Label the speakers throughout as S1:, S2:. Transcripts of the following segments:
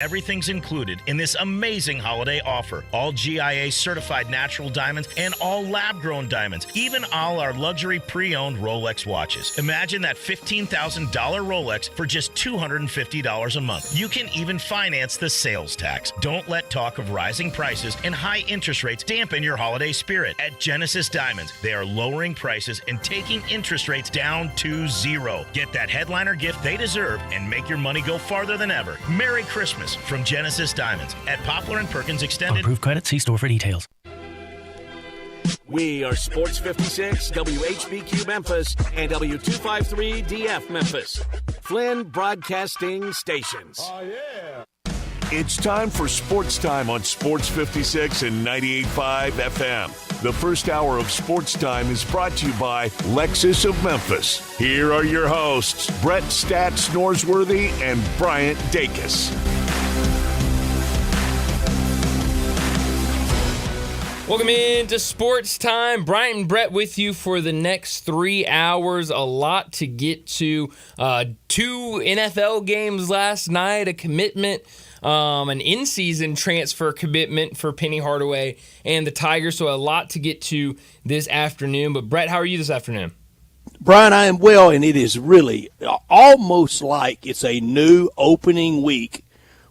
S1: Everything's included in this amazing holiday offer. All GIA certified natural diamonds and all lab-grown diamonds, even all our luxury pre-owned Rolex watches. Imagine that $15,000 Rolex for just $250 a month. You can even finance the sales tax. Don't let talk of rising prices and high interest rates dampen your holiday spirit. At Genesis Diamonds, they are lowering prices and taking interest rates down to zero. Get that headliner gift they deserve and make your money go farther than ever. Merry Christmas from Genesis Diamonds at Poplar and Perkins Extended.
S2: Approved credit. See store for details.
S3: We are Sports 56, WHBQ Memphis, and W253DF Memphis. Flynn Broadcasting Stations.
S4: Oh, yeah.
S5: It's time for Sports Time on Sports 56 and 98.5 FM. The first hour of Sports Time is brought to you by Lexus of Memphis. Here are your hosts, Brett Stats Norsworthy and Bryant Dacus.
S6: Welcome into Sports Time. Bryant and Brett with you for the next 3 hours. A lot to get to. 2 NFL games last night, a commitment, an in-season transfer commitment for Penny Hardaway and the Tigers. So a lot to get to this afternoon. But Brett, how are you this afternoon?
S7: Brian, I am well, and it is really almost like it's a new opening week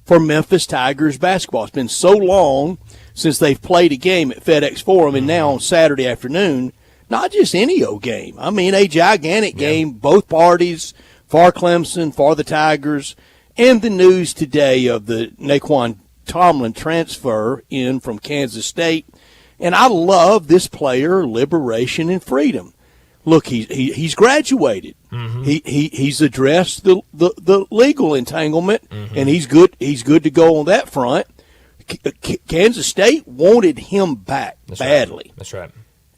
S7: for Memphis Tigers basketball. It's been so long since they've played a game at FedEx Forum, and now on Saturday afternoon, not just any old game. I mean, a gigantic game, both parties, for Clemson, for the Tigers, and the news today of the Naquan Tomlin transfer in from Kansas State. And I love this player, liberation and freedom. Look, he's graduated. Mm-hmm. He's addressed the legal entanglement, and he's good to go on that front. Kansas State wanted him back badly.
S6: That's right.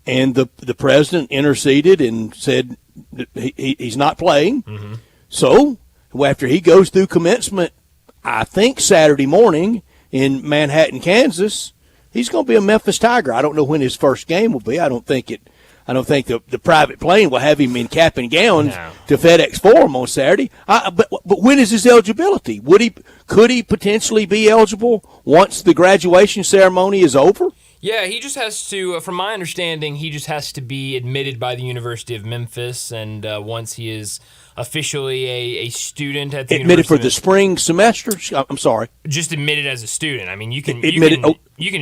S7: And the president interceded and said he's not playing. Mm-hmm. So after he goes through commencement, I think Saturday morning in Manhattan, Kansas, he's going to be a Memphis Tiger. I don't know when his first game will be. I don't think the private plane will have him in cap and gown to FedEx Forum on Saturday. But when is his eligibility? Could he potentially be eligible once the graduation ceremony is over?
S6: Yeah, he just has to, from my understanding, he just has to be admitted by the University of Memphis, and once he is officially a student at the
S7: admitted
S6: University
S7: for the spring semester. I'm sorry,
S6: just admitted as a student. I mean, you can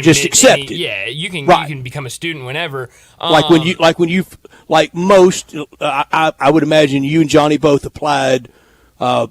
S7: just accept it.
S6: Yeah, you can become a student whenever.
S7: Like most, I would imagine you and Johnny both applied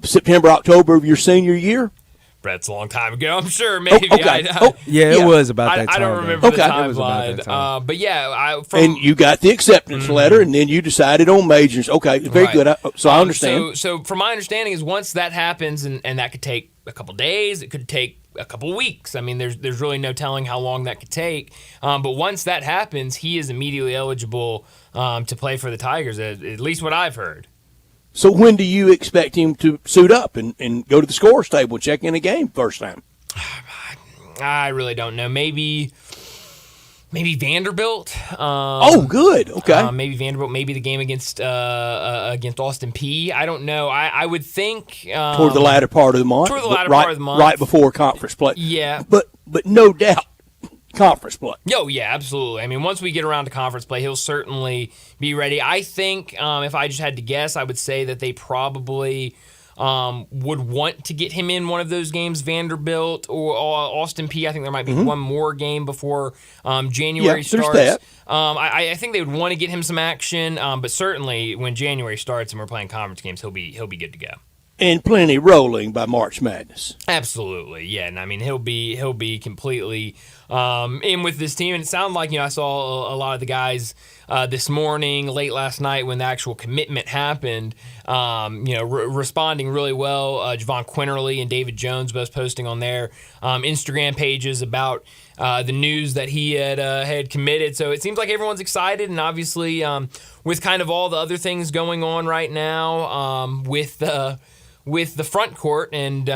S7: September, October of your senior year.
S6: Brett's a long time ago, I'm sure. Maybe.
S7: Okay.
S4: It was about that time.
S6: I don't remember the timeline. But yeah,
S7: and you got the acceptance letter, and then you decided on majors. Okay, very good. So I understand.
S6: So from my understanding is once that happens, and that could take a couple days, it could take a couple weeks. I mean, there's really no telling how long that could take. But once that happens, he is immediately eligible to play for the Tigers, at least what I've heard.
S7: So when do you expect him to suit up and go to the scores table and check in a game first time?
S6: I really don't know. Maybe Vanderbilt.
S7: Good. Okay.
S6: Maybe Vanderbilt. Maybe the game against Austin Peay. I don't know. I would think
S7: toward the latter part of the month. Right before conference play.
S6: Yeah.
S7: But no doubt. Conference play.
S6: Oh, yeah, absolutely. I mean, once we get around to conference play, he'll certainly be ready. I think if I just had to guess, I would say that they probably would want to get him in one of those games, Vanderbilt or Austin Peay. I think there might be one more game before January starts.
S7: There's that.
S6: I think they would want to get him some action, but certainly when January starts and we're playing conference games, he'll be good to go.
S7: And plenty rolling by March Madness.
S6: Absolutely, yeah. And I mean, he'll be completely in with this team. And it sounded like, I saw a lot of the guys this morning, late last night when the actual commitment happened, responding really well. Javon Quinterly and David Jones both posting on their Instagram pages about the news that he had committed. So it seems like everyone's excited, and obviously with kind of all the other things going on right now with the front court and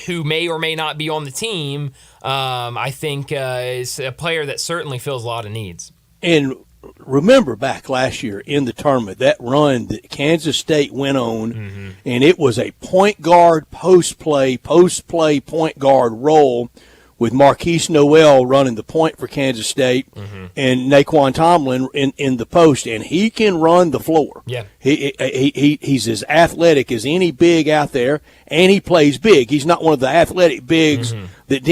S6: who may or may not be on the team, I think is a player that certainly fills a lot of needs.
S7: And remember back last year in the tournament, that run that Kansas State went on, and it was a point guard, post play, point guard role with Marquise Noel running the point for Kansas State and Naquan Tomlin in the post, and he can run the floor.
S6: Yeah.
S7: He's as athletic as any big out there, and he plays big. He's not one of the athletic bigs that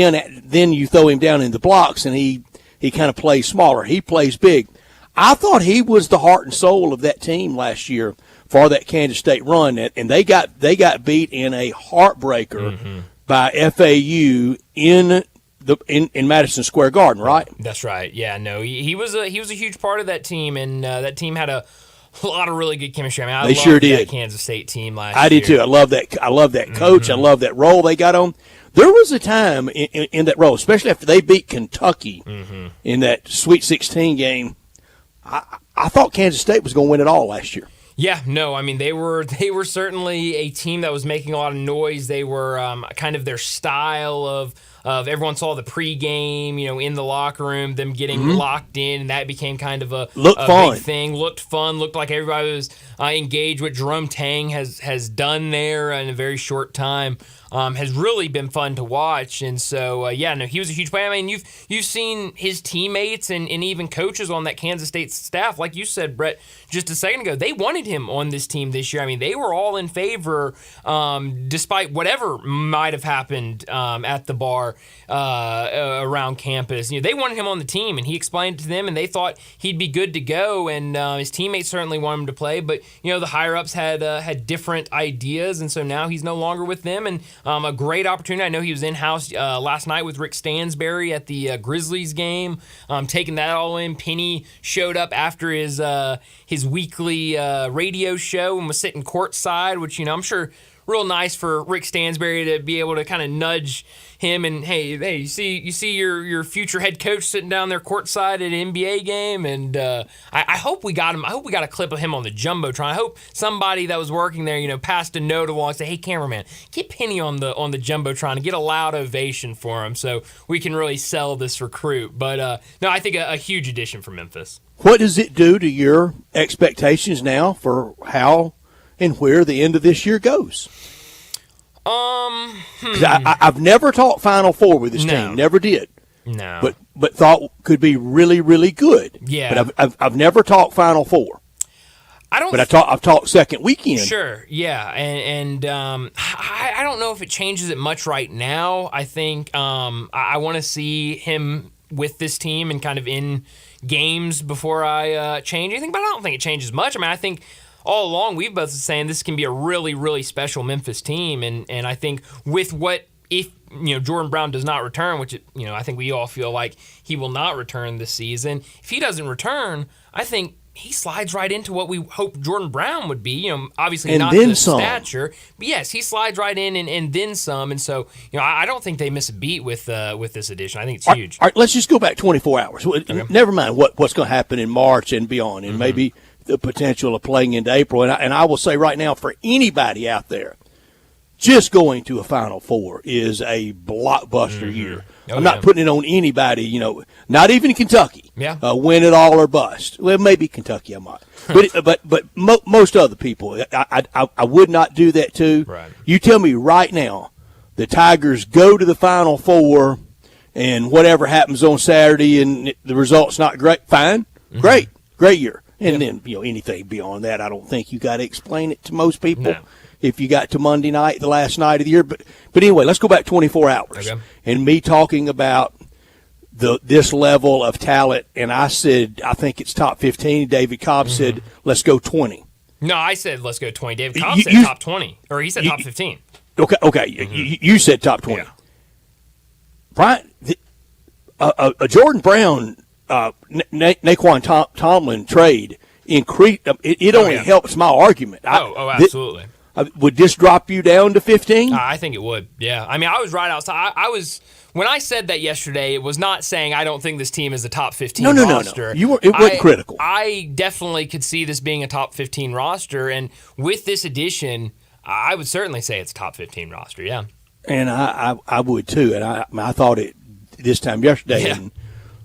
S7: then you throw him down in the blocks and he kind of plays smaller. He plays big. I thought he was the heart and soul of that team last year for that Kansas State run, and they got beat in a heartbreaker by FAU in Madison Square Garden, right?
S6: That's right. Yeah, no, he was a huge part of that team, and that team had a lot of really good chemistry. I mean, I
S7: they
S6: loved
S7: sure did.
S6: that Kansas State team last year.
S7: I did too. I love that coach. I love that role they got on. There was a time in that role, especially after they beat Kentucky in that Sweet 16 game. I thought Kansas State was going to win it all last year.
S6: Yeah, no, I mean they were certainly a team that was making a lot of noise. They were kind of their style of everyone saw the pregame, in the locker room, them getting locked in, and that became kind of a big thing. Looked fun, looked like everybody was engaged. What Jerome Tang has done there in a very short time has really been fun to watch. And so, he was a huge player. I mean, you've seen his teammates and even coaches on that Kansas State staff, like you said, Brett, just a second ago, they wanted him on this team this year. I mean, they were all in favor, despite whatever might have happened at the bar around campus. They wanted him on the team, and he explained to them, and they thought he'd be good to go. And his teammates certainly wanted him to play, but the higher ups had different ideas, and so now he's no longer with them. And a great opportunity. I know he was in house last night with Rick Stansberry at the Grizzlies game, taking that all in. Penny showed up after his weekly radio show and was sitting courtside, which I'm sure real nice for Rick Stansberry to be able to kind of nudge him and hey, you see your future head coach sitting down there courtside at an NBA game, and I hope we got him. I hope we got a clip of him on the jumbotron. I hope somebody that was working there, passed a note along and said, "Hey, cameraman, get Penny on the jumbotron and get a loud ovation for him, so we can really sell this recruit." But no, I think a huge addition for Memphis.
S7: What does it do to your expectations now for how and where the end of this year goes? I've never taught Final Four with this team. Never did.
S6: No.
S7: But thought could be really, really good.
S6: Yeah.
S7: But I've never taught Final Four. I've taught second weekend.
S6: Sure. Yeah. And I don't know if it changes it much right now. I think I want to see him with this team and kind of in games before I change anything. But I don't think it changes much. I mean, I think all along we've both been saying this can be a really, really special Memphis team, and I think with if Jordan Brown does not return, which I think we all feel like he will not return this season. If he doesn't return, I think he slides right into what we hope Jordan Brown would be. Obviously
S7: and
S6: not
S7: then
S6: the
S7: some.
S6: stature, but yes, he slides right in and then some. And so I don't think they miss a beat with this addition. I think it's huge.
S7: All right, let's just go back 24 hours. Okay. Never mind what's going to happen in March and beyond, and maybe the potential of playing into April. And I will say right now, for anybody out there, just going to a Final Four is a blockbuster year. I'm not putting it on anybody, not even Kentucky.
S6: Yeah.
S7: Win it all or bust. Well, maybe Kentucky I might. But most other people, I would not do that to.
S6: Right.
S7: You tell me right now, the Tigers go to the Final Four, and whatever happens on Saturday and the result's not great, fine, great year. And then, anything beyond that, I don't think you got to explain it to most people.
S6: No.
S7: If you got to Monday night, the last night of the year. But anyway, let's go back 24 hours.
S6: Okay.
S7: And me talking about this level of talent, and I said, I think it's top 15. David Cobb said, let's go 20.
S6: No, I said let's go 20. David Cobb said top 20. Or he said top 15.
S7: Okay. You said top 20.
S6: Yeah.
S7: Brian, a Jordan Brown, Naquan Tomlin trade increased. It only helps my argument.
S6: Absolutely.
S7: Would this drop you down to 15?
S6: I think it would. Yeah. I mean, I was right outside. When I said that yesterday, it was not saying I don't think this team is a top 15 roster.
S7: No. It wasn't critical.
S6: I definitely could see this being a top 15 roster, and with this addition, I would certainly say it's a top 15 roster. Yeah.
S7: And I would too. And I thought it this time yesterday.
S6: Yeah.
S7: And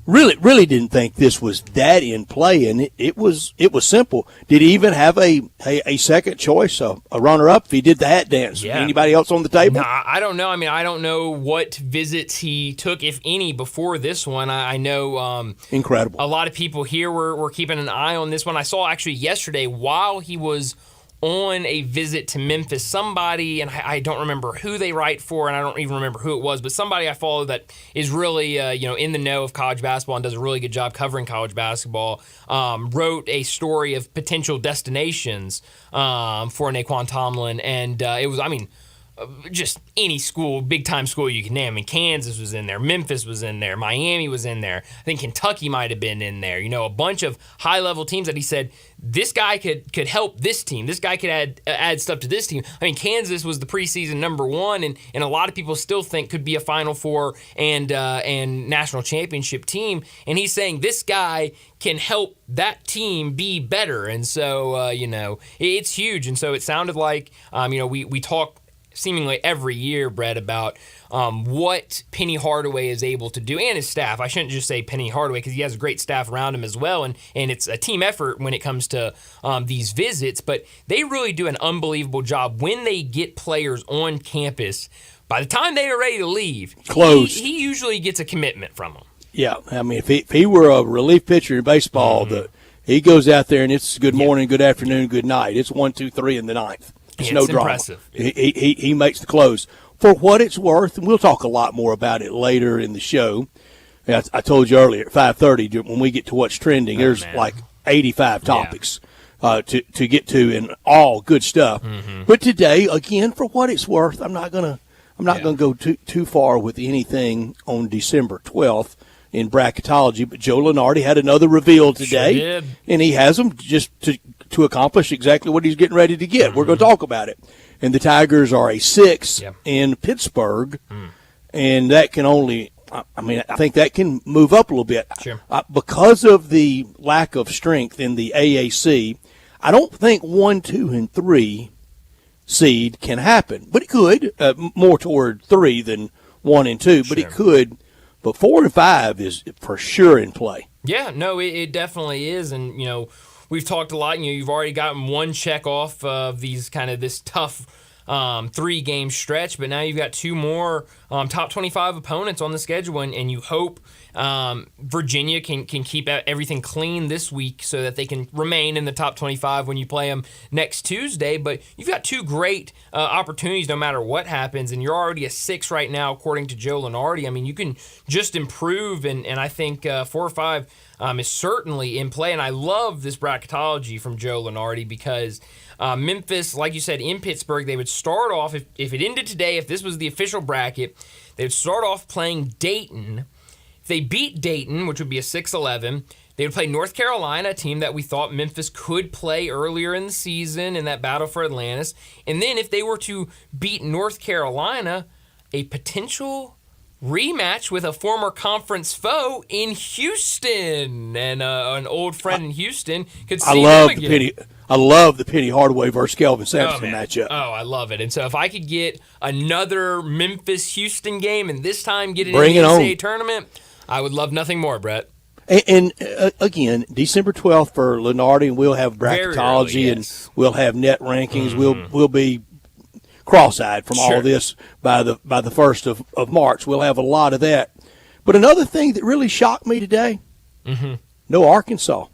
S7: Really didn't think this was that in play, and it was simple. Did he even have a second choice, a runner-up if he did the hat dance?
S6: Yeah.
S7: Anybody else on the table?
S6: No, I don't know. I mean, I don't know what visits he took, if any, before this one. I know
S7: Incredible.
S6: A lot of people here were keeping an eye on this one. I saw actually yesterday while he was on a visit to Memphis, somebody, and I don't remember who they write for, and I don't even remember who it was, but somebody I follow that is really in the know of college basketball and does a really good job covering college basketball, wrote a story of potential destinations for Naquan Tomlin, and it was, just any school, big-time school you can name. I mean, Kansas was in there. Memphis was in there. Miami was in there. I think Kentucky might have been in there. A bunch of high-level teams that he said, this guy could help this team. This guy could add stuff to this team. I mean, Kansas was the preseason number one, and a lot of people still think could be a Final Four and national championship team. And he's saying this guy can help that team be better. And so, it's huge. And so it sounded like, we talk seemingly every year, Brett, about what Penny Hardaway is able to do, and his staff. I shouldn't just say Penny Hardaway because he has a great staff around him as well, and it's a team effort when it comes to these visits, but they really do an unbelievable job when they get players on campus. By the time they are ready to leave, he usually gets a commitment from them.
S7: Yeah, I mean, if he were a relief pitcher in baseball, he goes out there and it's good morning, good afternoon, good night. It's 1, 2, 3 in the ninth. It's no drama.
S6: Impressive.
S7: He makes the close. For what it's worth, and we'll talk a lot more about it later in the show. I told you earlier at 5:30 when we get to what's trending, there's like 85 topics to get to, and all good stuff. Mm-hmm. But today, again, for what it's worth, I'm not gonna go too far with anything on December 12th in bracketology. But Joe Lunardi had another reveal today,
S6: sure did.
S7: And he has them just to accomplish exactly what he's getting ready to get. Mm-hmm. We're going to talk about it. And the Tigers are a 6 in Pittsburgh, and that can only – I think that can move up a little bit.
S6: Sure.
S7: Because of the lack of strength in the AAC, I don't think 1, 2, and 3 seed can happen. But it could, more toward 3 than 1 and 2, but it could. But 4 and 5 is for sure in play.
S6: Yeah, no, it definitely is. And, we've talked a lot. You've already gotten one check off of this tough 3-game stretch, but now you've got 2 more top 25 opponents on the schedule, and you hope Virginia can keep everything clean this week so that they can remain in the top 25 when you play them next Tuesday. But you've got 2 great opportunities no matter what happens, and you're already a 6 right now according to Joe Lunardi. I mean, you can just improve, and I think 4 or 5 is certainly in play. And I love this bracketology from Joe Lunardi because Memphis, like you said, in Pittsburgh, they would start off, if it ended today, if this was the official bracket, they would start off playing Dayton. If they beat Dayton, which would be a 6-11, they would play North Carolina, a team that we thought Memphis could play earlier in the season in that battle for Atlantis. And then if they were to beat North Carolina, a potential rematch with a former conference foe in Houston, and an old friend in Houston could see them again.
S7: I love the Penny Hardaway versus Kelvin Sampson matchup.
S6: Oh, I love it. And so if I could get another Memphis-Houston game and this time get it
S7: Bring
S6: in the
S7: it
S6: NCAA
S7: on.
S6: tournament, I would love nothing more, Brett.
S7: And again, December 12th for Lunardi, and we'll have bracketology,
S6: early,
S7: and we'll have net rankings. We'll be cross-eyed from all this by the 1st of March. We'll have a lot of that. But another thing that really shocked me today, no Arkansas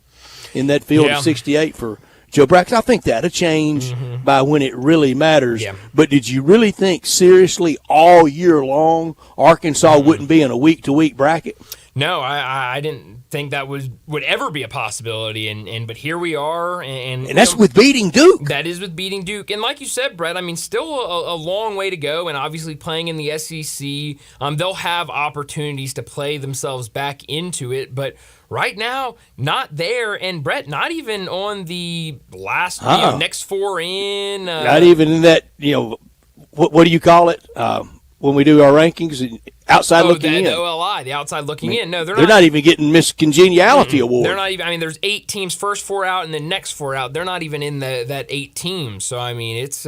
S7: in that field of 68 for Joe Braxton. I think that'll change by when it really matters. Yeah. But did you really think seriously all year long Arkansas wouldn't be in a week-to-week bracket?
S6: No, I didn't think that would ever be a possibility, but here we are, and
S7: that's with beating Duke.
S6: That is with beating Duke, and like you said, Brett, I mean, still a long way to go, and obviously playing in the SEC, they'll have opportunities to play themselves back into it, but right now, not there, and Brett, not even on the last next 4 in.
S7: Not even in that. What do you call it? When we do our rankings, outside looking in.
S6: The OLI, the outside looking in. No,
S7: they're not even getting Miss Congeniality Award.
S6: They're not even. I mean, there's 8 teams, first 4 out, and the next 4 out. They're not even in that 8 teams. So I mean, it's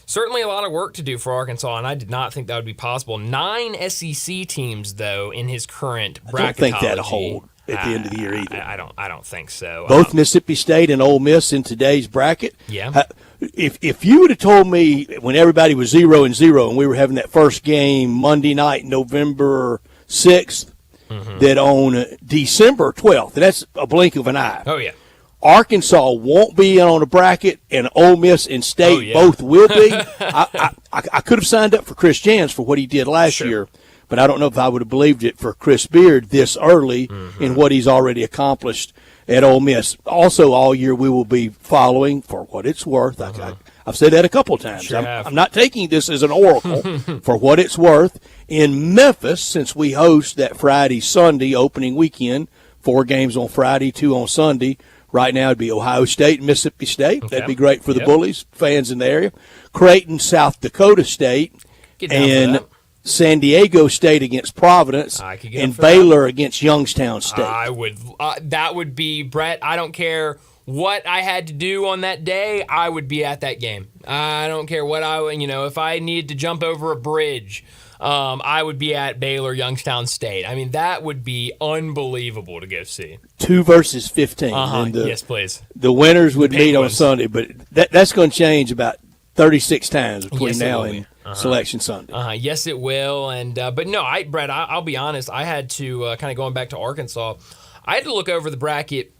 S6: Certainly a lot of work to do for Arkansas, and I did not think that would be possible. 9 SEC teams, though, in his current bracketology.
S7: I don't think that'll hold at the end of the year either.
S6: I don't think so.
S7: Both Mississippi State and Ole Miss in today's bracket.
S6: Yeah.
S7: If you would have told me when everybody was 0-0 and we were having that first game Monday night, November 6th, that on December 12th, and that's a blink of an eye.
S6: Oh, yeah.
S7: Arkansas won't be on a bracket, and Ole Miss and State both will be. I could have signed up for Chris Jans for what he did last year, but I don't know if I would have believed it for Chris Beard this early in what he's already accomplished at Ole Miss. Also, all year we will be following, for what it's worth. I've said that a couple of times. I'm not taking this as an oracle. For what it's worth, in Memphis, since we host that Friday-Sunday opening weekend, 4 games on Friday, 2 on Sunday. Right now, it'd be Ohio State and Mississippi State. Okay. That'd be great for the Bullies, fans in the area. Creighton, South Dakota State, and San Diego State against Providence, and Baylor against Youngstown State.
S6: I would. That would be, Brett, I don't care what I had to do on that day, I would be at that game. I don't care what if I needed to jump over a bridge, I would be at Baylor, Youngstown State. I mean, that would be unbelievable to go see.
S7: 2 versus 15.
S6: Yes, please.
S7: The winners would meet on Sunday, but that's going to change about 36 times between now and Selection Sunday.
S6: Yes, it will. And but no, Brett, I'll be honest. I had to kind of going back to Arkansas. I had to look over the bracket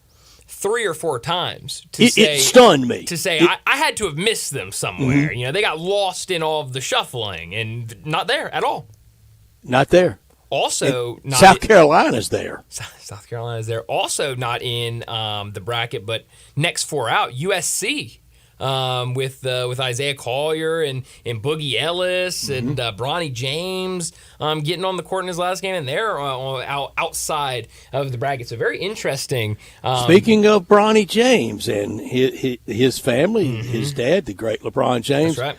S6: 3 or 4 times to say
S7: it stunned me.
S6: To say I had to have missed them somewhere. They got lost in all of the shuffling and not there at all.
S7: Not there.
S6: Also,
S7: South Carolina's there.
S6: South Carolina's there. Also not in the bracket, but next 4 out, USC. With Isaiah Collier and Boogie Ellis and Bronny James getting on the court in his last game, and they're outside of the bracket. So very interesting.
S7: Speaking of Bronny James and his family, his dad, the great LeBron James.
S6: That's right.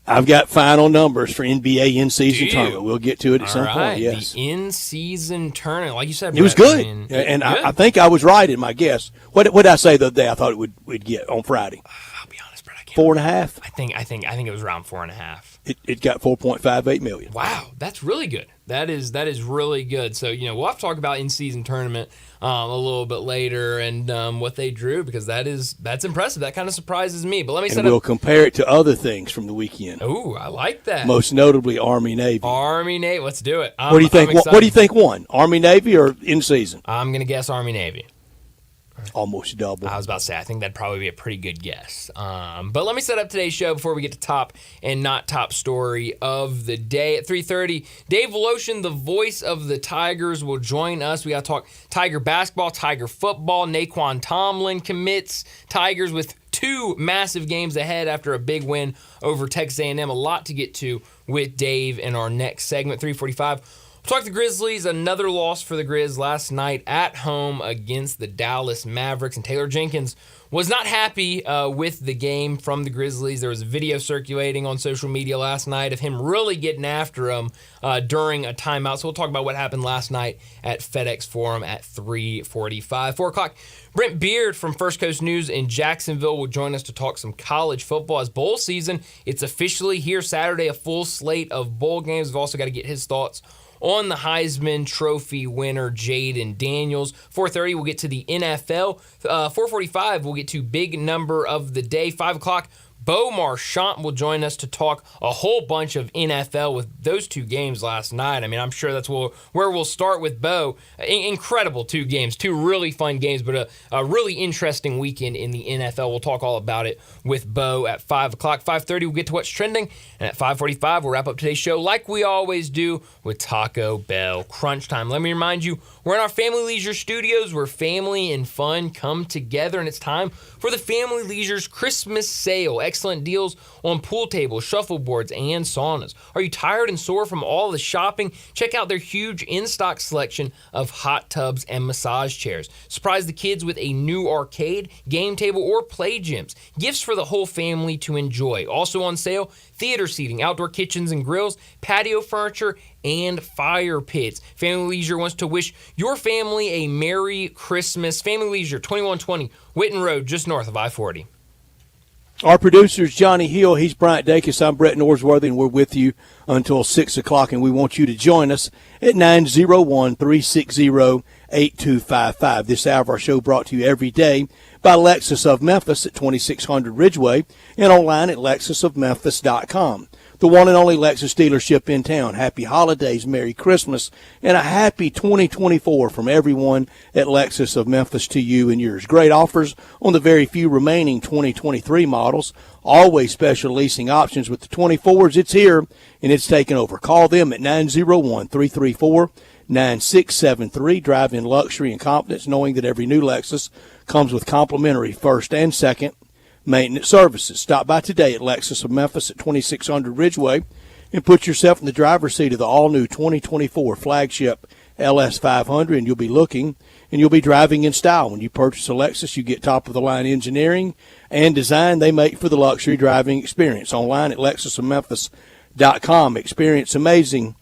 S7: I've got final numbers for NBA in-season tournament. We'll get to it at some point, yes.
S6: The in-season tournament, like you said, Brett,
S7: it was good. I think I was right in my guess. What did I say the other day I thought it would get on Friday?
S6: I'll be honest, Brett, I can't
S7: 4.5?
S6: I think it was around 4.5.
S7: It got 4.58 million.
S6: Wow, that's really good. That is really good. So, we'll have to talk about in-season tournament a little bit later and what they drew, because that's impressive. That kind of surprises me. But let me
S7: we'll compare it to other things from the weekend.
S6: Ooh, I like that.
S7: Most notably Army-Navy.
S6: Army-Navy, let's do it.
S7: What do you think? What do you think won? Army-Navy or in-season?
S6: I'm gonna guess Army-Navy.
S7: Almost double.
S6: I was about to say, I think that'd probably be a pretty good guess. But let me set up today's show before we get to top and not top story of the day. At 3:30, Dave Voloshin, the voice of the Tigers, will join us. We got to talk Tiger basketball, Tiger football. Naquan Tomlin commits Tigers with 2 massive games ahead after a big win over Texas A&M. A lot to get to with Dave in our next segment. 3:45. We'll talk the Grizzlies. Another loss for the Grizz last night at home against the Dallas Mavericks. And Taylor Jenkins was not happy with the game from the Grizzlies. There was a video circulating on social media last night of him really getting after him during a timeout. So we'll talk about what happened last night at FedEx Forum at 3:45. 4 o'clock, Brent Beard from First Coast News in Jacksonville will join us to talk some college football. As bowl season, it's officially here Saturday, a full slate of bowl games. We've also got to get his thoughts on the Heisman Trophy winner, Jaden Daniels. 4:30, we'll get to the NFL. 4:45, we'll get to big number of the day. 5 o'clock, Bo Marchant will join us to talk a whole bunch of NFL with those 2 games last night. I mean, I'm sure that's where we'll start with Bo. Incredible 2 games, 2 really fun games, but a really interesting weekend in the NFL. We'll talk all about it with Bo at 5 o'clock. 5:30, we'll get to what's trending. And at 5:45, we'll wrap up today's show like we always do with Taco Bell Crunch Time. Let me remind you, we're in our Family Leisure studios where family and fun come together, and it's time for the Family Leisure's Christmas sale. Excellent deals on pool tables, shuffleboards, and saunas. Are you tired and sore from all the shopping? Check out their huge in-stock selection of hot tubs and massage chairs. Surprise the kids with a new arcade, game table, or play gyms. Gifts for the whole family to enjoy. Also on sale, theater seating, outdoor kitchens and grills, patio furniture, and fire pits. Family Leisure wants to wish your family a Merry Christmas. Family Leisure, 2120 Whitten Road, just north of I-40.
S7: Our producer is Johnny Hill. He's Bryant Dacus. I'm Brett Norsworthy, and we're with you until 6 o'clock, and we want you to join us at 901-360-8255. This hour of our show brought to you every day by Lexus of Memphis at 2600 Ridgeway and online at lexusofmemphis.com. The one and only Lexus dealership in town. Happy holidays, Merry Christmas, and a happy 2024 from everyone at Lexus of Memphis to you and yours. Great offers on the very few remaining 2023 models. Always special leasing options with the 24s. It's here, and it's taken over. Call them at 901-334-9673. Drive in luxury and confidence, knowing that every new Lexus comes with complimentary first and second maintenance services. Stop by today at Lexus of Memphis at 2600 Ridgeway and put yourself in the driver's seat of the all-new 2024 flagship LS500, and you'll be looking and you'll be driving in style. When you purchase a Lexus, you get top-of-the-line engineering and design they make for the luxury driving experience. Online at lexusofmemphis.com. Experience amazing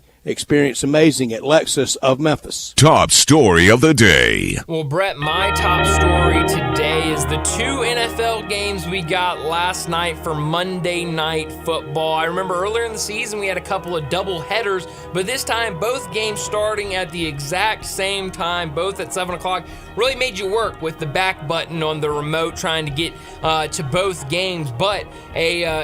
S7: at Lexus of Memphis.
S5: Top story of the day.
S6: Well, Brett, my top story today is the two NFL games we got last night for Monday Night Football. I remember earlier in the season we had a couple of double headers, but this time both games starting at the exact same time, both at 7 o'clock. Really made you work with the back button on the remote trying to get to both games, but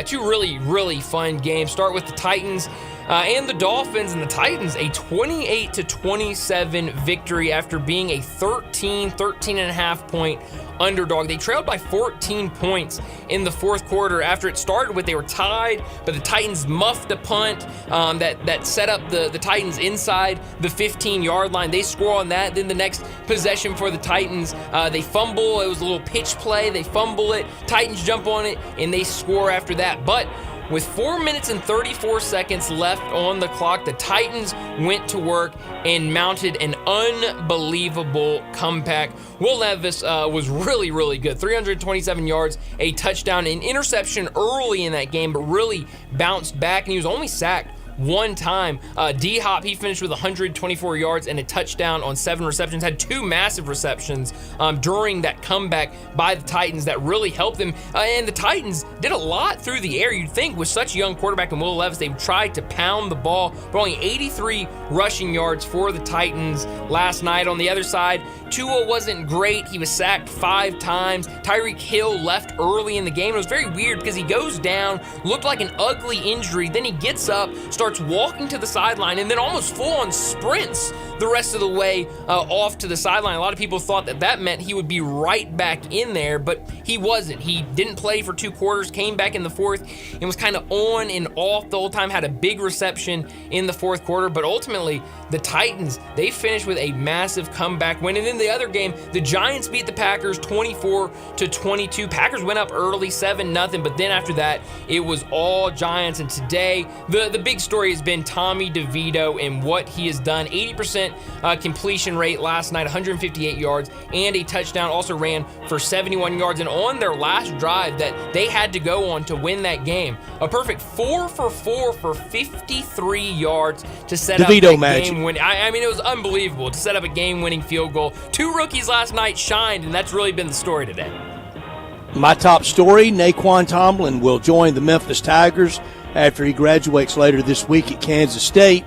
S6: two really fun games. Start with the Titans and the Dolphins, and the Titans, a 28-27 victory after being a 13.5 point underdog. They trailed by 14 points in the fourth quarter. After it started with, they were tied, but the Titans muffed a punt that set up the Titans inside the 15-yard line. They score on that. Then the next possession for the Titans, they fumble. It was a little pitch play. They fumble it. Titans jump on it, and they score after that. But with 4 minutes and 34 seconds left on the clock, the Titans went to work and mounted an unbelievable comeback. Will Levis was really good. 327 yards, a touchdown, an interception early in that game, but really bounced back, and he was only sacked one time. D-Hop, he finished with 124 yards and a touchdown on 7 receptions, had 2 massive receptions during that comeback by the Titans that really helped them. And the Titans did a lot through the air. You'd think with such a young quarterback in Will Levis, they tried to pound the ball, but only 83 rushing yards for the Titans last night. On the other side, Tua wasn't great. He was sacked 5 times. Tyreek Hill left early in the game. It was very weird because he goes down, looked like an ugly injury, then he gets up, starts walking to the sideline, and then almost full-on sprints the rest of the way off to the sideline. A lot of people thought that meant he would be right back in there, but he wasn't. He didn't play for 2 quarters, came back in the fourth, and was kind of on and off the whole time, had a big reception in the fourth quarter, but ultimately, the Titans, they finished with a massive comeback win. And in the other game, the Giants beat the Packers 24-22. Packers went up early 7-0, but then after that, it was all Giants. And today, the big story has been Tommy DeVito and what he has done. 80% completion rate last night, 158 yards and a touchdown. Also ran for 71 yards. And on their last drive that they had to go on to win that game, a perfect 4 for 4 for 53 yards to set
S7: DeVito
S6: up that
S7: magic.
S6: game win. I mean, it was unbelievable to set up a game-winning field goal. 2 rookies last night shined, and that's really been the story today.
S7: My top story, Naquan Tomlin will join the Memphis Tigers after he graduates later this week at Kansas State.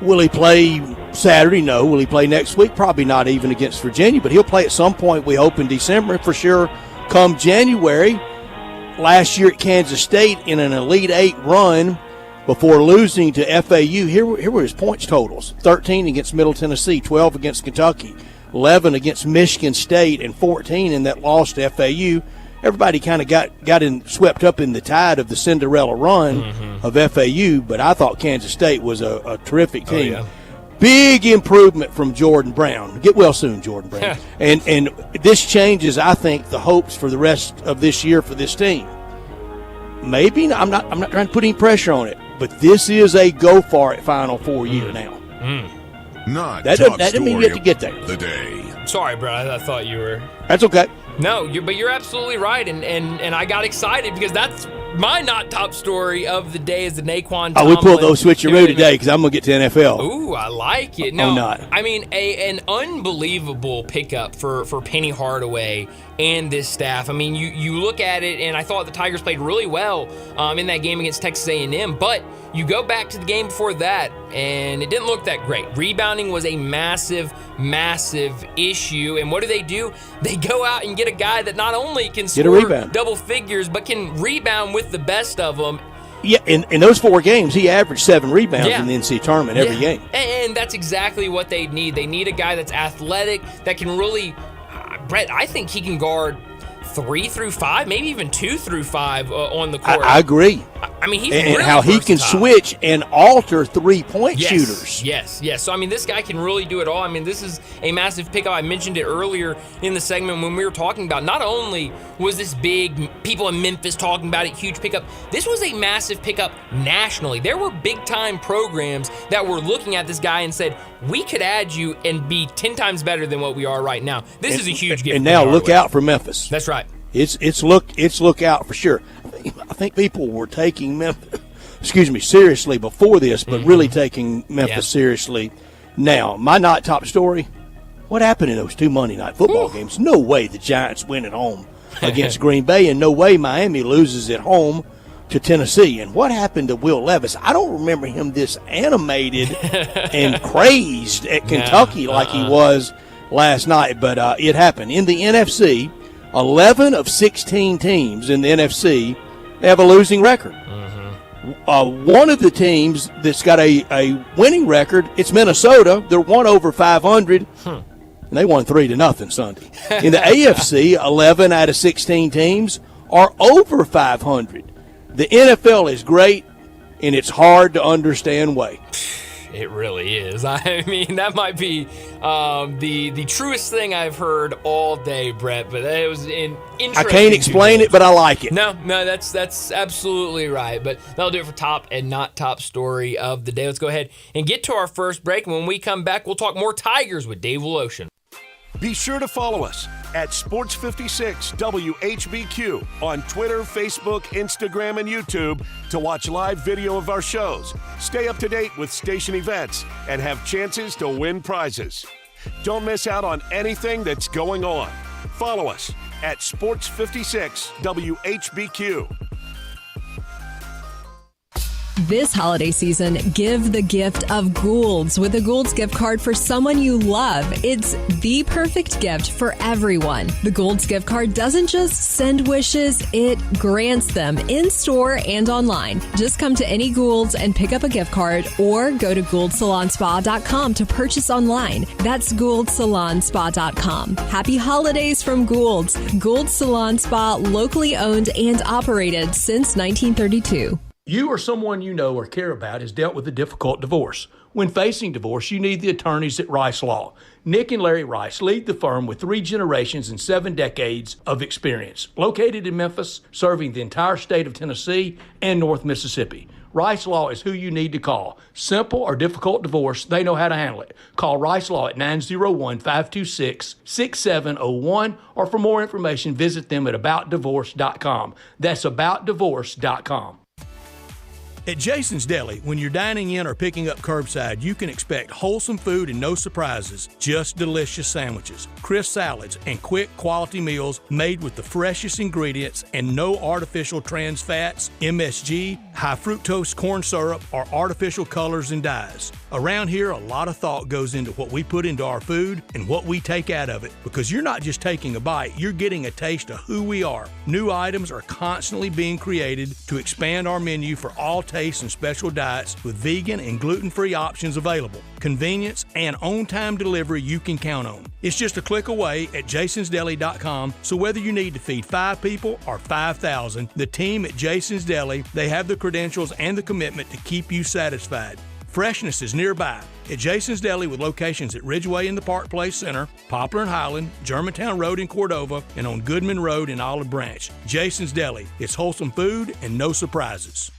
S7: Will he play Saturday? No. Will he play next week? Probably not even against Virginia, but he'll play at some point, we hope, in December. For sure, come January. Last year at Kansas State in an Elite Eight run before losing to FAU, here were his points totals. 13 against Middle Tennessee, 12 against Kentucky, 11 against Michigan State, and 14 in that loss to FAU. Everybody kind of got swept up in the tide of the Cinderella run of FAU, but I thought Kansas State was a terrific team. Oh, yeah. Big improvement from Jordan Brown. Get well soon, Jordan Brown. and this changes, I think, the hopes for the rest of this year for this team. Maybe I'm not trying to put any pressure on it, but this is a go for it Final Four year now.
S5: Not
S7: that doesn't mean you have to get there.
S5: The day.
S6: Sorry, bro. I thought you were.
S7: That's okay.
S6: No, but you're absolutely right, and I got excited because that's my not top story of the day is the Naquan Tomlin.
S7: Oh, we pulled those switcheroo today because I'm going to get to NFL.
S6: Ooh, I like it. No,
S7: not.
S6: I mean, an unbelievable pickup for Penny Hardaway and this staff. I mean, you look at it, and I thought the Tigers played really well in that game against Texas A&M, but you go back to the game before that, and it didn't look that great. Rebounding was a massive, massive issue, and what do? They go out and get a guy that not only can score double figures, but can rebound with the best of them.
S7: Yeah, in those 4 games, he averaged 7 rebounds in the NCAA tournament every game.
S6: And that's exactly what they need. They need a guy that's athletic, that can really, Brett, I think he can guard 3 through 5, maybe even 2 through 5 on the court.
S7: I agree.
S6: I mean, he's
S7: and
S6: really
S7: how he can switch and alter 3-point shooters.
S6: Yes. So, I mean, this guy can really do it all. I mean, this is a massive pickup. I mentioned it earlier in the segment when we were talking about not only was this big, people in Memphis talking about it, huge pickup, this was a massive pickup nationally. There were big-time programs that were looking at this guy and said, we could add you and be 10 times better than what we are right now. This is a huge gift.
S7: And now look out for Memphis.
S6: That's right.
S7: It's look out for sure. I think people were taking Memphis, seriously before this, but really taking Memphis seriously now. My not top story, what happened in those 2 Monday night football games? No way the Giants win at home against Green Bay, and no way Miami loses at home to Tennessee. And what happened to Will Levis? I don't remember him this animated and crazed at Kentucky like he was last night, but it happened. In the NFC, 11 of 16 teams in the NFC have a losing record. One of the teams that's got a winning record, it's Minnesota. They're 1 over 500, and they won 3-0 Sunday. In the AFC, 11 out of 16 teams are over 500. The NFL is great, and it's hard to understand why.
S6: It really is. I mean, that might be the truest thing I've heard all day, Brett. But it was interesting.
S7: I can't explain it, but I like it.
S6: No, that's absolutely right. But that'll do it for top and not top story of the day. Let's go ahead and get to our first break. And when we come back, we'll talk more Tigers with Dave Woloshin.
S5: Be sure to follow us at Sports56 WHBQ on Twitter, Facebook, Instagram, and YouTube to watch live video of our shows, stay up to date with station events, and have chances to win prizes. Don't miss out on anything that's going on. Follow us at Sports56 WHBQ.
S2: This holiday season, give the gift of Gould's with a Gould's gift card for someone you love. It's the perfect gift for everyone. The Gould's gift card doesn't just send wishes, it grants them in store and online. Just come to any Gould's and pick up a gift card or go to GouldSalonSpa.com to purchase online. That's GouldSalonSpa.com. Happy holidays from Gould's. Gould's Salon Spa, locally owned and operated since 1932.
S7: You or someone you know or care about has dealt with a difficult divorce. When facing divorce, you need the attorneys at Rice Law. Nick and Larry Rice lead the firm with 3 generations and 7 decades of experience. Located in Memphis, serving the entire state of Tennessee and North Mississippi. Rice Law is who you need to call. Simple or difficult divorce, they know how to handle it. Call Rice Law at 901-526-6701, or for more information, visit them at aboutdivorce.com. That's aboutdivorce.com. At Jason's Deli, when you're dining in or picking up curbside, you can expect wholesome food and no surprises, just delicious sandwiches, crisp salads, and quick quality meals made with the freshest ingredients and no artificial trans fats, MSG, high fructose corn syrup, or artificial colors and dyes. Around here, a lot of thought goes into what we put into our food and what we take out of it, because you're not just taking a bite, you're getting a taste of who we are. New items are constantly being created to expand our menu for all tastes and special diets with vegan and gluten-free options available. Convenience and on-time delivery you can count on. It's just a click away at jasonsdeli.com, so whether you need to feed 5 people or 5,000, the team at Jason's Deli, they have the credentials and the commitment to keep you satisfied. Freshness is nearby at Jason's Deli with locations at Ridgeway in the Park Place Center, Poplar and Highland, Germantown Road in Cordova, and on Goodman Road in Olive Branch. Jason's Deli. It's wholesome food and no surprises.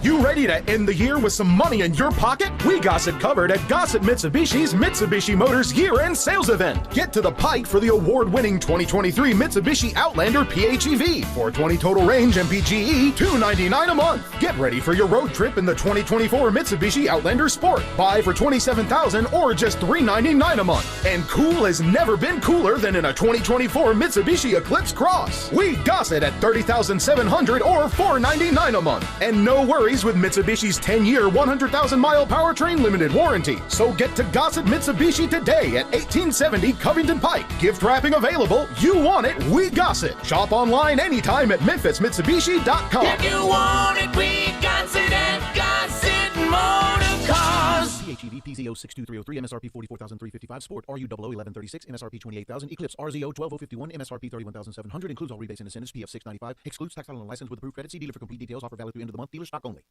S8: You ready to end the year with some money in your pocket? We got it covered at Gossett Mitsubishi's Mitsubishi Motors year-end sales event. Get to the Pike for the award-winning 2023 Mitsubishi Outlander PHEV. 420 total range MPGE, $299 a month. Get ready for your road trip in the 2024 Mitsubishi Outlander Sport. Buy for $27,000 or just $399 a month. And cool has never been cooler than in a 2024 Mitsubishi Eclipse Cross. We got it at $30,700 or $499 a month. And no worries with Mitsubishi's 10-year, 100,000-mile powertrain limited warranty. So get to Gossett Mitsubishi today at 1870 Covington Pike. Gift wrapping available. You want it, we got it. Shop online anytime at MemphisMitsubishi.com.
S9: If you want it, we got it at Gossett Motor Cars.
S10: PHEV PZ06233 MSRP 44,355 Sport RU 001136 MSRP 28,000 Eclipse RZO 12051 MSRP 31,700 includes all rebates and incentives PF 695 excludes tax title and license with approved credit. See dealer for complete details. Offer valid through end of the month. Dealer stock only.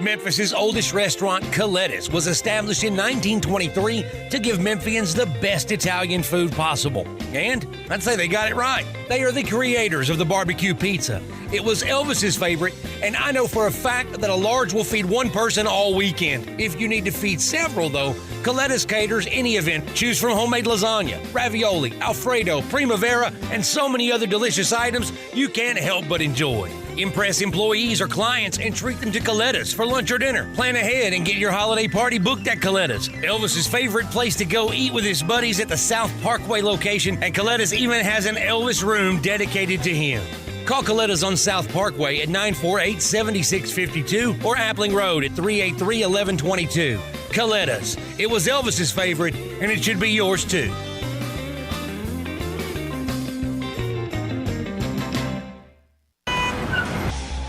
S11: Memphis's oldest restaurant, Coletta's, was established in 1923 to give Memphians the best Italian food possible. And I'd say they got it right. They are the creators of the barbecue pizza. It was Elvis's favorite, and I know for a fact that a large will feed one person all weekend. If you need to feed several, though, Coletta's caters any event. Choose from homemade lasagna, ravioli, Alfredo, primavera, and so many other delicious items you can't help but enjoy. Impress employees or clients and treat them to Coletta's for lunch or dinner. Plan ahead and get your holiday party booked at Coletta's. Elvis's favorite place to go eat with his buddies at the South Parkway location, and Coletta's even has an Elvis room dedicated to him. Call Coletta's on South Parkway at 948-7652 or Appling Road at 383-1122. Coletta's. It was Elvis's favorite, and it should be yours too.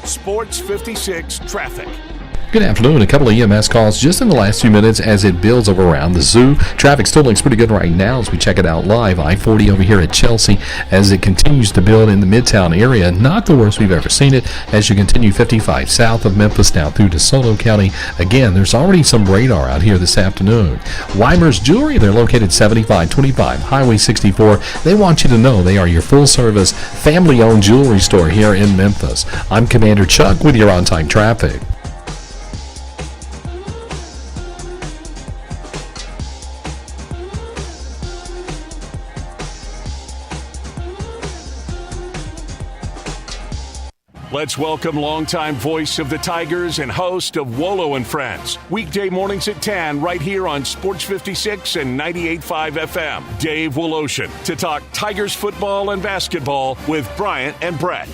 S5: Sports 56 traffic.
S12: Good afternoon. A couple of EMS calls just in the last few minutes as it builds over around the zoo. Traffic still looks pretty good right now as we check it out live. I-40 over here at Chelsea as it continues to build in the Midtown area. Not the worst we've ever seen it as you continue 55 south of Memphis down through DeSoto County. Again, there's already some radar out here this afternoon. Weimer's Jewelry, they're located 7525 Highway 64. They want you to know they are your full-service, family-owned jewelry store here in Memphis. I'm Commander Chuck with your on-time traffic.
S5: Let's welcome longtime voice of the Tigers and host of Wolo and Friends. Weekday mornings at 10 right here on Sports 56 and 98.5 FM. Dave Woloshin to talk Tigers football and basketball with Bryant and Brett.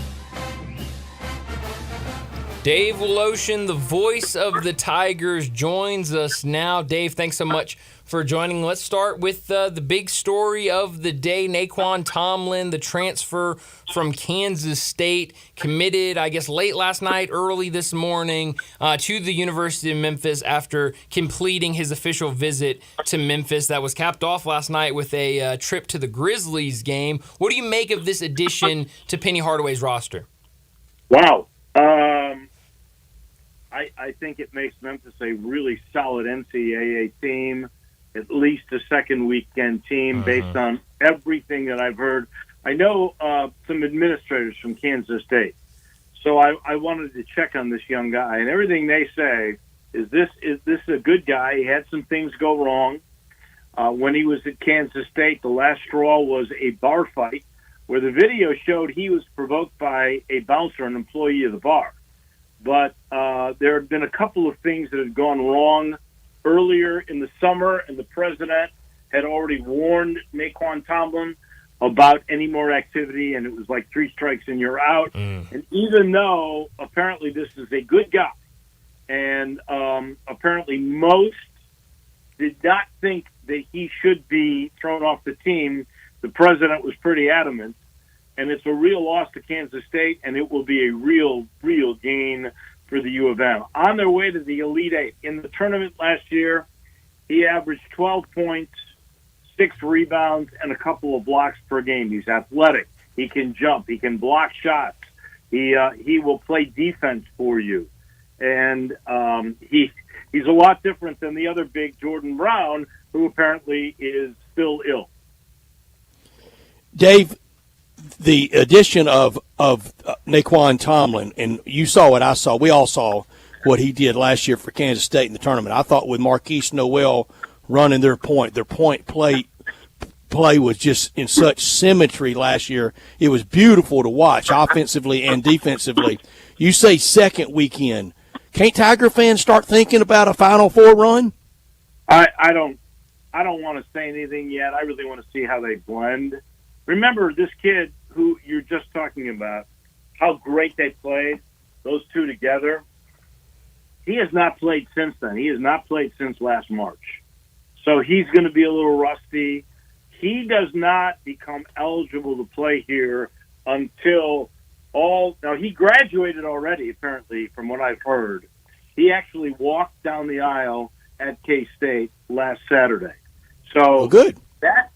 S6: Dave Woloshin, the voice of the Tigers, joins us now. Dave, thanks so much for joining. Let's start with the big story of the day. Naquan Tomlin, the transfer from Kansas State, committed, I guess, late last night, early this morning to the University of Memphis after completing his official visit to Memphis. That was capped off last night with a trip to the Grizzlies game. What do you make of this addition to Penny Hardaway's roster?
S13: Wow. I think it makes Memphis a really solid NCAA team, at least a second weekend team based on everything that I've heard. I know some administrators from Kansas State, so I wanted to check on this young guy, and everything they say is this a good guy. He had some things go wrong. When he was at Kansas State, the last straw was a bar fight where the video showed he was provoked by a bouncer, an employee of the bar. But there had been a couple of things that had gone wrong earlier in the summer, and the president had already warned Naquan Tomlin about any more activity, and it was like 3 strikes and you're out. And even though apparently this is a good guy, and apparently most did not think that he should be thrown off the team, the president was pretty adamant. And it's a real loss to Kansas State, and it will be a real gain for the U of M. On their way to the Elite Eight. In the tournament last year, he averaged 12 points, 6 rebounds, and a couple of blocks per game. He's athletic. He can jump. He can block shots. He will play defense for you. And he's a lot different than the other big, Jordan Brown, who apparently is still ill.
S7: Dave, the addition of Naquan Tomlin, and you saw what I saw. We all saw what he did last year for Kansas State in the tournament. I thought with Marquise Noel running their point play was just in such symmetry last year. It was beautiful to watch offensively and defensively. You say second weekend. Can't Tiger fans start thinking about a Final Four run?
S13: I don't want to say anything yet. I really want to see how they blend. Remember this kid who you're just talking about, how great they played, those two together. He has not played since then. He has not played since last March. So he's going to be a little rusty. He does not become eligible to play here until now he graduated already, apparently, from what I've heard. He actually walked down the aisle at K-State last Saturday. So
S7: good.
S13: That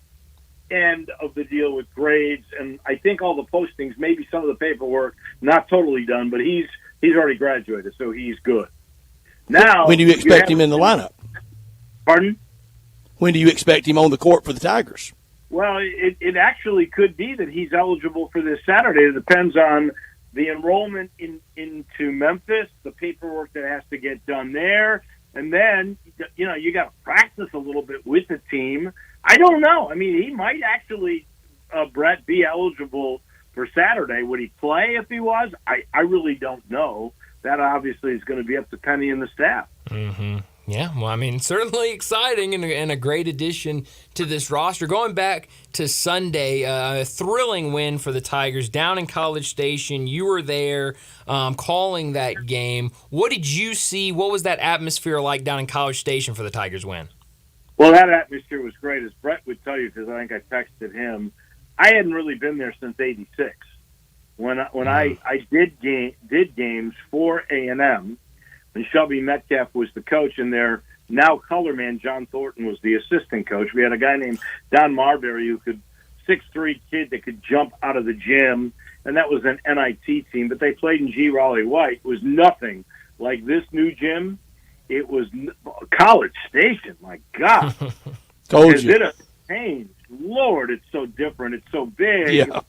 S13: end of the deal with grades, and I think all the postings, maybe some of the paperwork, not totally done, but he's already graduated, so he's good. Now,
S7: when do you expect him in the lineup?
S13: Pardon?
S7: When do you expect him on the court for the Tigers?
S13: Well, it actually could be that he's eligible for this Saturday. It depends on the enrollment into Memphis, the paperwork that has to get done there, and then, you got to practice a little bit with the team. I don't know. I mean, he might actually, Brett, be eligible for Saturday. Would he play if he was? I really don't know. That obviously is going to be up to Penny and the staff.
S6: Mm-hmm. Yeah, well, I mean, certainly exciting and a great addition to this roster. Going back to Sunday, a thrilling win for the Tigers down in College Station. You were there calling that game. What did you see? What was that atmosphere like down in College Station for the Tigers win?
S13: Well, that atmosphere was great, as Brett would tell you, because I think I texted him. I hadn't really been there since '86 when I did games for A&M. And Shelby Metcalf was the coach, and their now color man, John Thornton, was the assistant coach. We had a guy named Don Marbury who 6'3" kid that could jump out of the gym, and that was an NIT team. But they played in G. Raleigh White. It was nothing like this new gym. It was College Station. My God.
S7: Told you.
S13: It has changed. Lord, it's so different. It's so big.
S7: Yeah.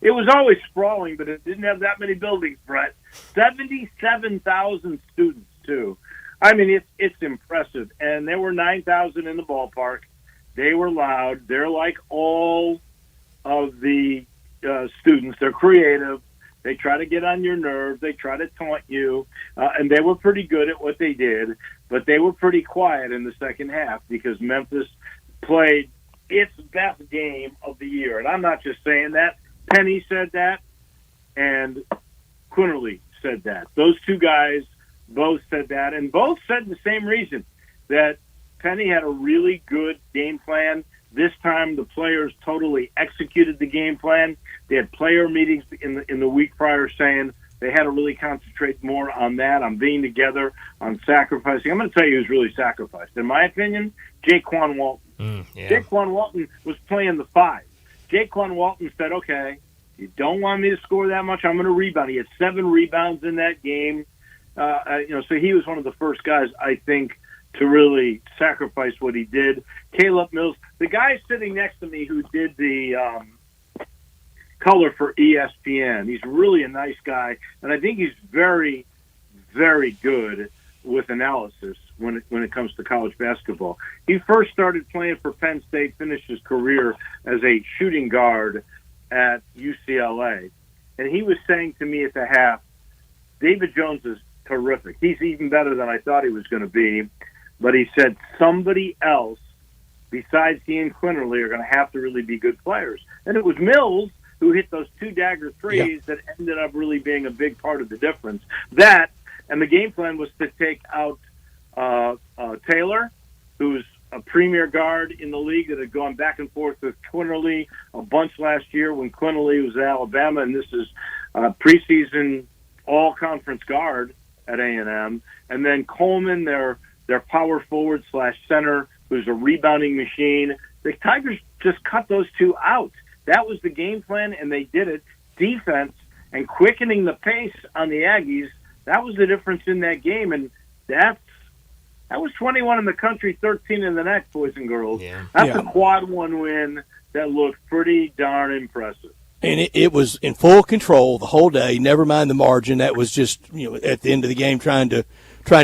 S13: It was always sprawling, but it didn't have that many buildings, Brett. 77,000 students, too. I mean, it's impressive. And there were 9,000 in the ballpark. They were loud. They're like all of the students. They're creative. They try to get on your nerves. They try to taunt you. And they were pretty good at what they did, but they were pretty quiet in the second half because Memphis played its best game of the year. And I'm not just saying that. Penny said that, and Quinterly said that. Those two guys both said that, and both said the same reason, that Penny had a really good game plan. This time the players totally executed the game plan. They had player meetings in the week prior saying they had to really concentrate more on that, on being together, on sacrificing. I'm going to tell you who's really sacrificed. In my opinion, Jaquan Walton. Jaquan Walton was playing the 5. Jaquan Walton said, okay, you don't want me to score that much, I'm going to rebound. He had 7 rebounds in that game. So he was one of the first guys, I think, to really sacrifice what he did. Caleb Mills, the guy sitting next to me who did the color for ESPN, he's really a nice guy, and I think he's very, very good with analysis when it comes to college basketball. He first started playing for Penn State, finished his career as a shooting guard at UCLA. And he was saying to me at the half, David Jones is terrific. He's even better than I thought he was going to be. But he said somebody else besides he and Quinterly are going to have to really be good players. And it was Mills who hit those 2 dagger threes that ended up really being a big part of the difference. That, and the game plan was to take out Taylor, who's a premier guard in the league that had gone back and forth with Quinterly a bunch last year when Quinterly was at Alabama, and this is preseason all-conference guard at A&M. And then Coleman, their power forward / center, who's a rebounding machine. The Tigers just cut those 2 out. That was the game plan, and they did it. Defense and quickening the pace on the Aggies, that was the difference in that game, and that was 21 in the country, 13 in the neck, boys and girls.
S6: Yeah.
S13: That's a quad 1 win that looked pretty darn impressive.
S7: And it was in full control the whole day. Never mind the margin. That was just at the end of the game trying to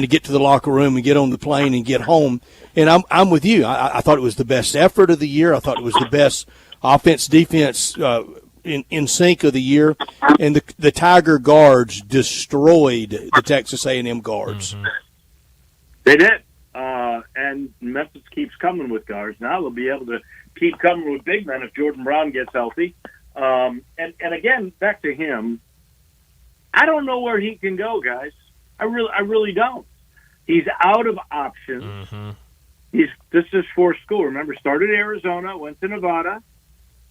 S7: get to the locker room and get on the plane and get home. And I'm with you. I thought it was the best effort of the year. I thought it was the best offense defense in sync of the year. And the Tiger guards destroyed the Texas A&M guards.
S13: Mm-hmm. They did. And Memphis keeps coming with guards. Now they'll be able to keep coming with big men if Jordan Brown gets healthy. And again, back to him, I don't know where he can go, guys. I really don't. He's out of options.
S6: Mm-hmm.
S13: This is for school. Remember, started at Arizona, went to Nevada,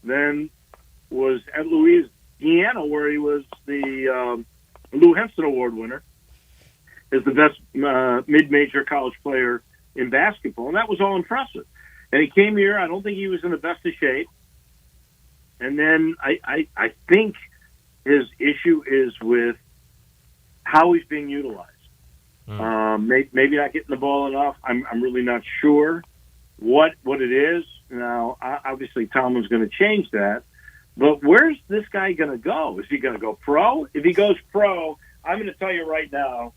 S13: then was at Louisiana, where he was the Lou Henson Award winner, is the best mid-major college player in basketball, and that was all impressive. And he came here. I don't think he was in the best of shape. And then I think his issue is with how he's being utilized. Maybe not getting the ball enough. I'm really not sure what it is. Now, obviously, Tomlin's going to change that. But where's this guy going to go? Is he going to go pro? If he goes pro, I'm going to tell you right now,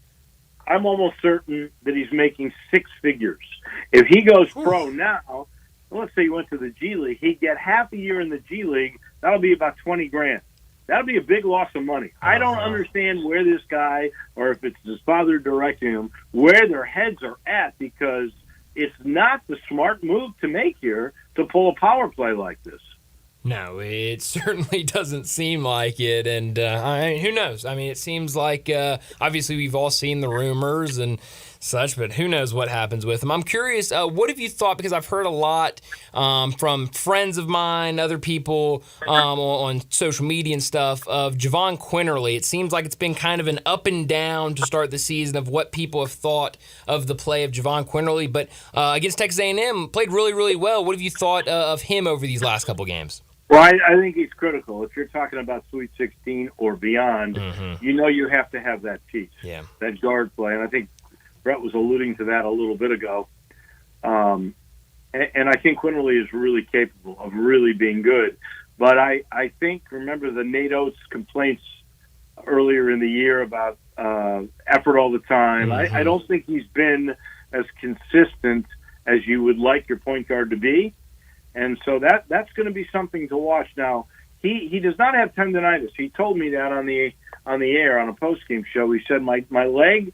S13: I'm almost certain that he's making six figures. If he goes pro now, let's say he went to the G League, he'd get half a year in the G League. That'll be about $20,000. That'll be a big loss of money. I don't understand where this guy, or if it's his father directing him, where their heads are at, because it's not the smart move to make here to pull a power play like this.
S6: No, it certainly doesn't seem like it, and who knows? I mean, it seems like obviously we've all seen the rumors and such, but who knows what happens with him. I'm curious, what have you thought, because I've heard a lot from friends of mine, other people on social media and stuff, of Javon Quinterly. It seems like it's been kind of an up and down to start the season of what people have thought of the play of Javon Quinterly, but against Texas A&M, played really, really well. What have you thought of him over these last couple games?
S13: Well, I think he's critical. If you're talking about Sweet 16 or beyond, you have to have that piece, that guard play. And I think Brett was alluding to that a little bit ago. And I think Quinterly is really capable of really being good. But I think, remember the Nate Oates complaints earlier in the year about effort all the time. I don't think he's been as consistent as you would like your point guard to be. And so that's going to be something to watch. Now, he does not have tendonitis. He told me that on the air on a post-game show. He said, my leg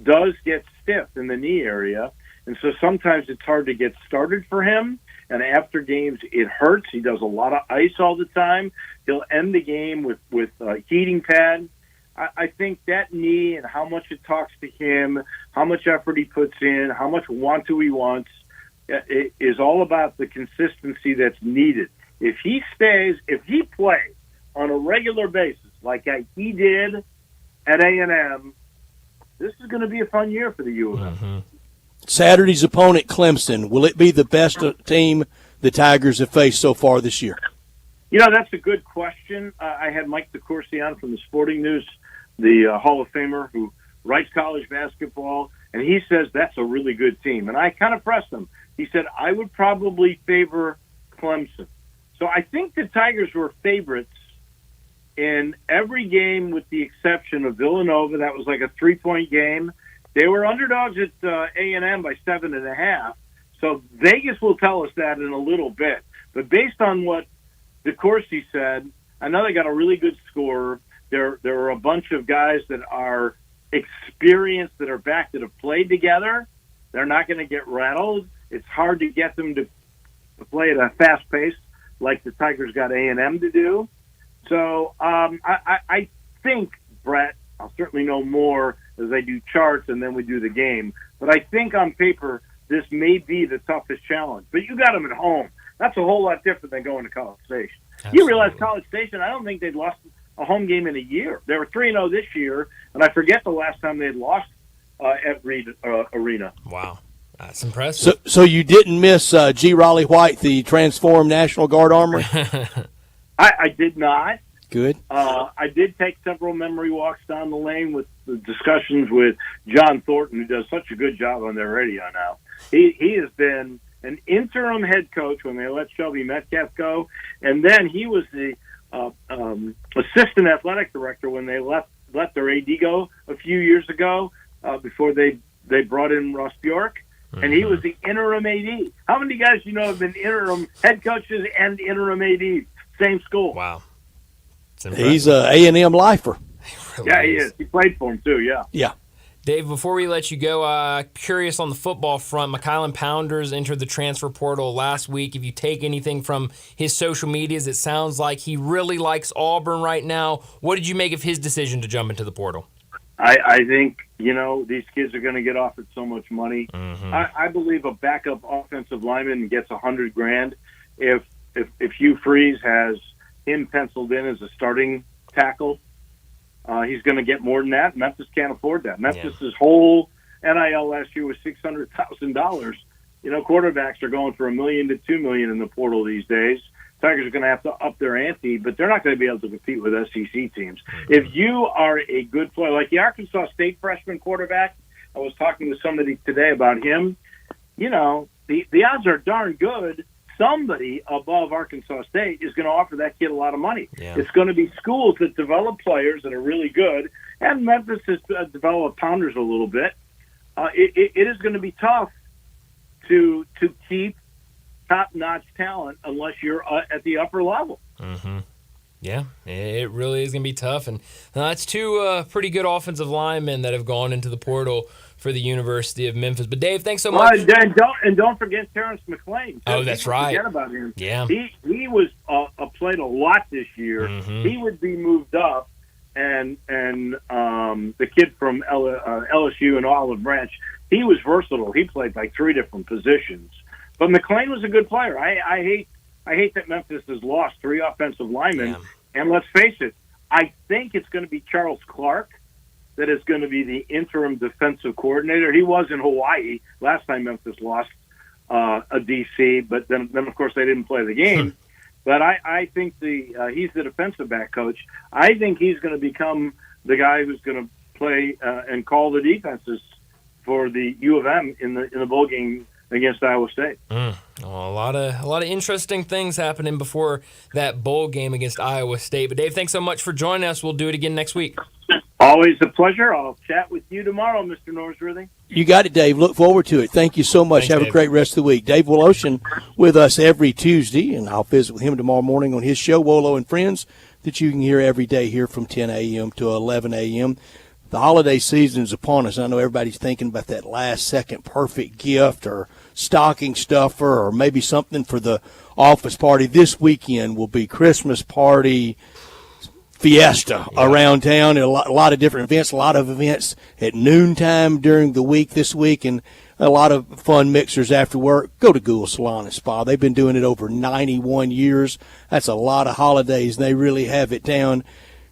S13: does get stiff in the knee area, and so sometimes it's hard to get started for him. And after games, it hurts. He does a lot of ice all the time. He'll end the game with a heating pad. I think that knee and how much it talks to him, how much effort he puts in, how much he wants, it is all about the consistency that's needed. If he plays on a regular basis like he did at A&M, this is going to be a fun year for the U of M.
S7: Saturday's opponent, Clemson, will it be the best team the Tigers have faced so far this year?
S13: That's a good question. I had Mike DeCourcy on from the Sporting News, the Hall of Famer who writes college basketball, and he says that's a really good team. And I kind of pressed him. He said, I would probably favor Clemson. So I think the Tigers were favorites in every game with the exception of Villanova. That was like a 3-point game. They were underdogs at A&M by 7.5. So Vegas will tell us that in a little bit. But based on what DeCourcy said, I know they got a really good scorer. There are a bunch of guys that are experienced, that are back, that have played together. They're not going to get rattled. It's hard to get them to play at a fast pace like the Tigers got A&M to do. So I think, Brett, I'll certainly know more as I do charts and then we do the game. But I think on paper this may be the toughest challenge. But you got them at home. That's a whole lot different than going to College Station. Absolutely. You realize College Station, I don't think they'd lost a home game in a year. They were 3-0 this year, and I forget the last time they'd lost at Reed Arena.
S6: Wow. That's impressive.
S7: So you didn't miss G. Raleigh White, the transformed National Guard armor?
S13: I did not.
S7: Good.
S13: I did take several memory walks down the lane with the discussions with John Thornton, who does such a good job on their radio now. He has been an interim head coach when they let Shelby Metcalf go, and then he was the assistant athletic director when they let their AD go a few years ago before they brought in Ross Bjork. And he was the interim AD. How many guys you know have been interim head coaches and interim ADs? Same school.
S6: Wow.
S7: He's a A&M lifer.
S13: Yeah, he is. He played for him, too, yeah.
S7: Yeah.
S6: Dave, before we let you go, curious on the football front, McKylan Pounders entered the transfer portal last week. If you take anything from his social medias, it sounds like he really likes Auburn right now. What did you make of his decision to jump into the portal?
S13: I think, these kids are going to get offered so much money.
S6: Mm-hmm.
S13: I believe a backup offensive lineman gets $100,000. If Hugh Freeze has him penciled in as a starting tackle, he's going to get more than that. Memphis can't afford that. Memphis' whole NIL last year was $600,000. Quarterbacks are going for $1 million to $2 million in the portal these days. Tigers are going to have to up their ante, but they're not going to be able to compete with SEC teams. If you are a good player, like the Arkansas State freshman quarterback, I was talking to somebody today about him, the odds are darn good. Somebody above Arkansas State is going to offer that kid a lot of money.
S6: Yeah.
S13: It's going to be schools that develop players that are really good, and Memphis has developed Pounders a little bit. It is going to be tough to keep top-notch talent unless you're at the upper level.
S6: Mm-hmm. Yeah, it really is going to be tough. And that's two pretty good offensive linemen that have gone into the portal for the University of Memphis. But, Dave, thanks so much.
S13: And don't forget Terrence McClain.
S6: Oh, that's right.
S13: Forget about him.
S6: Yeah.
S13: He was played a lot this year.
S6: Mm-hmm.
S13: He would be moved up, and the kid from LSU and Olive Branch, he was versatile. He played like 3 different positions. But McClain was a good player. I hate that Memphis has lost 3 offensive linemen.
S6: Yeah.
S13: And let's face it, I think it's going to be Charles Clark that is going to be the interim defensive coordinator. He was in Hawaii last time Memphis lost a DC, but then of course they didn't play the game. But I think he's the defensive back coach. I think he's going to become the guy who's going to play and call the defenses for the U of M in the bowl game against Iowa State.
S6: Well, a lot of interesting things happening before that bowl game against Iowa State. But Dave, thanks so much for joining us. We'll do it again next week.
S13: Always a pleasure. I'll chat with you tomorrow, Mr. Norsworthy.
S7: You got it, Dave. Look forward to it. Thank you so much.
S6: Thanks,
S7: Have
S6: Dave.
S7: a great rest of the week. Dave Woloshin with us every Tuesday, and I'll visit with him tomorrow morning on his show, Wolo and Friends, that you can hear every day here from 10 a.m. to 11 a.m. The holiday season is upon us. I know everybody's thinking about that last-second perfect gift or stocking stuffer or maybe something for the office party. This weekend will be Christmas party fiesta around town. A lot of different events, a lot of events at noontime during the week this week, and a lot of fun mixers after work. Go to Gould Salon and Spa. They've been doing it over 91 years. That's a lot of holidays, and they really have it down.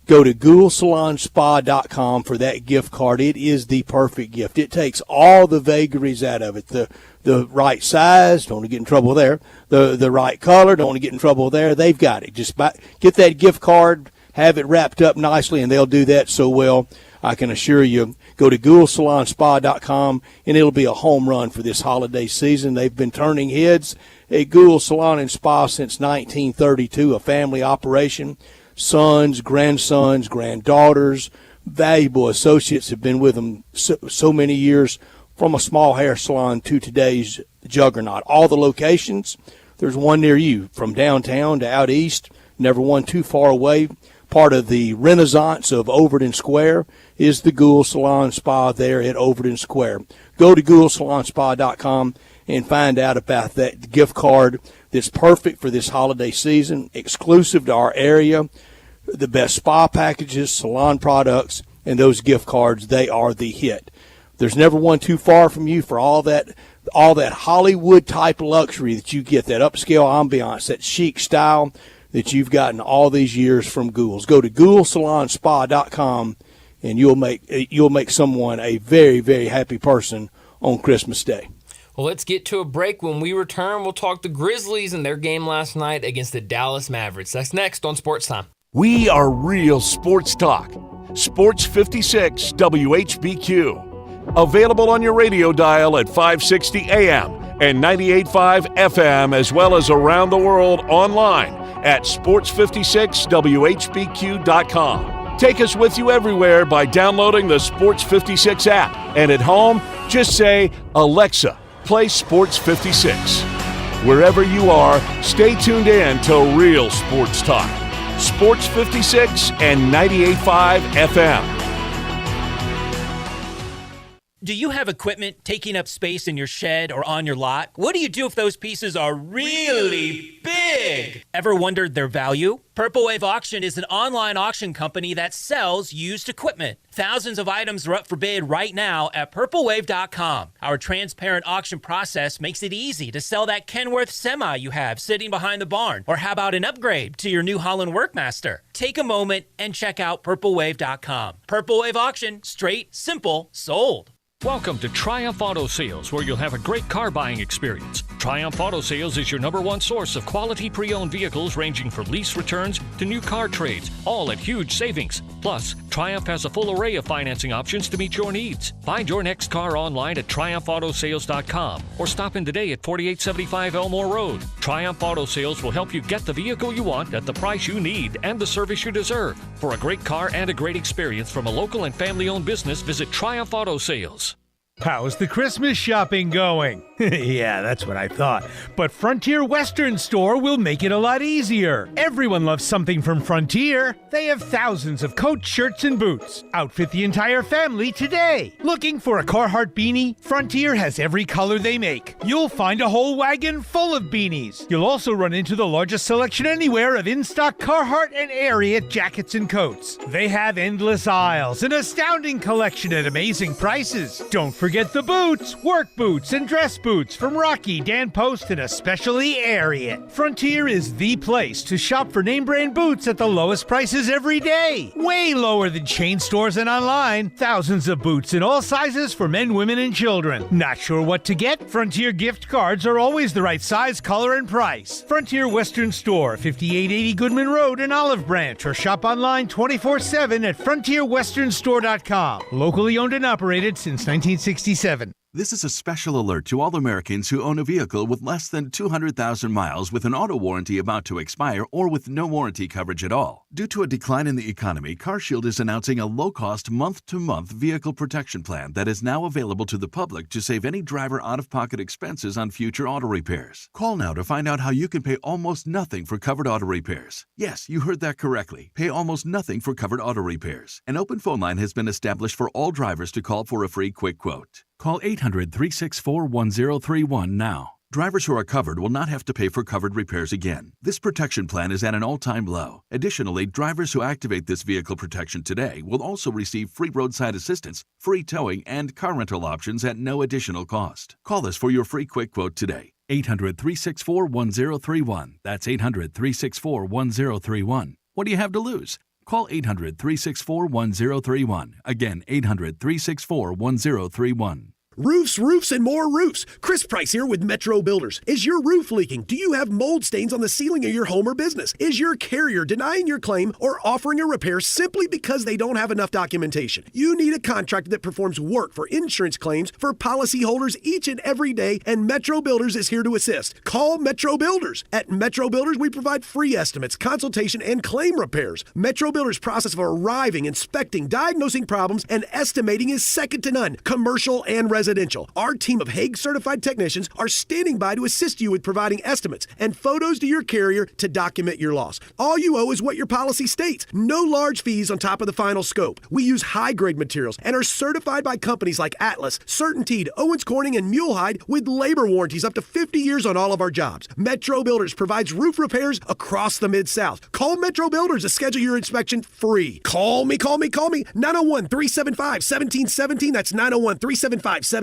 S7: Go to GouldSalonSpa.com for that gift card. It is the perfect gift. It takes all the vagaries out of it. The right size, don't want to get in trouble there. The right color, don't want to get in trouble there. They've got it. Just get that gift card, have it wrapped up nicely, and they'll do that so well. I can assure you. Go to GouldSalonSpa.com, and it'll be a home run for this holiday season. They've been turning heads at Gould Salon and Spa since 1932, a family operation. Sons, grandsons, granddaughters, valuable associates have been with them so many years, from a small hair salon to today's juggernaut. All the locations, there's one near you, from downtown to out east, never one too far away. Part of the renaissance of Overton Square is the Gould Salon Spa there at Overton Square. Go to GouldSalonSpa.com and find out about that gift card that's perfect for this holiday season, exclusive to our area. The best spa packages, salon products, and those gift cards, they are the hit. There's never one too far from you for all that Hollywood-type luxury that you get, that upscale ambiance, that chic style that you've gotten all these years from Gould's. Go to GouldSalonSpa.com, and you'll make someone a very, very happy person on Christmas Day.
S6: Well, let's get to a break. When we return, we'll talk the Grizzlies and their game last night against the Dallas Mavericks. That's next on Sports Time.
S5: We are real sports talk. Sports 56 WHBQ. Available on your radio dial at 560 AM and 98.5 FM, as well as around the world online at sports56whbq.com. Take us with you everywhere by downloading the Sports 56 app. And at home, just say, Alexa, play Sports 56. Wherever you are, stay tuned in to real sports talk. Sports 56 and 98.5 FM.
S14: Do you have equipment taking up space in your shed or on your lot? What do you do if those pieces are really big? Ever wondered their value? Purple Wave Auction is an online auction company that sells used equipment. Thousands of items are up for bid right now at purplewave.com. Our transparent auction process makes it easy to sell that Kenworth semi you have sitting behind the barn. Or how about an upgrade to your New Holland Workmaster? Take a moment and check out purplewave.com. Purple Wave Auction, straight, simple, sold.
S15: Welcome to Triumph Auto Sales, where you'll have a great car buying experience. Triumph Auto Sales is your #1 source of quality pre-owned vehicles ranging from lease returns to new car trades, all at huge savings. Plus, Triumph has a full array of financing options to meet your needs. Find your next car online at triumphautosales.com or stop in today at 4875 Elmore Road. Triumph Auto Sales will help you get the vehicle you want at the price you need and the service you deserve. For a great car and a great experience from a local and family-owned business, visit Triumph Auto Sales.
S16: How's the Christmas shopping going? Yeah, that's what I thought. But Frontier Western Store will make it a lot easier. Everyone loves something from Frontier. They have thousands of coats, shirts, and boots. Outfit the entire family today. Looking for a Carhartt beanie? Frontier has every color they make. You'll find a whole wagon full of beanies. You'll also run into the largest selection anywhere of in-stock Carhartt and Ariat jackets and coats. They have endless aisles, an astounding collection at amazing prices. Don't forget the boots, work boots, and dress boots from Rocky, Dan Post, and especially Ariat. Frontier is the place to shop for name brand boots at the lowest prices every day. Way lower than chain stores and online. Thousands of boots in all sizes for men, women, and children. Not sure what to get? Frontier gift cards are always the right size, color, and price. Frontier Western Store, 5880 Goodman Road in Olive Branch, or shop online 24/7 at frontierwesternstore.com. Locally owned and operated since 1967.
S17: This is a special alert to all Americans who own a vehicle with less than 200,000 miles with an auto warranty about to expire or with no warranty coverage at all. Due to a decline in the economy, CarShield is announcing a low-cost month-to-month vehicle protection plan that is now available to the public to save any driver out-of-pocket expenses on future auto repairs. Call now to find out how you can pay almost nothing for covered auto repairs. Yes, you heard that correctly. Pay almost nothing for covered auto repairs. An open phone line has been established for all drivers to call for a free quick quote. Call 800-364-1031 now. Drivers who are covered will not have to pay for covered repairs again. This protection plan is at an all-time low. Additionally, drivers who activate this vehicle protection today will also receive free roadside assistance, free towing, and car rental options at no additional cost. Call us for your free quick quote today. 800-364-1031. That's 800-364-1031. What do you have to lose? Call 800-364-1031. Again, 800-364-1031.
S18: Roofs, roofs, and more roofs. Chris Price here with Metro Builders. Is your roof leaking? Do you have mold stains on the ceiling of your home or business? Is your carrier denying your claim or offering a repair simply because they don't have enough documentation? You need a contractor that performs work for insurance claims for policyholders each and every day, and Metro Builders is here to assist. Call Metro Builders. At Metro Builders, we provide free estimates, consultation, and claim repairs. Metro Builders' process of arriving, inspecting, diagnosing problems, and estimating is second to none, commercial and residential. Our team of Hague-certified technicians are standing by to assist you with providing estimates and photos to your carrier to document your loss. All you owe is what your policy states. No large fees on top of the final scope. We use high-grade materials and are certified by companies like Atlas, CertainTeed, Owens Corning, and Mulehide with labor warranties up to 50 years on all of our jobs. Metro Builders provides roof repairs across the Mid-South. Call Metro Builders to schedule your inspection free. Call me. 901-375-1717. That's 901-375-1717.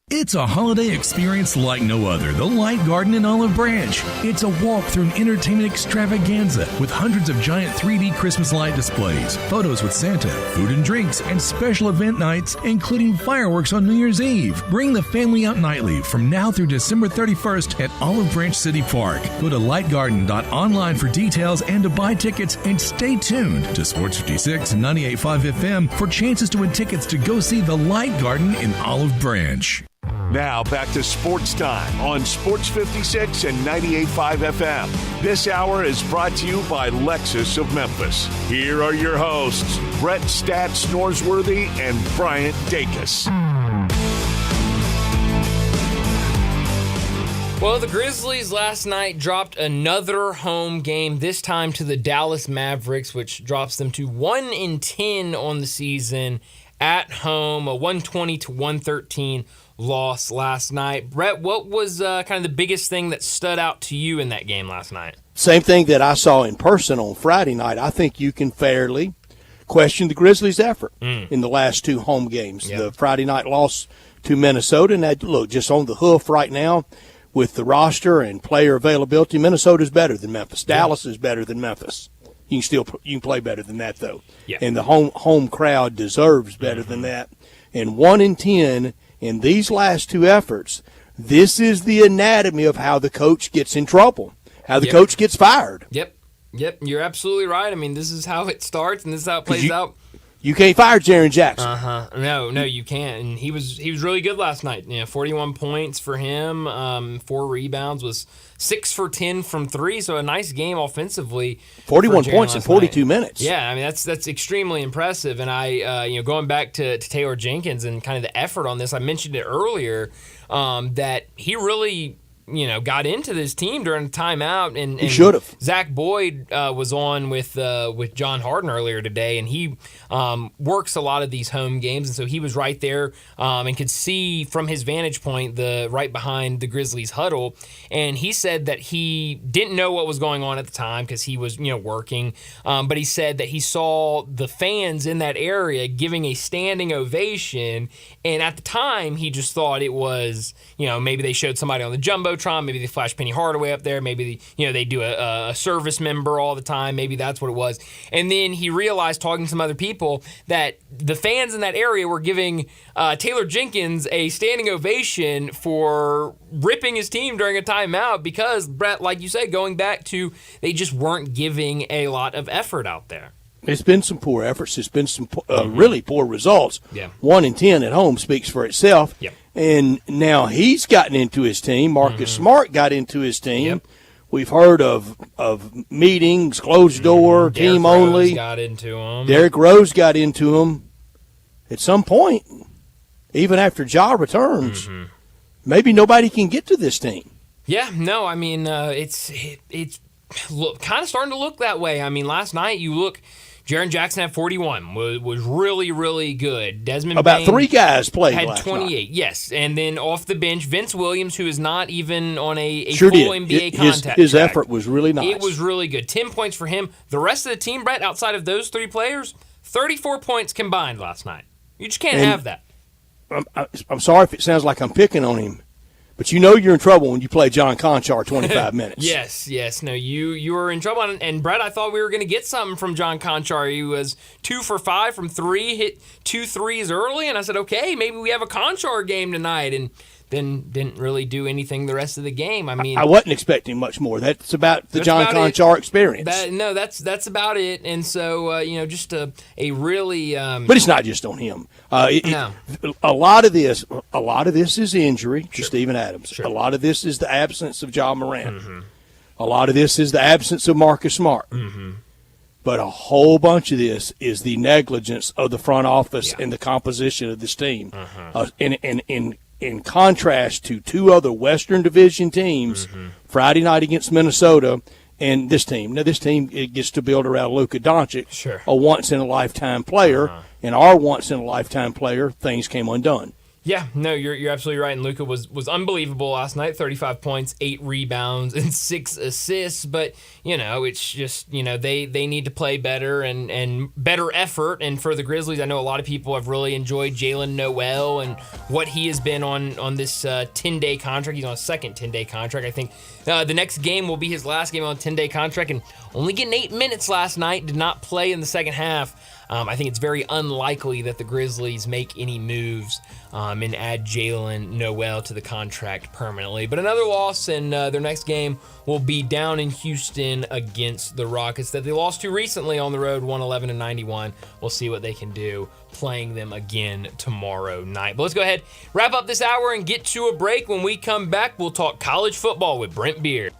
S19: It's a holiday experience like no other. The Light Garden in Olive Branch. It's a walk through an entertainment extravaganza with hundreds of giant 3D Christmas light displays, photos with Santa, food and drinks, and special event nights, including fireworks on New Year's Eve. Bring the family out nightly from now through December 31st at Olive Branch City Park. Go to lightgarden.online for details and to buy tickets, and stay tuned to Sports 56 and 98.5 FM for chances to win tickets to go see the Light Garden in Olive Branch.
S5: Now back to Sports Time on Sports 56 and 98.5 FM. This hour is brought to you by Lexus of Memphis. Here are your hosts, Brett Stats Norsworthy and Bryant Dacus.
S6: Well, the Grizzlies last night dropped another home game, this time to the Dallas Mavericks, which drops them to 1-10 on the season at home, a 120-113 loss last night. Brett, what was kind of the biggest thing that stood out to you in that game last night?
S7: Same thing that I saw in person on Friday night. I think you can fairly question the Grizzlies' effort in the last two home games.
S6: Yeah.
S7: The Friday night loss to Minnesota, and that, look, just on the hoof right now with the roster and player availability, Minnesota's better than Memphis. Dallas is better than Memphis. You can play better than that, though.
S6: Yeah.
S7: And the home crowd deserves better than that. And 1-10 in these last two efforts, this is the anatomy of how the coach gets in trouble, how the coach gets fired.
S6: Yep, you're absolutely right. I mean, this is how it starts, and this is how it plays out.
S7: You can't fire Jaren Jackson.
S6: No, you can't. And he was really good last night. 41 points for him, 4 rebounds, was 6 for 10 from 3, so a nice game offensively.
S7: 41 points in 42 minutes.
S6: Yeah, I mean that's extremely impressive. And I going back to Taylor Jenkins and kind of the effort on this, I mentioned it earlier that he really got into this team during the timeout, and
S7: he should have.
S6: Zach Boyd was on with John Harden earlier today, and he works a lot of these home games, and so he was right there and could see from his vantage point right behind the Grizzlies huddle, and he said that he didn't know what was going on at the time because he was working, but he said that he saw the fans in that area giving a standing ovation, and at the time he just thought it was maybe they showed somebody on the jumbotron, maybe they flash Penny Hardaway up there, maybe they do a service member all the time, maybe that's what it was. And then he realized, talking to some other people, that the fans in that area were giving Taylor Jenkins a standing ovation for ripping his team during a timeout because, Brett, like you said, going back to they just weren't giving a lot of effort out there.
S7: It's been some poor efforts. It's been some really poor results.
S6: Yeah.
S7: 1-10 at home speaks for itself.
S6: Yep.
S7: And now he's gotten into his team. Marcus Smart got into his team.
S6: Yep.
S7: We've heard of meetings, closed door, team
S6: Derrick
S7: only.
S6: Rose got into him.
S7: Derrick Rose got into him. At some point, even after Ja returns, maybe nobody can get to this team.
S6: Yeah, no, I mean, it's kind of starting to look that way. I mean, last night you look, Jaren Jackson had 41, was really, really good. Desmond
S7: About
S6: Bane
S7: 3 guys played
S6: had
S7: last
S6: 28,
S7: night.
S6: yes. And then off the bench, Vince Williams, who is not even on a
S7: Sure
S6: full
S7: did.
S6: NBA contact
S7: His
S6: track.
S7: effort was really nice.
S6: It was really good. 10 points for him. The rest of the team, Brett, outside of those 3 players, 34 points combined last night. You just can't have that.
S7: I'm sorry if it sounds like I'm picking on him, but you're in trouble when you play John Conchar 25 minutes.
S6: Yes. No, you were in trouble. And Brett, I thought we were going to get something from John Conchar. He was 2 for 5 from 3, hit 2 threes early, and I said, okay, maybe we have a Conchar game tonight, and then didn't really do anything the rest of the game. I mean,
S7: I wasn't expecting much more. That's about the John Conchar experience.
S6: That's about it. And so, just a really.
S7: But it's not just on him.
S6: No.
S7: A lot of this is injury to Steven Adams. Sure. A lot of this is the absence of Ja Morant. A lot of this is the absence of Marcus Smart. But a whole bunch of this is the negligence of the front office and the composition of this team. In contrast to 2 other Western Division teams, Friday night against Minnesota and this team. Now, this team, it gets to build around Luka Doncic, a once-in-a-lifetime player, and our once-in-a-lifetime player, things came undone.
S6: Yeah, no, you're absolutely right. And Luka was unbelievable last night. 35 points, 8 rebounds, and 6 assists. But, it's just, they need to play better and better effort. And for the Grizzlies, I know a lot of people have really enjoyed Jalen Noel and what he has been on this 10-day contract. He's on a second 10-day contract. I think the next game will be his last game on a 10-day contract. And only getting 8 minutes last night, did not play in the second half. I think it's very unlikely that the Grizzlies make any moves and add Jalen Noel to the contract permanently. But another loss, and their next game will be down in Houston against the Rockets that they lost to recently on the road, 111-91. We'll see what they can do playing them again tomorrow night. But let's go ahead, wrap up this hour, and get to a break. When we come back, we'll talk college football with Brent Beard.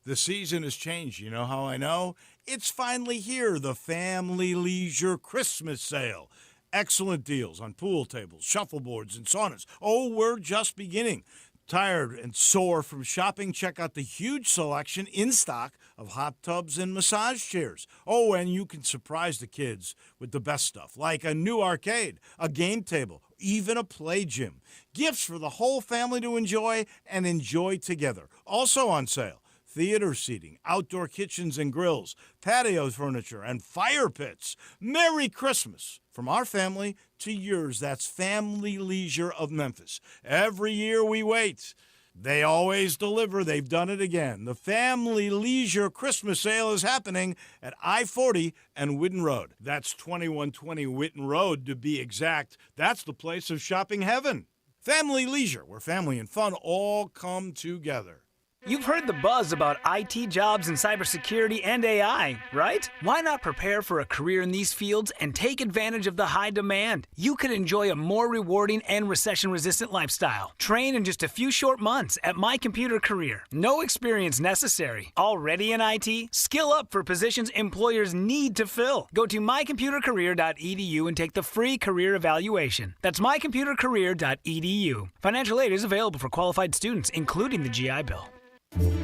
S20: The season has changed. You know how I know? It's finally here, the Family Leisure Christmas Sale. Excellent deals on pool tables, shuffleboards, and saunas. Oh, we're just beginning. Tired and sore from shopping? Check out the huge selection in stock of hot tubs and massage chairs. Oh, and you can surprise the kids with the best stuff, like a new arcade, a game table, even a play gym. Gifts for the whole family to enjoy and enjoy together. Also on sale, theater seating, outdoor kitchens and grills, patio furniture, and fire pits. Merry Christmas from our family to yours. That's Family Leisure of Memphis. Every year we wait. They always deliver. They've done it again. The Family Leisure Christmas Sale is happening at I-40 and Whitten Road. That's 2120 Whitten Road to be exact. That's the place of shopping heaven. Family Leisure, where family and fun all come together.
S21: You've heard the buzz about IT jobs in cybersecurity and AI, right? Why not prepare for a career in these fields and take advantage of the high demand? You could enjoy a more rewarding and recession-resistant lifestyle. Train in just a few short months at My Computer Career. No experience necessary. Already in IT? Skill up for positions employers need to fill. Go to mycomputercareer.edu and take the free career evaluation. That's mycomputercareer.edu. Financial aid is available for qualified students, including the GI Bill.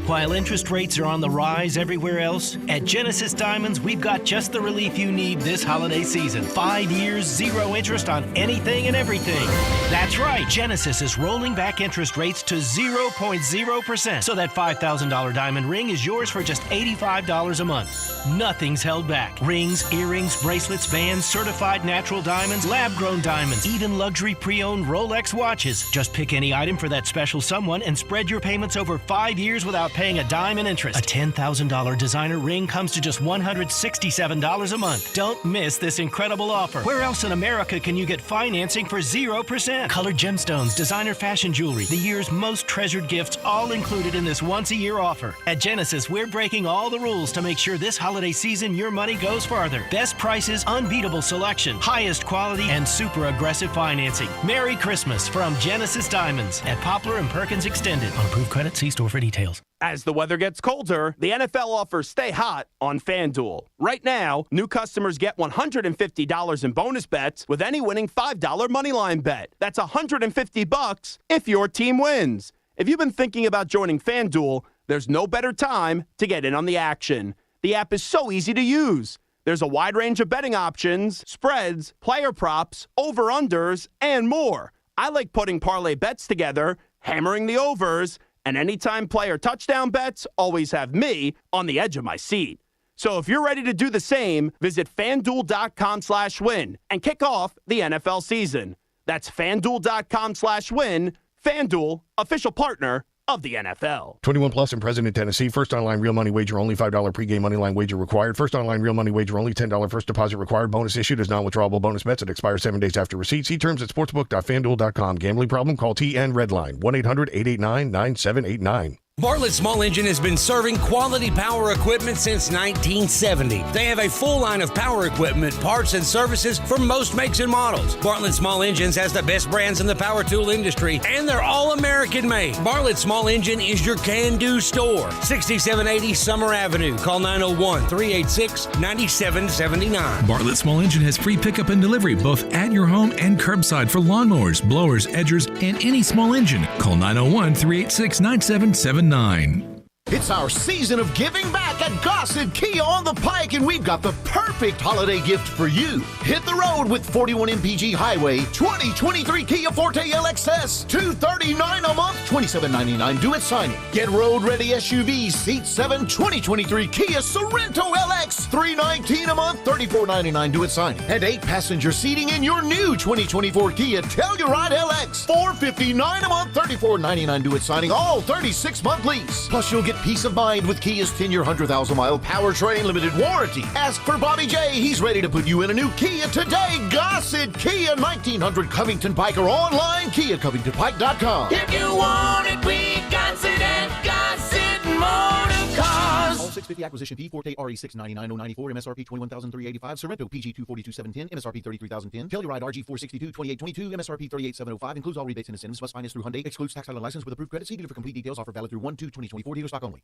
S22: While interest rates are on the rise everywhere else, at Genesis Diamonds, we've got just the relief you need this holiday season. 5 years, 0 interest on anything and everything. That's right, Genesis is rolling back interest rates to 0.0%, so that $5,000 diamond ring is yours for just $85 a month. Nothing's held back. Rings, earrings, bracelets, bands, certified natural diamonds, lab-grown diamonds, even luxury pre-owned Rolex watches. Just pick any item for that special someone and spread your payments over 5 years without paying a dime in interest. A $10,000 designer ring comes to just $167 a month. Don't miss this incredible offer. Where else in America can you get financing for 0%? Colored gemstones, designer fashion jewelry, the year's most treasured gifts, all included in this once-a-year offer. At Genesis, we're breaking all the rules to make sure this holiday season your money goes farther. Best prices, unbeatable selection, highest quality, and super aggressive financing. Merry Christmas from Genesis Diamonds at Poplar and Perkins Extended. On approved credit, see store for details.
S23: As the weather gets colder, the NFL offers Stay Hot on FanDuel. Right now, new customers get $150 in bonus bets with any winning $5 moneyline bet. That's $150 if your team wins. If you've been thinking about joining FanDuel, there's no better time to get in on the action. The app is so easy to use. There's a wide range of betting options, spreads, player props, over-unders, and more. I like putting parlay bets together, hammering the overs, and anytime player touchdown bets always have me on the edge of my seat. So if you're ready to do the same, visit FanDuel.com/win and kick off the NFL season. That's FanDuel.com/win. FanDuel, official partner of the NFL.
S24: 21 plus and present in Tennessee. First online real money wager only. $5 pregame money line wager required. First online real money wager only. $10 first deposit required. Bonus issued as non-withdrawable bonus bets. It expires 7 days after receipt. See terms at sportsbook.fanduel.com. Gambling problem? Call TN Redline 1-800-889-9789.
S11: Bartlett Small Engine has been serving quality power equipment since 1970. They have a full line of power equipment, parts, and services for most makes and models. Bartlett Small Engines has the best brands in the power tool industry, and they're all American made. Bartlett Small Engine is your can-do store. 6780 Summer Avenue. Call 901-386-9779.
S19: Bartlett Small Engine has free pickup and delivery both at your home and curbside for lawnmowers, blowers, edgers, and any small engine. Call 901-386-9779.
S8: It's our season of giving back at Gossett Kia on the Pike, and we've got the perfect holiday gift for you. Hit the road with 41 MPG Highway 2023 Kia Forte LXS, $239 a month, $27.99 due at signing. Get road-ready SUV Seat 7 2023 Kia Sorento LX, $319 a month, $34.99 due at signing. And 8-passenger seating in your new 2024 Kia Telluride LX, $459 a month, $34.99 due at signing, all 36-month lease. Plus, you'll get
S1: Get peace of mind with Kia's 10-year, 100,000-mile powertrain limited warranty. Ask for Bobby J. He's ready to put you in a new Kia today. Gossett Kia, 1900 Covington Pike, or online, KiaCovingtonPike.com.
S9: If you want it, we got it at Gossett Motor Cars.
S10: All 650 acquisition P Forte RE 699,094 MSRP 21,385. Sorrento PG 242,710 MSRP 33,010. Telluride RG 462 2822 MSRP 38,705. Includes all rebates and incentives. Must finance through Hyundai. Excludes tax title and license with approved credit. See dealer for complete details. Offer valid through 1/2/2024. Dealer stock only.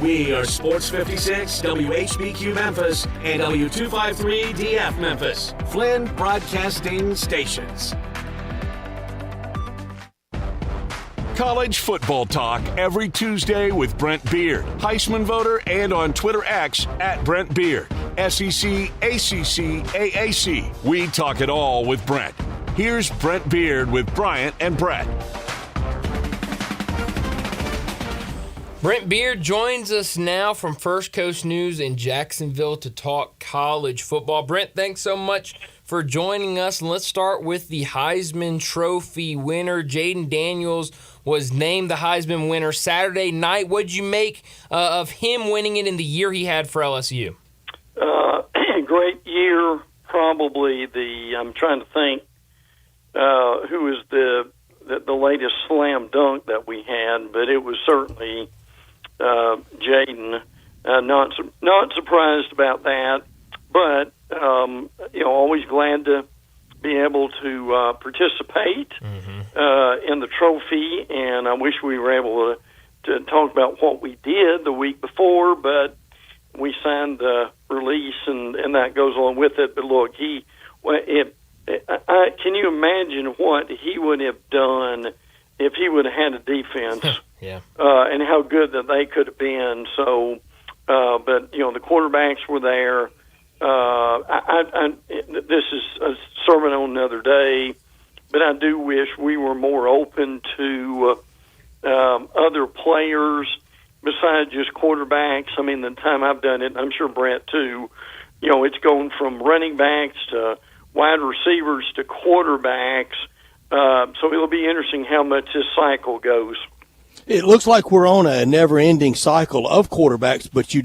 S5: We are Sports 56, WHBQ Memphis, and W253DF Memphis. Flynn Broadcasting Stations. College football talk every Tuesday with Brent Beard, Heisman voter, and on Twitter X at Brent Beard. SEC, ACC, AAC. We talk it all with Brent. Here's Brent Beard with Bryant and Brett.
S6: Brent Beard joins us now from First Coast News in Jacksonville to talk college football. Brent, thanks so much for joining us. And let's start with the Heisman Trophy winner. Jaden Daniels was named the Heisman winner Saturday night. What did you make of him winning it in the year he had for LSU?
S2: Great year. Probably I'm trying to think who is the latest slam dunk that we had, but it was certainly Jaden. Not surprised about that, but always glad to be able to participate in the trophy, and I wish we were able to talk about what we did the week before, but we signed the release, and that goes along with it. But look, can you imagine what he would have done if he would have had a defense?
S6: Yeah.
S2: And how good that they could have been. So, but the quarterbacks were there. This is a sermon on another day, but I do wish we were more open to other players besides just quarterbacks. I mean, the time I've done it, I'm sure Brent too, it's going from running backs to wide receivers to quarterbacks. So it'll be interesting how much this cycle goes.
S7: It looks like we're on a never-ending cycle of quarterbacks, but you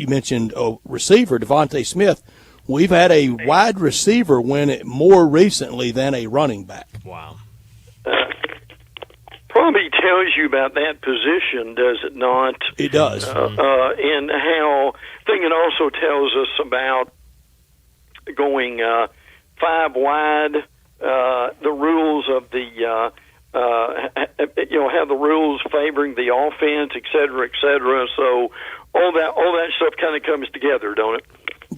S7: mentioned a receiver, Devontae Smith. We've had a wide receiver win it more recently than a running back.
S6: Wow.
S2: Probably tells you about that position, does it not?
S7: It does.
S2: And how, I think it also tells us about going 5 wide, the rules of the have the rules favoring the offense, et cetera, et cetera. So all that stuff kind of comes together, don't it?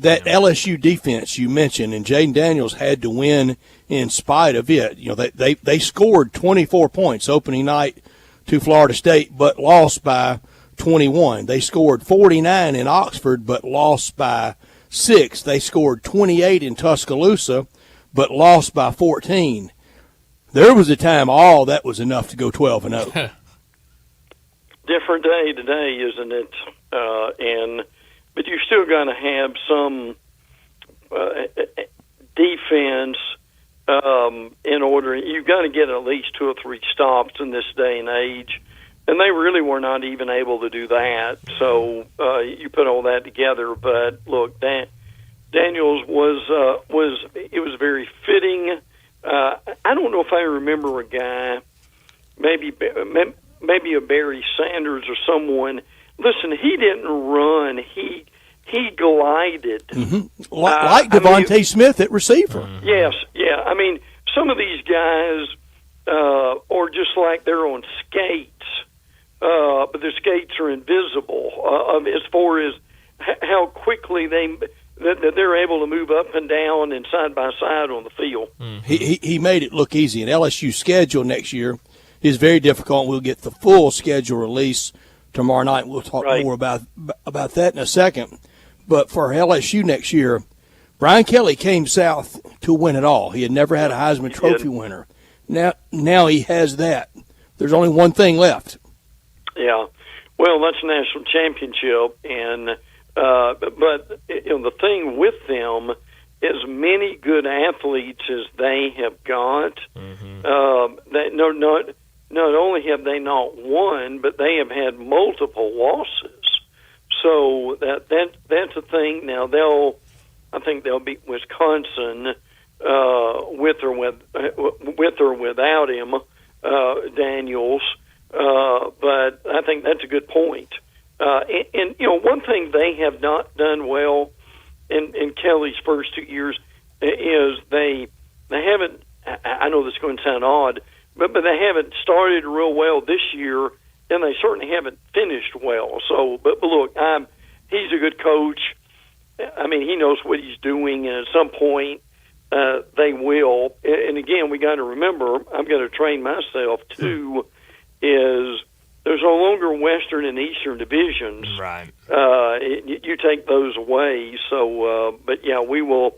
S7: That LSU defense you mentioned, and Jaden Daniels had to win in spite of it. They scored 24 points opening night to Florida State, but lost by 21. They scored 49 in Oxford, but lost by 6. They scored 28 in Tuscaloosa, but lost by 14. There was a time all that was enough to go 12-0.
S2: Different day today, isn't it? But you're still going to have some defense in order. You've got to get at least 2 or 3 stops in this day and age, and they really were not even able to do that. So you put all that together. But look, Daniels was very fitting. I don't know if I remember a guy, maybe a Barry Sanders or someone. Listen, he didn't run. He glided.
S7: Mm-hmm. Like Devontae Smith at receiver.
S2: Yes, yeah. I mean, some of these guys are just like they're on skates, but their skates are invisible as far as how quickly they're able to move up and down and side by side on the field.
S7: He made it look easy. And LSU's schedule next year is very difficult. We'll get the full schedule release tomorrow night. We'll talk more about that in a second. But for LSU next year, Brian Kelly came south to win it all. He had never had a Heisman Trophy winner. Now he has that. There's only one thing left.
S2: Yeah. Well, that's a national championship, and but the thing with them, as many good athletes as they have got, that not only have they not won, but they have had multiple losses. So that's a thing. Now I think they'll beat Wisconsin with or without him, Daniels. But I think that's a good point. And one thing they have not done well in Kelly's first 2 years is they haven't. I know this is going to sound odd, but they haven't started real well this year, and they certainly haven't finished well. So, but look, he's a good coach. I mean, he knows what he's doing, and at some point they will. And again, we got to remember, I'm going to train myself too. Is there's no longer Western and Eastern divisions.
S6: Right.
S2: You take those away. So, but yeah, we will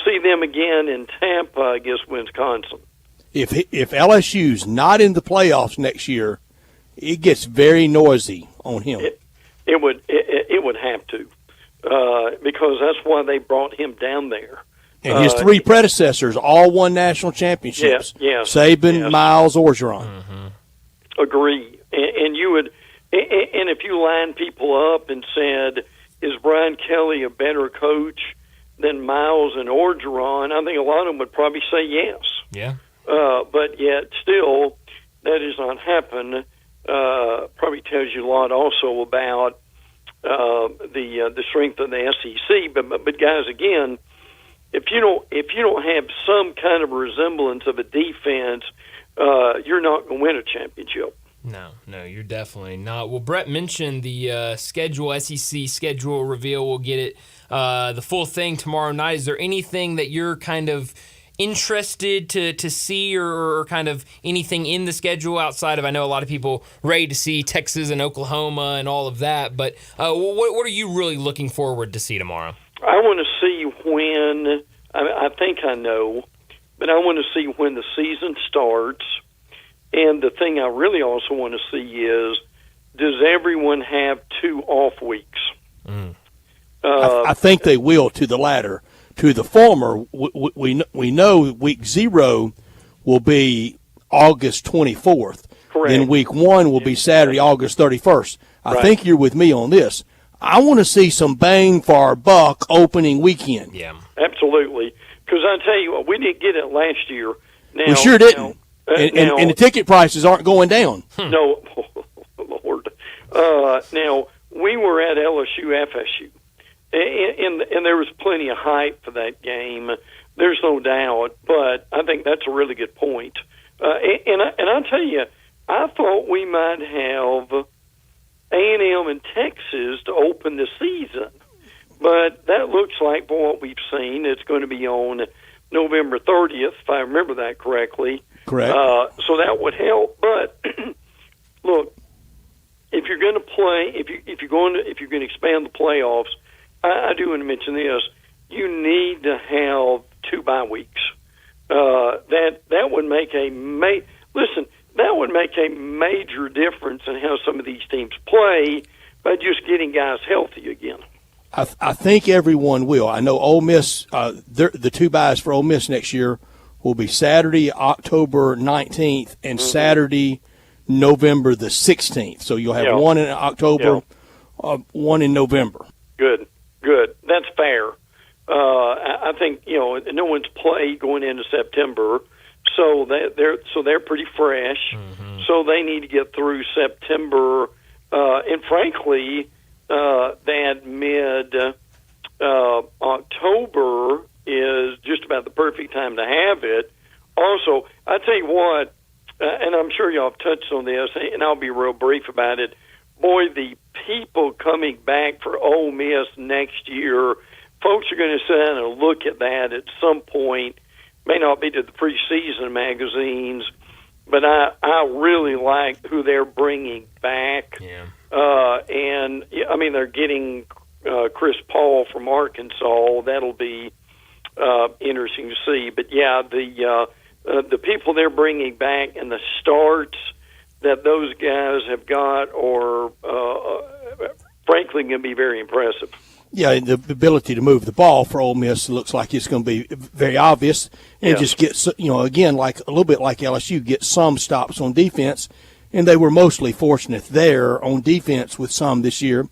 S2: see them again in Tampa against Wisconsin.
S7: If LSU's not in the playoffs next year, it gets very noisy on him.
S2: It would have to, because that's why they brought him down there.
S7: And his three predecessors all won national championships.
S2: Yes.
S7: Saban, Miles, Orgeron.
S2: Mm-hmm. Agree. And you would, and if you line people up and said, is Brian Kelly a better coach than Miles and Orgeron, I think a lot of them would probably say yes.
S6: Yeah.
S2: But yet still, that has not happened. Probably tells you a lot also about the strength of the SEC. But guys, again, if you don't have some kind of resemblance of a defense, you're not going to win a championship.
S6: No, you're definitely not. Well, Brett mentioned the SEC schedule reveal. We'll get it, the full thing tomorrow night. Is there anything that you're kind of interested to see or kind of anything in the schedule outside of, I know a lot of people ready to see Texas and Oklahoma and all of that, but what are you really looking forward to see tomorrow?
S2: I want to see when, I think I know, but I want to see when the season starts. And the thing I really also want to see is, does everyone have 2 off weeks?
S7: I think they will to the latter. To the former, we know week 0 will be August 24th.
S2: Correct.
S7: Then week 1 will be Saturday, August 31st. I think you're with me on this. I want to see some bang for our buck opening weekend.
S6: Yeah,
S2: absolutely. Because I tell you what, we didn't get it last year. Now,
S7: we sure didn't. And the ticket prices aren't going down.
S2: No, Lord. Now, we were at LSU FSU, and there was plenty of hype for that game. There's no doubt, but I think that's a really good point. And I'll tell you, I thought we might have A&M and Texas to open the season, but that looks like, for what we've seen, it's going to be on November 30th, if I remember that correctly.
S7: Correct.
S2: So that would help. But look, if you're going to play, if you're going to expand the playoffs, I do want to mention this. You need to have 2 bye weeks. That would make that would make a major difference in how some of these teams play by just getting guys healthy again.
S7: I think everyone will. I know Ole Miss. The 2 byes for Ole Miss next year will be Saturday, October 19th, and Saturday, November the 16th. So you'll have one in October, one in November.
S2: Good. That's fair. I think no one's played going into September, so they're pretty fresh. Mm-hmm. So they need to get through September, and frankly, that mid October is just about the perfect time to have it. Also, I tell you what, and I'm sure y'all have touched on this, and I'll be real brief about it. Boy, the people coming back for Ole Miss next year, folks are going to sit down and look at that at some point. May not be to the preseason magazines, but I really like who they're bringing back.
S6: Yeah.
S2: And I mean, they're getting Chris Paul from Arkansas. That'll be interesting to see. But yeah, the people they're bringing back and the starts that those guys have got are frankly going to be very impressive.
S7: Yeah, the ability to move the ball for Ole Miss looks like it's going to be very obvious, and just get, again, like a little bit like LSU, get some stops on defense, and they were mostly fortunate there on defense with some this year,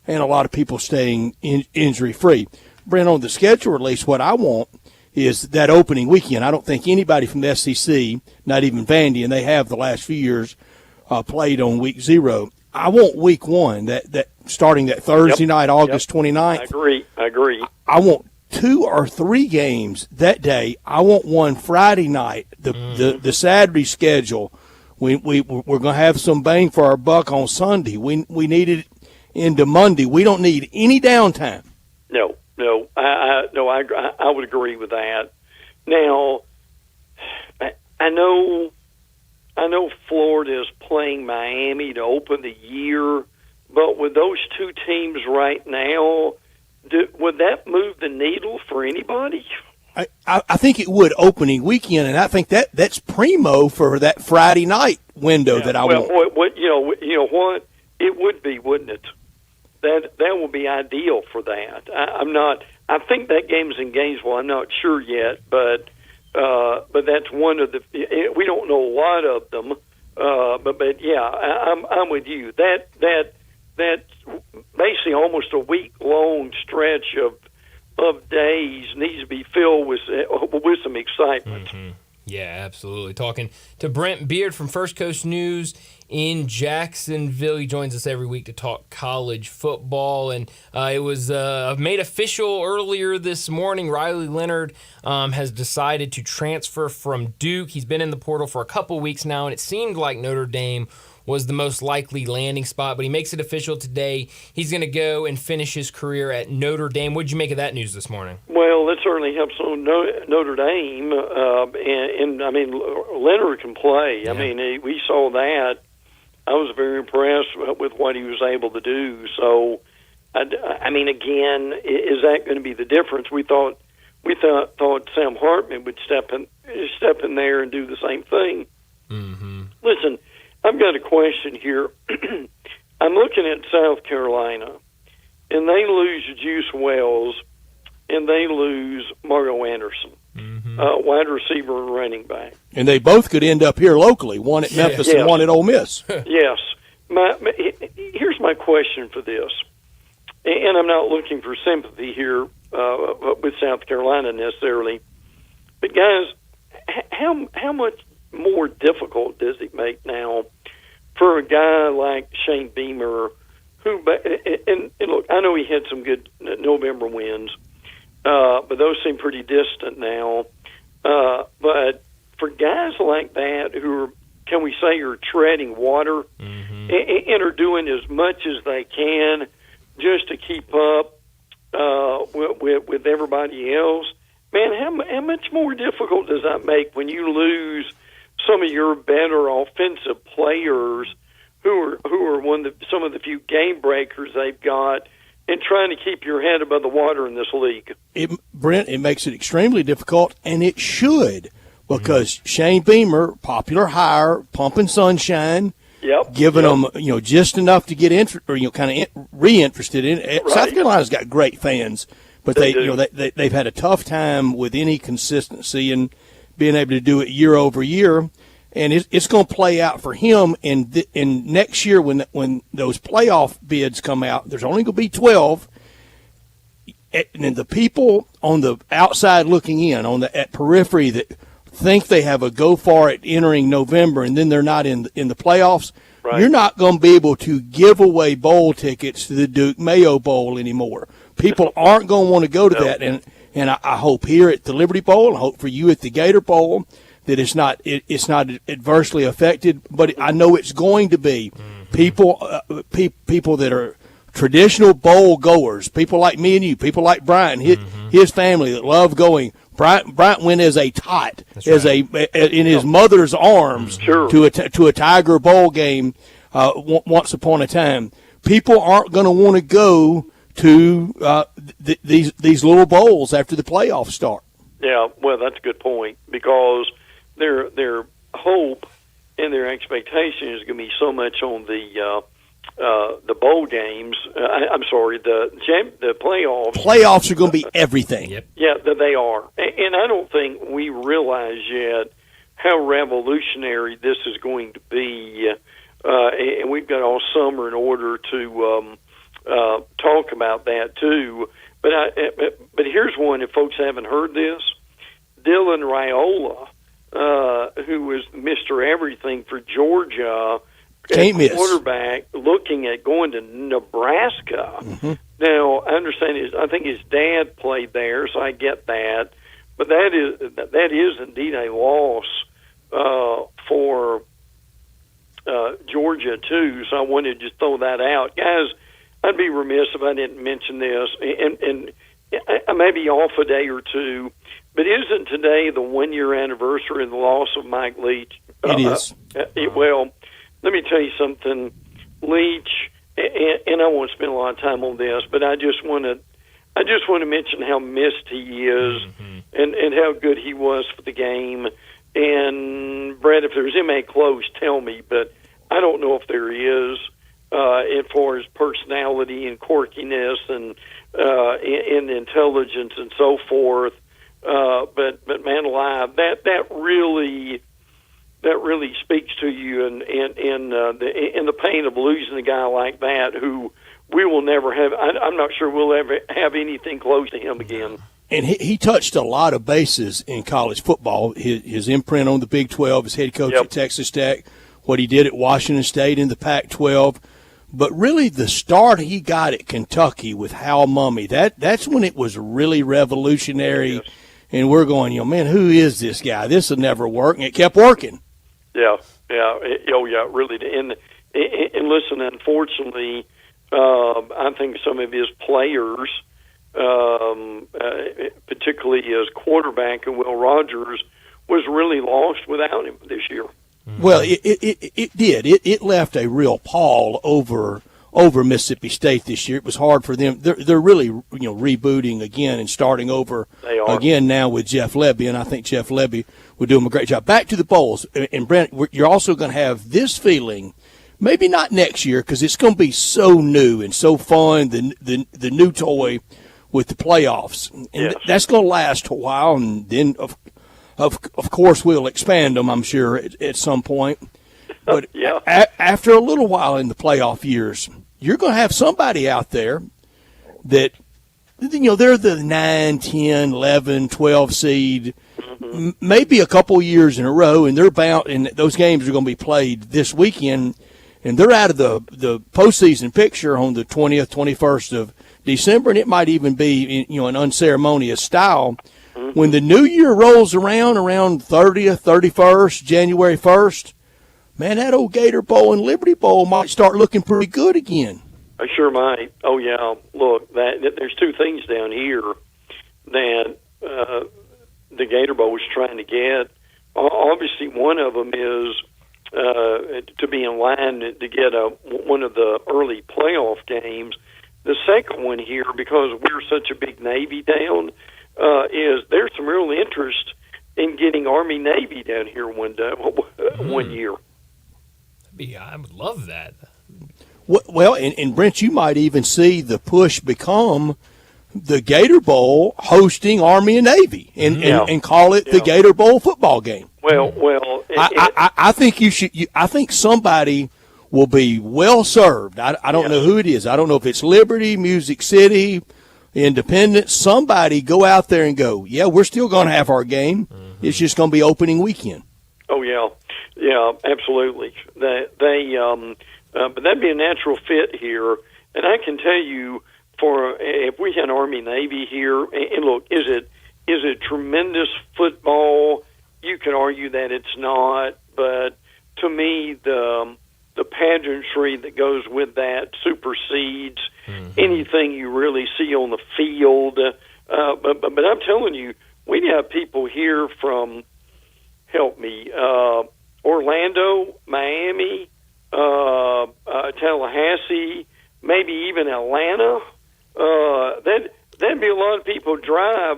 S7: and a lot of people staying injury free. Brent, on the schedule release, what I want is that opening weekend. I don't think anybody from the SEC, not even Vandy, and they have the last few years played on week 0. I want week 1, that starting that Thursday night, August 29th.
S2: I agree.
S7: I want 2 or 3 games that day. I want one Friday night. The Saturday schedule. We're going to have some bang for our buck on Sunday. We need it into Monday. We don't need any downtime.
S2: No, I would agree with that. Now, I know Florida is playing Miami to open the year, but with those 2 teams right now, would that move the needle for anybody?
S7: I think it would opening weekend, and I think that's primo for that Friday night window that I want.
S2: You know what? It would be, wouldn't it? That would be ideal for that. I think that game's in Gainesville. I'm not sure yet, but that's one of the. We don't know a lot of them, but yeah, I'm with you. That basically almost a week long stretch of days needs to be filled with some excitement.
S6: Mm-hmm. Yeah, absolutely. Talking to Brent Beard from First Coast News in Jacksonville. He joins us every week to talk college football. And it was made official earlier this morning. Riley Leonard has decided to transfer from Duke. He's been in the portal for a couple weeks now, and it seemed like Notre Dame was the most likely landing spot, but he makes it official today. He's going to go and finish his career at Notre Dame. What did you make of that news this morning?
S2: Well, that certainly helps on Notre Dame, and I mean, Leonard can play. Yeah. I mean, we saw that. I was very impressed with what he was able to do. So, I mean, again, is that going to be the difference? We thought Sam Hartman would step in there and do the same thing.
S6: Mm-hmm.
S2: Listen, I've got a question here. I'm looking at South Carolina, and they lose Juice Wells, and they lose Mario Anderson, wide receiver and running back.
S7: And they both could end up here locally, one at Memphis and one at Ole Miss.
S2: Yes. Here's my question for this, and I'm not looking for sympathy here with South Carolina necessarily, but guys, how much more difficult does it make now for a guy like Shane Beamer, who, and look, I know he had some good November wins, but those seem pretty distant now. But for guys like that who are, can we say, are treading water and are doing as much as they can just to keep up with everybody else, man, how much more difficult does that make when you lose some of your better offensive players who are some of the few game breakers they've got, and trying to keep your head above the water in this league?
S7: Brent, it makes it extremely difficult, and it should, because Shane Beamer, popular hire, pumping sunshine, giving them just enough to get reinterested in it. Right. South Carolina's got great fans, but they've had a tough time with any consistency and being able to do it year over year, and it's going to play out for him. And next year, when those playoff bids come out, there's only going to be 12, and the people on the outside looking in, at periphery, that think they have a go for it entering November, and then they're not in the playoffs. Right. You're not going to be able to give away bowl tickets to the Duke Mayo Bowl anymore. People aren't going to want to go to that, and I hope here at the Liberty Bowl, I hope for you at the Gator Bowl, that it's not adversely affected. But I know it's going to be people that are traditional bowl goers, people like me and you, people like Brian, his family that love going. Bryant went as a tot, in his mother's arms to a Tiger Bowl game once upon a time. People aren't going to want to go to these little bowls after the playoffs start.
S2: Yeah, well, that's a good point, because their hope and their expectation is going to be so much on the the bowl games. I'm sorry, the playoffs.
S7: Playoffs are going to be everything.
S2: Yeah, they are, and I don't think we realize yet how revolutionary this is going to be. And we've got all summer in order to talk about that too. But here's one, if folks haven't heard this. Dylan Raiola, who was Mr. Everything for Georgia,
S7: can't miss.
S2: Quarterback, looking at going to Nebraska.
S7: Mm-hmm.
S2: Now, I understand I think his dad played there, so I get that. But that is indeed a loss for Georgia too. So I wanted to just throw that out, guys. I'd be remiss if I didn't mention this, and I may be off a day or two, but isn't today the 1-year anniversary of the loss of Mike Leach?
S7: It is.
S2: Well, let me tell you something, Leach, and I won't spend a lot of time on this, but I just want to mention how missed he is, and how good he was for the game. And Brett, if there's anybody close, tell me, but I don't know if there is. As far as personality and quirkiness and intelligence and so forth, but man alive, that really speaks to you and the pain of losing a guy like that who we will never have. I'm not sure we'll ever have anything close to him again.
S7: And he touched a lot of bases in college football. His imprint on the Big 12, his head coach at Texas Tech, what he did at Washington State in the Pac-12. But really the start he got at Kentucky with Hal Mumme, that's when it was really revolutionary. Yes. And we're going, man, who is this guy? This will never work. And it kept working.
S2: Yeah. Really. And listen, unfortunately, I think some of his players, particularly his quarterback, and Will Rogers, was really lost without him this year.
S7: Well, it did. It left a real pall over Mississippi State this year. It was hard for them. They're really rebooting again and starting over again now with Jeff Lebby, and I think Jeff Lebby would do him a great job. Back to the bowls, and Brent, you're also going to have this feeling. Maybe not next year because it's going to be so new and so fun. The new toy with the playoffs, and that's going to last a while, and then of course we'll expand them, I'm sure, at some point. But after a little while in the playoff years, you're going to have somebody out there that they're the 9, 10, 11, 12 seed, maybe a couple years in a row, and they're bound. And those games are going to be played this weekend. And they're out of the postseason picture on the 20th, 21st of December, and it might even be an unceremonious style. When the new year rolls around 30th, 31st, January 1st, man, that old Gator Bowl and Liberty Bowl might start looking pretty good again.
S2: I sure might. Oh, yeah. Look, there's two things down here that the Gator Bowl is trying to get. Obviously, one of them is to be in line to get one of the early playoff games. The second one here, because we're such a big Navy town, is there's some real interest in getting Army-Navy down here one year.
S6: I would love that.
S7: Well, and Brent, you might even see the push become the Gator Bowl hosting Army and Navy and call it the Gator Bowl football game.
S2: Well,
S7: I think you should. I think somebody will be well served. I don't know who it is. I don't know if it's Liberty, Music City, Independence. Somebody go out there and go, we're still going to have our game. It's just going to be opening weekend.
S2: Oh yeah, absolutely. But that'd be a natural fit here. And I can tell you, if we had Army Navy here, and look, is it tremendous football? You could argue that it's not, but to me, the pageantry that goes with that supersedes anything you really see on the field. But I'm telling you, we have people here from, help me, Orlando, Miami, Tallahassee, maybe even Atlanta. That'd be a lot of people drive.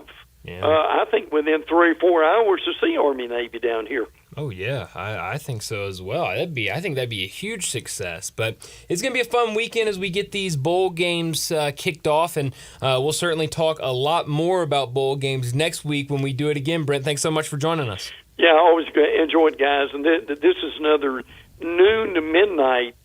S2: I think within 3 or 4 hours to see Army Navy down here.
S6: Oh yeah, I think so as well. I think that'd be a huge success. But it's gonna be a fun weekend as we get these bowl games kicked off, and we'll certainly talk a lot more about bowl games next week when we do it again. Brent, thanks so much for joining us.
S2: Yeah, I always enjoy it, guys. And this is another noon to midnight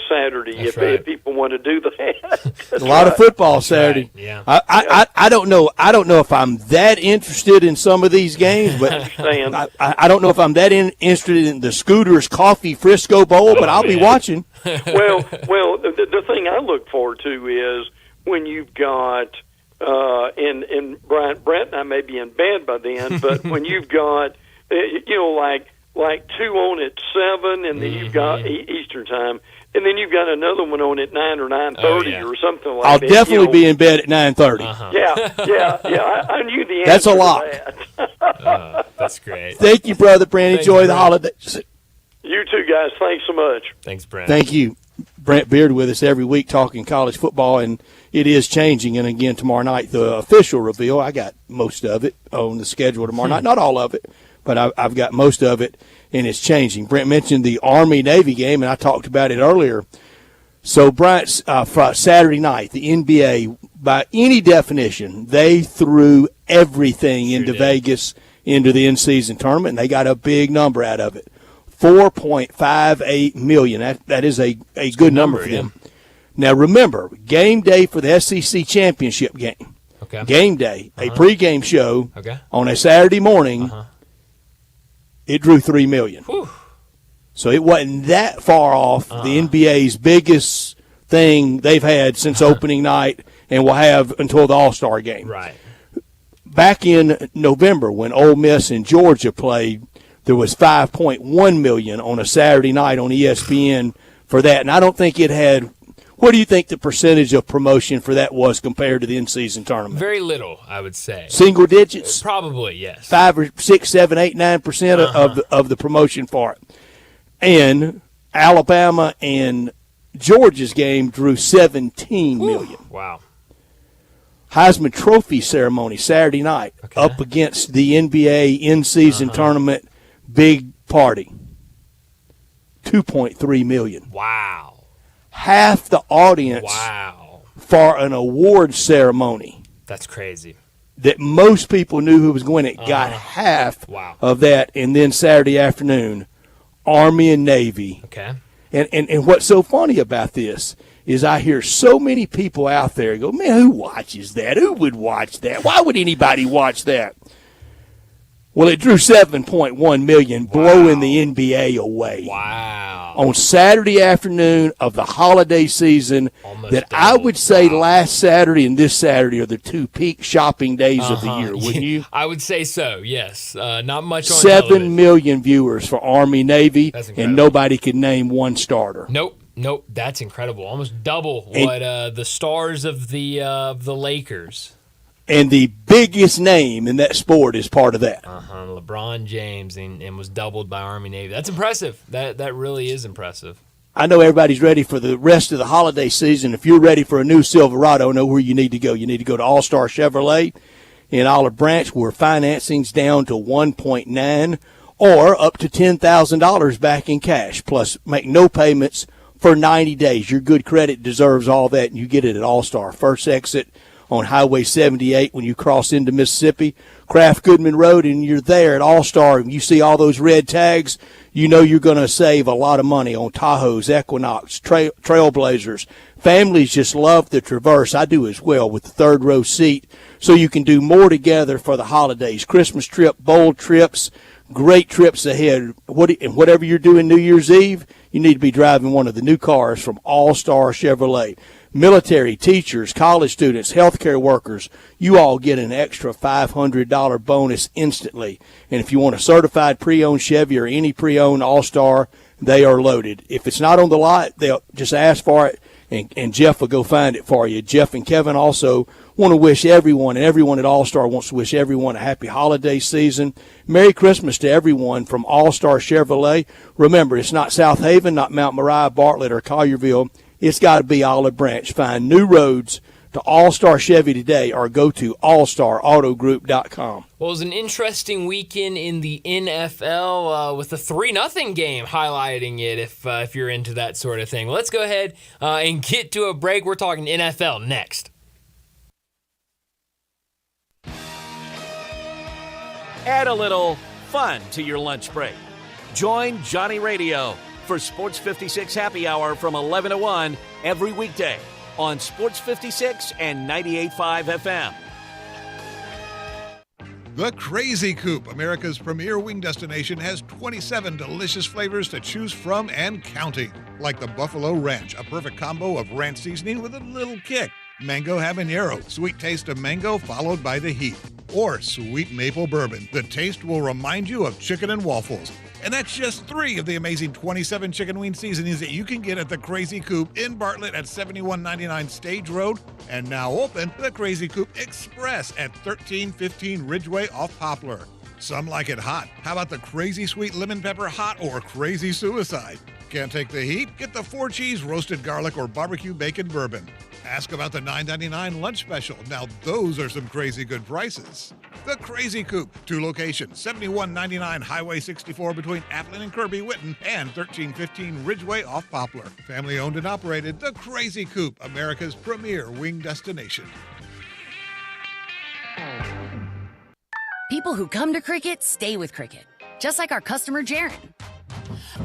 S2: Saturday if people want to do that.
S7: A lot of football Saturday.
S6: Right. Yeah.
S7: I don't know. I don't know if I'm that interested in some of these games, but I don't know if I'm that interested in the Scooters Coffee Frisco Bowl. But I'll be watching.
S2: well, the thing I look forward to is when you've got and Brent and I may be in bed by then, but when you've got like two on at 7, and then you've got Eastern time, and then you've got another one on at 9 or 9:30 or something like
S7: I'll
S2: that.
S7: I'll definitely be in bed at 9:30.
S2: Yeah. I knew the answer.
S7: That's a lot.
S2: To that.
S6: That's great.
S7: Thank you, brother Brent.
S6: Thanks,
S7: Enjoy the
S6: Brent.
S7: holidays.
S2: You too, guys. Thanks so much.
S6: Thanks, Brent.
S7: Thank you. Brent Beard with us every week talking college football, and it is changing. And again, tomorrow night, the official reveal. I got most of it on the schedule tomorrow night. Not all of it, but I've got most of it, and it's changing. Brent mentioned the Army-Navy game, and I talked about it earlier. So, Bryant's Saturday night, the NBA, by any definition, they threw everything into Vegas into the in-season tournament, and they got a big number out of it. $4.58 million. That is a good number for them. Now, remember, game day for the SEC championship game.
S6: Okay.
S7: Game day, a pregame show
S6: Okay.
S7: on a Saturday morning, it drew $3 million.
S6: Whew.
S7: So it wasn't that far off the NBA's biggest thing they've had since opening night and will have until the All-Star game.
S6: Right.
S7: Back in November when Ole Miss and Georgia played, there was $5.1 million on a Saturday night on ESPN for that. And I don't think it had – what do you think the percentage of promotion for that was compared to the in-season tournament?
S6: Very little, I would say.
S7: Single digits?
S6: Probably, yes.
S7: 5 or 6, 7, 8, 9% of the promotion for it. And Alabama and Georgia's game drew $17 million.
S6: Wow.
S7: Heisman Trophy ceremony Saturday night up against the NBA in-season tournament big party. $2.3 million.
S6: Wow.
S7: Half the audience for an award ceremony.
S6: That's crazy.
S7: That most people knew who was going. It got half of that, and then Saturday afternoon, Army and Navy.
S6: Okay.
S7: And what's so funny about this is I hear so many people out there go, man, who watches that? Who would watch that? Why would anybody watch that? Well, it drew $7.1 million, blowing the NBA away.
S6: Wow.
S7: On Saturday afternoon of the holiday season, I would say last Saturday and this Saturday are the two peak shopping days of the year, wouldn't you?
S6: I would say so, yes. Not much on
S7: 7 million viewers for Army-Navy, and nobody could name one starter.
S6: Nope, that's incredible. Almost double what the stars of the Lakers.
S7: And the biggest name in that sport is part of that.
S6: LeBron James, and was doubled by Army-Navy. That's impressive. That really is impressive.
S7: I know everybody's ready for the rest of the holiday season. If you're ready for a new Silverado, know where you need to go. You need to go to All-Star Chevrolet in Olive Branch, where financing's down to 1.9 or up to $10,000 back in cash. Plus, make no payments for 90 days. Your good credit deserves all that, and you get it at All-Star. First exit on Highway 78 when you cross into Mississippi, Kraft Goodman Road, and you're there at All-Star, and you see all those red tags, you know you're going to save a lot of money on Tahoes, Equinox, Trailblazers. Families just love the Traverse. I do as well with the third row seat, so you can do more together for the holidays. Christmas trip, bowl trips, great trips ahead. And whatever you're doing New Year's Eve, you need to be driving one of the new cars from All-Star Chevrolet. Military, teachers, college students, healthcare workers, you all get an extra $500 bonus instantly. And if you want a certified pre-owned Chevy or any pre-owned All-Star, they are loaded. If it's not on the lot, they'll just ask for it, and Jeff will go find it for you. Jeff and Kevin also want to wish everyone, and everyone at All-Star wants to wish everyone a happy holiday season. Merry Christmas to everyone from All-Star Chevrolet. Remember, it's not South Haven, not Mount Moriah, Bartlett, or Collierville. It's got to be Olive Branch. Find new roads to All-Star Chevy today or go to allstarautogroup.com.
S6: Well, it was an interesting weekend in the NFL with the 3-0 game highlighting it if you're into that sort of thing. Let's go ahead and get to a break. We're talking NFL next.
S3: Add a little fun to your lunch break. Join Johnny Radio for Sports 56 Happy Hour from 11 to 1 every weekday on Sports 56 and 98.5 FM.
S4: The Crazy Coop, America's premier wing destination, has 27 delicious flavors to choose from and counting. Like the Buffalo Ranch, a perfect combo of ranch seasoning with a little kick. Mango Habanero, sweet taste of mango followed by the heat. Or sweet maple bourbon. The taste will remind you of chicken and waffles. And that's just 3 of the amazing 27 chicken wing seasonings that you can get at the Crazy Coop in Bartlett at 7199 Stage Road. And now open the Crazy Coop Express at 1315 Ridgeway off Poplar. Some like it hot. How about the Crazy Sweet Lemon Pepper Hot or Crazy Suicide? Can't take the heat? Get the 4-cheese roasted garlic or barbecue bacon bourbon. Ask about the $9.99 lunch special. Now those are some crazy good prices. The Crazy Coop, 2 locations, 7199 Highway 64 between Atlin and Kirby-Whitten and 1315 Ridgeway off Poplar. Family owned and operated, The Crazy Coop, America's premier wing destination.
S12: People who come to cricket stay with cricket, just like our customer Jaron.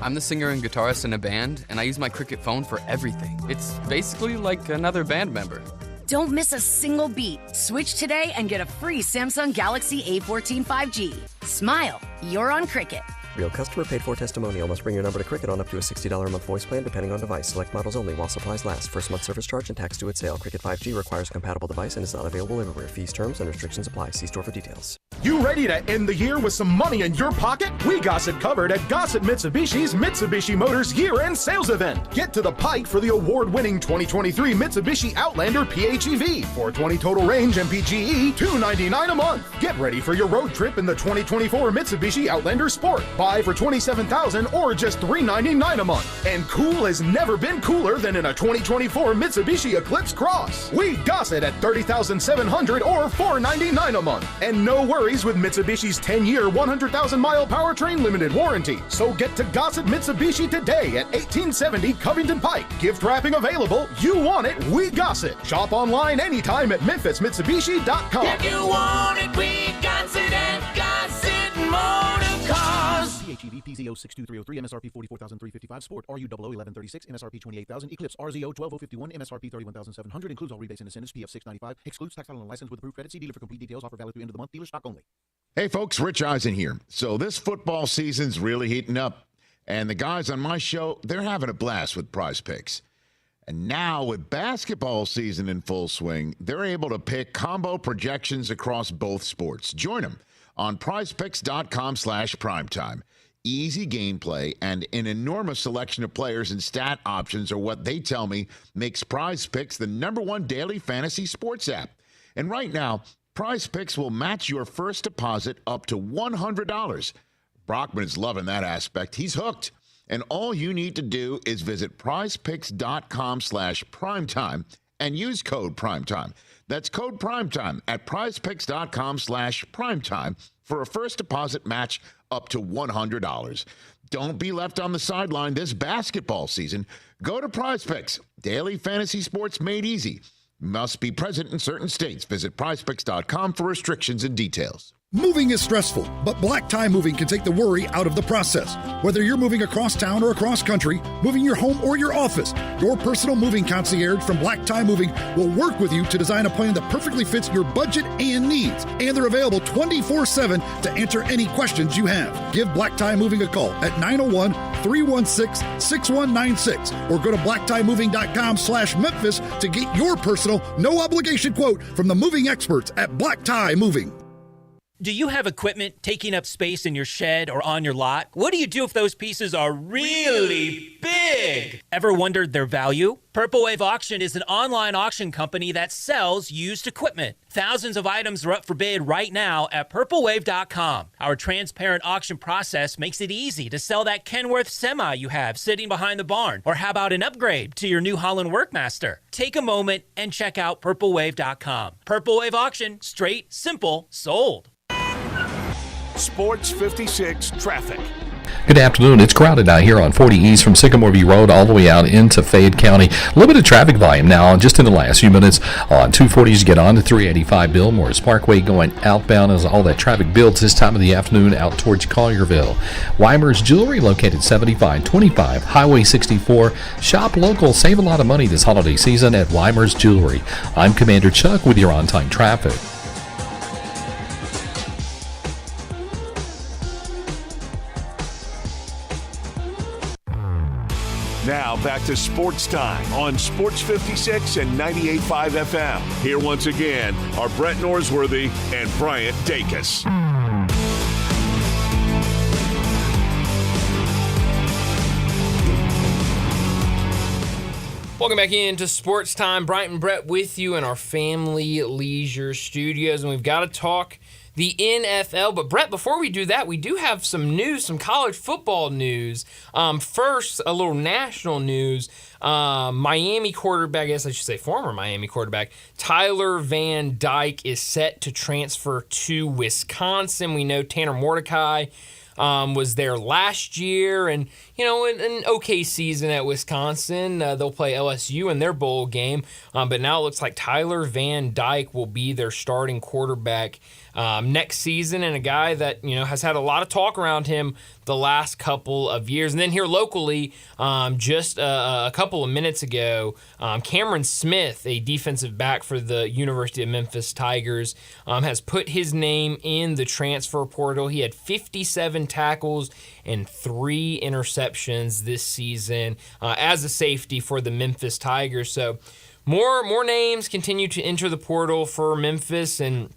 S13: I'm the singer and guitarist in a band, and I use my cricket phone for everything. It's basically like another band member.
S12: Don't miss a single beat. Switch today and get a free Samsung Galaxy A14 5G. Smile, you're on Cricket.
S25: Real customer paid for testimonial. Must bring your number to Cricket on up to a $60 a month voice plan depending on device. Select models only while supplies last. First month service charge and tax due at sale. Cricket 5G requires a compatible device and is not available everywhere. Fees, terms, and restrictions apply. See store for details.
S8: You ready to end the year with some money in your pocket? We got it covered at Gossett Mitsubishi's Mitsubishi Motors year-end sales event. Get to the Pike for the award-winning 2023 Mitsubishi Outlander PHEV. 420 total range MPGE, $299 a month. Get ready for your road trip in the 2024 Mitsubishi Outlander Sport. Buy for $27,000 or just $399 a month. And cool has never been cooler than in a 2024 Mitsubishi Eclipse Cross. We got it at $30,700 or $499 a month. And no worries with Mitsubishi's 10-year, 100,000-mile powertrain limited warranty. So get to Gossett Mitsubishi today at 1870 Covington Pike. Gift wrapping available. You want it, we got it. Shop online anytime at MemphisMitsubishi.com.
S9: If you want it, we got it at Gossett Motor Cars.
S10: PHEV PZO 62303 MSRP 44,355 Sport RU 001136 MSRP 28,000 Eclipse RZO 12051 MSRP 31,700 includes all rebates and incentives PF 695 excludes tax title and license with approved credit. See dealer for complete details. Offer valid through end of the month. Dealer stock only.
S26: Hey folks, Rich Eisen here. So this football season's really heating up, and the guys on my show, they're having a blast with Prize Picks. And now with basketball season in full swing, they're able to pick combo projections across both sports. Join them on prizepicks.com/primetime. Easy gameplay and an enormous selection of players and stat options are what they tell me makes Prize Picks the #1 daily fantasy sports app. And right now, Prize Picks will match your first deposit up to $100. Brockman is loving that aspect. He's hooked. And all you need to do is visit prizepicks.com/primetime and use code primetime. That's code primetime at prizepicks.com/primetime for a first deposit match up to $100. Don't be left on the sideline this basketball season. Go to Prize Picks. Daily fantasy sports made easy. Must be present in certain states. Visit prizepicks.com for restrictions and details.
S27: Moving is stressful, but Black Tie Moving can take the worry out of the process. Whether you're moving across town or across country, moving your home or your office, your personal moving concierge from Black Tie Moving will work with you to design a plan that perfectly fits your budget and needs. And they're available 24/7 to answer any questions you have. Give Black Tie Moving a call at 901-316-6196 or go to blacktiemoving.com/Memphis to get your personal, no obligation quote from the moving experts at Black Tie Moving.
S14: Do you have equipment taking up space in your shed or on your lot? What do you do if those pieces are really big? Ever wondered their value? Purple Wave Auction is an online auction company that sells used equipment. Thousands of items are up for bid right now at purplewave.com. Our transparent auction process makes it easy to sell that Kenworth semi you have sitting behind the barn. Or how about an upgrade to your New Holland Workmaster? Take a moment and check out purplewave.com. Purple Wave Auction, straight, simple, sold.
S5: Sports 56 traffic.
S15: Good afternoon. It's crowded out here on 40 East from Sycamore View Road all the way out into Fayette County. A little bit of traffic volume now just in the last few minutes on 240s to get on to 385 Billmore Parkway going outbound as all that traffic builds this time of the afternoon out towards Collierville. Weimer's Jewelry located 7525 Highway 64. Shop local. Save a lot of money this holiday season at Weimer's Jewelry. I'm Commander Chuck with your on-time traffic.
S5: Now back to Sports Time on Sports 56 and 98.5 FM. Here once again are Brett Norsworthy and Bryant Dacus.
S6: Welcome back into Sports Time. Bryant and Brett with you in our Family Leisure Studios, and we've got to talk the NFL. But Brett, before we do that, we do have some news, some college football news. First, a little national news. Miami quarterback, I guess I should say former Miami quarterback, Tyler Van Dyke is set to transfer to Wisconsin. We know Tanner Mordecai was there last year, and an okay season at Wisconsin. They'll play LSU in their bowl game, but now it looks like Tyler Van Dyke will be their starting quarterback next season, and a guy that has had a lot of talk around him the last couple of years. And then here locally, just a couple of minutes ago, Cameron Smith, a defensive back for the University of Memphis Tigers, has put his name in the transfer portal. He had 57 tackles and 3 interceptions this season as a safety for the Memphis Tigers. So more names continue to enter the portal for Memphis, and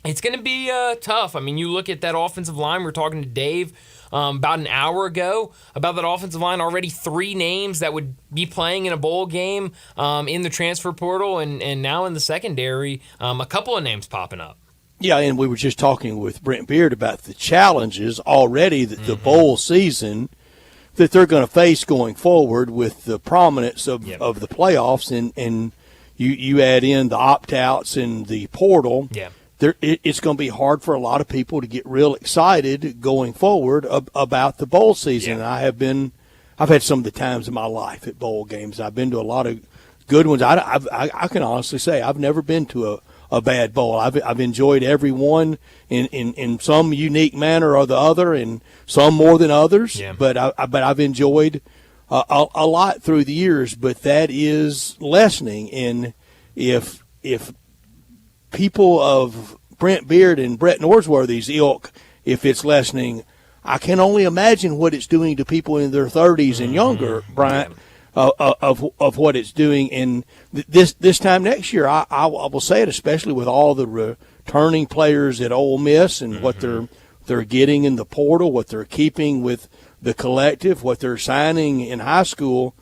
S6: it's going to be tough. I mean, you look at that offensive line. We were talking to Dave about an hour ago about that offensive line. Already 3 names that would be playing in a bowl game in the transfer portal, and now in the secondary, a couple of names popping up.
S7: Yeah, and we were just talking with Brent Beard about the challenges already that the bowl season that they're going to face going forward with the prominence of the playoffs, and you add in the opt-outs and the portal.
S6: Yeah.
S7: It's going to be hard for a lot of people to get real excited going forward about the bowl season. Yeah. I've had some of the times in my life at bowl games. I've been to a lot of good ones. I can honestly say I've never been to a bad bowl. I've enjoyed every one in some unique manner or the other, and some more than others.
S6: Yeah.
S7: But I've enjoyed a lot through the years. But that is lessening, and if people of Brent Beard and Brett Norsworthy's ilk, if it's lessening, I can only imagine what it's doing to people in their 30s and younger, Bryant, of what it's doing. And this time next year, I will say it, especially with all the returning players at Ole Miss and what they're getting in the portal, what they're keeping with the collective, what they're signing in high school.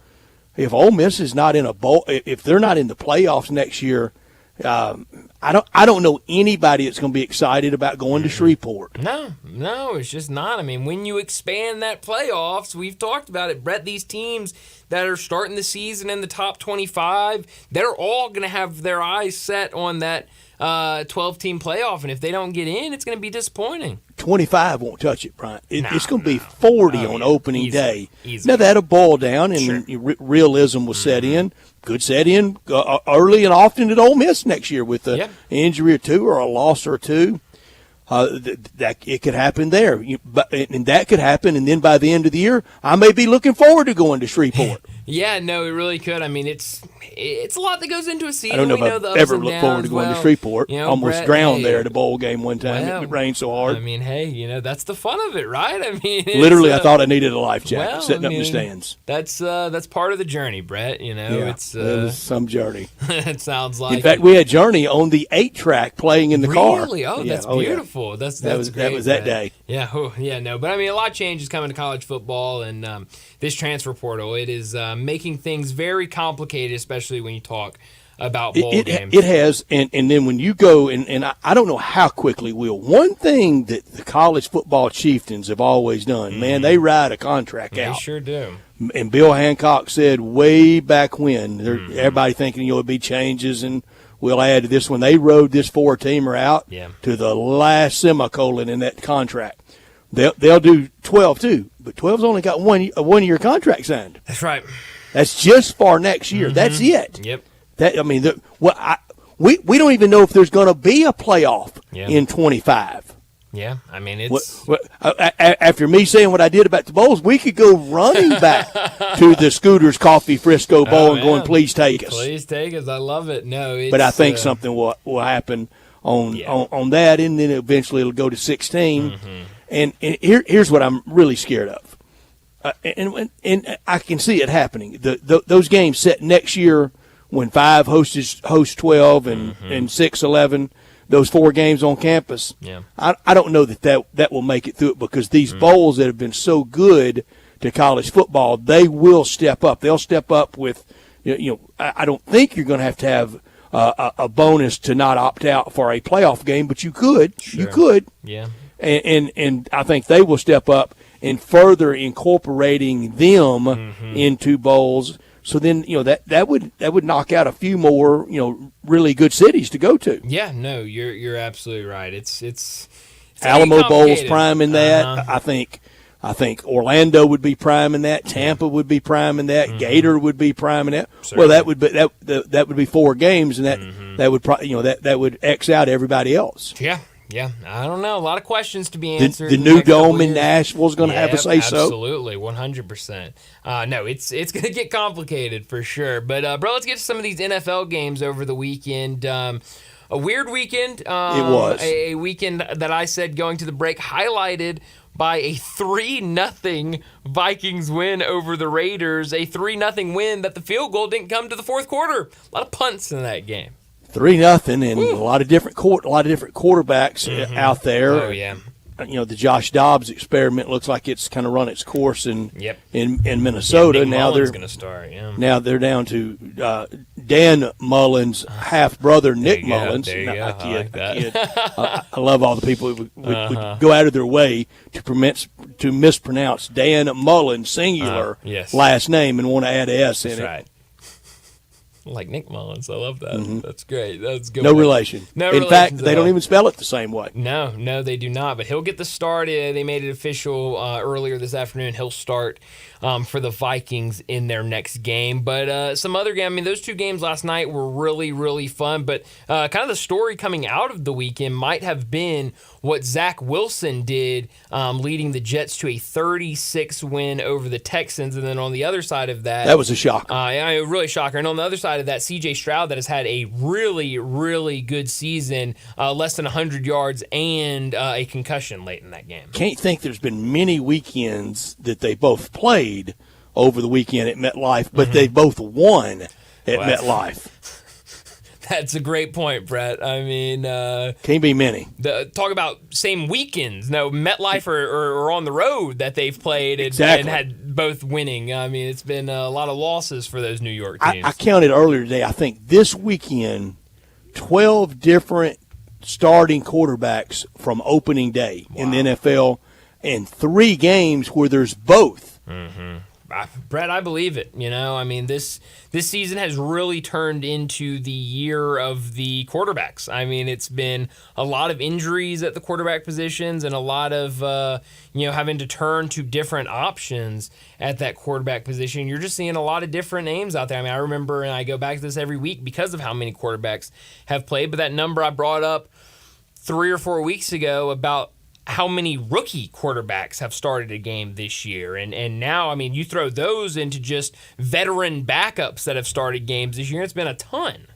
S7: If Ole Miss is not in a bowl, if they're not in the playoffs next year, I don't know anybody that's going to be excited about going to Shreveport.
S6: No, it's just not. I mean, when you expand that playoffs, we've talked about it, Brett, these teams that are starting the season in the top 25, they're all going to have their eyes set on that 12-team playoff, and if they don't get in, it's going to be disappointing.
S7: 25 won't touch it, Brian. It's going to be 40 on opening day.
S6: Easy.
S7: Now, that'll boil down, and realism will set in. Could set in early and often at Ole Miss next year with an injury or two or a loss or two. That it could happen there, and that could happen, and then by the end of the year, I may be looking forward to going to Shreveport.
S6: Yeah, no, it really could. I mean, it's it's a lot that goes into a season.
S7: I don't know
S6: we
S7: if
S6: know the
S7: I've
S6: ups
S7: ever
S6: and
S7: looked forward to
S6: downs.
S7: going to
S6: Well,
S7: Shreveport.
S6: you know,
S7: Almost
S6: Brett,
S7: drowned
S6: hey,
S7: there at a bowl game one time.
S6: well,
S7: It rained so hard.
S6: I mean, hey, that's the fun of it, right? I mean,
S7: Literally, I thought I needed a life jacket
S6: well,
S7: sitting
S6: I
S7: up in the
S6: mean,
S7: stands.
S6: That's part of the journey, Brett.
S7: Yeah,
S6: It's
S7: it was some journey.
S6: it sounds like.
S7: In fact, we had Journey on the 8-track playing in the car.
S6: Really? Oh,
S7: Yeah,
S6: that's
S7: yeah.
S6: beautiful. That's great,
S7: that was that
S6: Brett.
S7: day.
S6: Yeah. Oh, yeah. No, but I mean, a lot of changes coming to college football, and this transfer portal. It is making things very complicated, especially when you talk about bowl games.
S7: It has, and then when you go, and I don't know how quickly we'll. One thing that the college football chieftains have always done, man, they ride a contract
S6: They
S7: out.
S6: sure do.
S7: And Bill Hancock said way back when, everybody thinking it'd be changes and we'll add to this one. They rode this 4-teamer out to the last semicolon in that contract. They'll do 12 too, but 12's only got a 1-year contract signed.
S6: That's right.
S7: That's just for next year. That's it.
S6: Yep.
S7: We don't even know if there's going to be a playoff in 25.
S6: Yeah, I mean, it's...
S7: After me saying what I did about the bowls, we could go running back to the Scooters Coffee Frisco Bowl and going, please take us.
S6: Please take us. I love it. No, it's,
S7: but I think something will happen on that, and then eventually it'll go to 16. And here's what I'm really scared of. And I can see it happening. Those games set next year when 5 hosts 12 and 6 11. Those 4 games on campus. Yeah. I don't know that will make it through it because these bowls that have been so good to college football, they will step up. They'll step up with, I don't think you're going to have a bonus to not opt out for a playoff game, but you could. Sure. You could.
S6: Yeah.
S7: And I think they will step up in further incorporating them into bowls. So then, that would knock out a few more, really good cities to go to.
S6: Yeah, no, you're absolutely right. It's
S7: Alamo Bowl's prime in that. I think Orlando would be prime in that. Tampa would be prime in that. Gator would be prime in that. Certainly. Well, that would be 4 games, and that would probably that would X out everybody else.
S6: Yeah, I don't know. A lot of questions to be answered.
S7: The new dome in Nashville is going to have a say-so.
S6: Absolutely, 100%. No, it's going to get complicated for sure. But, bro, let's get to some of these NFL games over the weekend. A weird weekend. It
S7: was.
S6: A weekend that I said going to the break highlighted by a 3-0 Vikings win over the Raiders. A 3-0 win that the field goal didn't come to the fourth quarter. A lot of punts in that game.
S7: 3-0, and a lot of different quarterbacks out there.
S6: Oh yeah.
S7: The Josh Dobbs experiment looks like it's kind of run its course in Minnesota.
S6: Yeah, Nick
S7: now
S6: Mullins going to start. Yeah.
S7: Now they're down to Dan Mullins' half brother Nick Mullins.
S6: There you go. I like that.
S7: I love all the people who would go out of their way to mispronounce Dan Mullins' singular last name and want to add a S in it.
S6: Right. Like Nick Mullins. I love that. That's great. That's good.
S7: No relation. In fact, they don't even spell it the same way.
S6: No, they do not. But he'll get the start. They made it official earlier this afternoon. He'll start for the Vikings in their next game. But some other game. I mean, those 2 games last night were really, really fun. But kind of the story coming out of the weekend might have been what Zach Wilson did, leading the Jets to a 36 win over the Texans. And then on the other side of that
S7: was a shocker.
S6: Really shocker. And on the other side of that, C.J. Stroud, that has had a really, really good season, less than 100 yards and a concussion late in that game.
S7: Can't think there's been many weekends that they both played over the weekend at MetLife, but they both won at MetLife.
S6: That's a great point, Brett. I mean,
S7: can't be many.
S6: Talk about same weekends. No, MetLife or on the road that they've played and had both winning. I mean, it's been a lot of losses for those New York teams.
S7: I counted earlier today. I think this weekend, 12 different starting quarterbacks from opening day in the NFL, and 3 games where there's both.
S6: Brett, I believe it. I mean, this season has really turned into the year of the quarterbacks. I mean, it's been a lot of injuries at the quarterback positions and a lot of having to turn to different options at that quarterback position. You're just seeing a lot of different names out there. I mean, I remember, and I go back to this every week because of how many quarterbacks have played, but that number I brought up 3 or 4 weeks ago about how many rookie quarterbacks have started a game this year. And now, I mean, you throw those into just veteran backups that have started games this year, it's been a ton.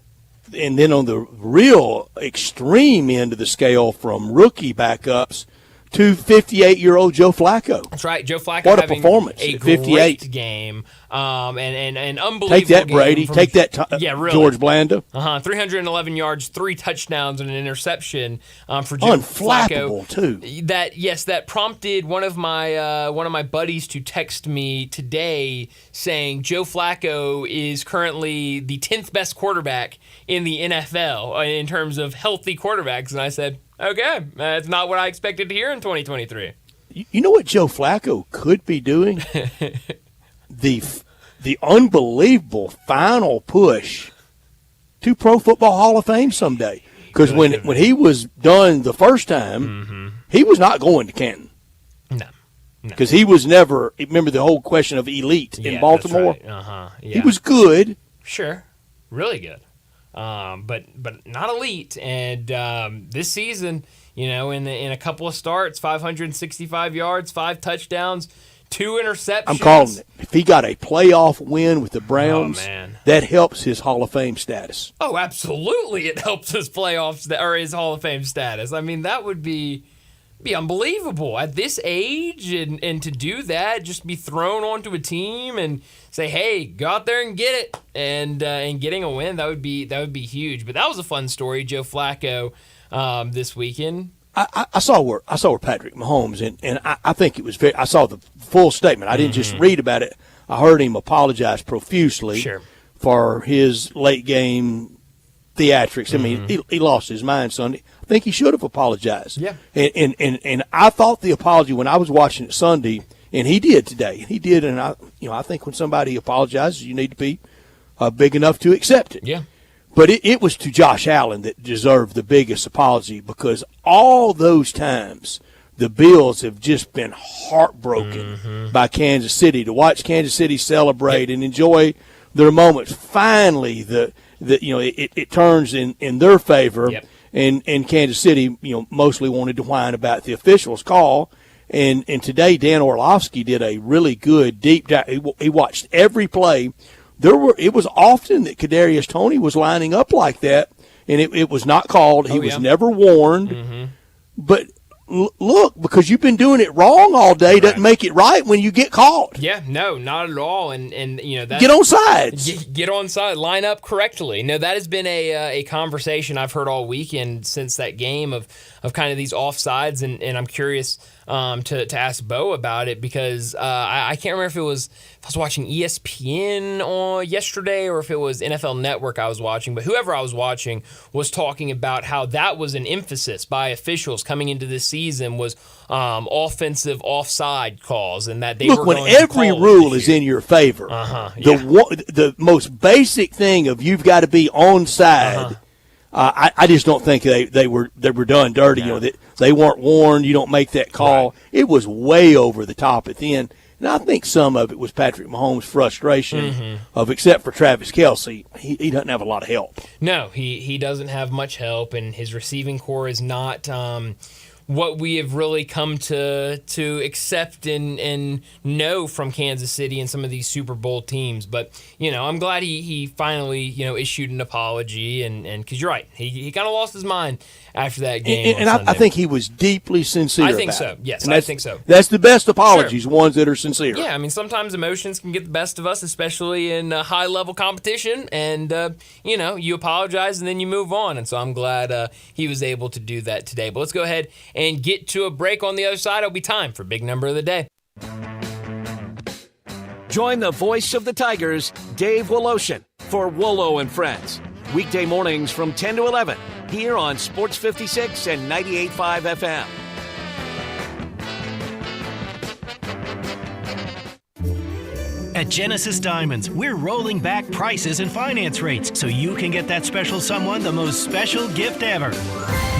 S7: And then on the real extreme end of the scale, from rookie backups to 58-year-old Joe Flacco.
S6: That's right, Joe Flacco.
S7: What a
S6: having
S7: performance
S6: a
S7: at 58.
S6: Great game, and unbelievable.
S7: Take that,
S6: game
S7: Brady.
S6: from,
S7: Take that,
S6: really.
S7: George Blanda.
S6: 311 yards, 3 touchdowns, and an interception for Joe
S7: Unflappable,
S6: Flacco.
S7: too.
S6: That prompted one of my buddies to text me today saying Joe Flacco is currently the 10th best quarterback in the NFL in terms of healthy quarterbacks, and I said, okay, that's not what I expected to hear in 2023.
S7: You know what Joe Flacco could be doing? the unbelievable final push to Pro Football Hall of Fame someday. Because when he was done the first time, he was not going to Canton.
S6: No.
S7: Because he was never – remember the whole question of elite in Baltimore?
S6: That's right.
S7: He was good.
S6: Sure. Really good. But not elite. And this season, in a couple of starts, 565 yards, 5 touchdowns, 2 interceptions.
S7: I'm calling it. If he got a playoff win with the Browns, that helps his Hall of Fame status.
S6: Oh, absolutely, it helps his playoffs or his Hall of Fame status. I mean, that would be unbelievable at this age, and to do that, just be thrown onto a team and say, "Hey, go out there and get it," and getting a win, that would be huge. But that was a fun story, Joe Flacco, this weekend.
S7: I saw where Patrick Mahomes, and I think it was I saw the full statement. I didn't just read about it. I heard him apologize profusely for his late game theatrics. I mean, he lost his mind Sunday. I think he should have apologized.
S6: Yeah.
S7: And I thought the apology when I was watching it Sunday, and he did today. He did, and I think when somebody apologizes, you need to be big enough to accept it.
S6: Yeah.
S7: But it was to Josh Allen that deserved the biggest apology, because all those times the Bills have just been heartbroken by Kansas City. To watch Kansas City celebrate and enjoy their moments, finally it turns in their favor. Yep. And Kansas City, mostly wanted to whine about the officials' call. And today Dan Orlovsky did a really good deep dive. He watched every play. It was often that Kadarius Toney was lining up like that, and it was not called. He was never warned. But look, because you've been doing it wrong all day doesn't make it right when you get caught.
S6: Yeah, no, not at all. And that's,
S7: get on sides.
S6: Get on side. Line up correctly. No, that has been a conversation I've heard all weekend since that game of kind of these offsides, and I'm curious to ask Bo about it, because I can't remember if I was watching ESPN yesterday or if it was NFL Network I was watching, but whoever I was watching was talking about how that was an emphasis by officials coming into this season was offensive offside calls, and that they were going
S7: when every rule is in your favor, the most basic thing of you've got to be onside. I just don't think they were done dirty. No. They weren't warned. You don't make that call. Right. It was way over the top at the end. And I think some of it was Patrick Mahomes' frustration except for Travis Kelce, he doesn't have a lot of help.
S6: No, he doesn't have much help, and his receiving core is not what we have really come to accept and know from Kansas City and some of these Super Bowl teams. But, I'm glad he finally, issued an apology, and because you're right, he kind of lost his mind after that game.
S7: And I think he was deeply sincere about it.
S6: I think so, yes, I think so.
S7: That's the best apologies, ones that are sincere.
S6: Yeah, I mean, sometimes emotions can get the best of us, especially in high-level competition, and, you apologize and then you move on. And so I'm glad he was able to do that today. But let's go ahead and get to a break. On the other side, it'll be time for Big Number of the Day.
S3: Join the voice of the Tigers, Dave Woloshin, for Wolo and Friends. Weekday mornings from 10 to 11, here on Sports 56 and 98.5 FM.
S16: At Genesis Diamonds, we're rolling back prices and finance rates so you can get that special someone the most special gift ever.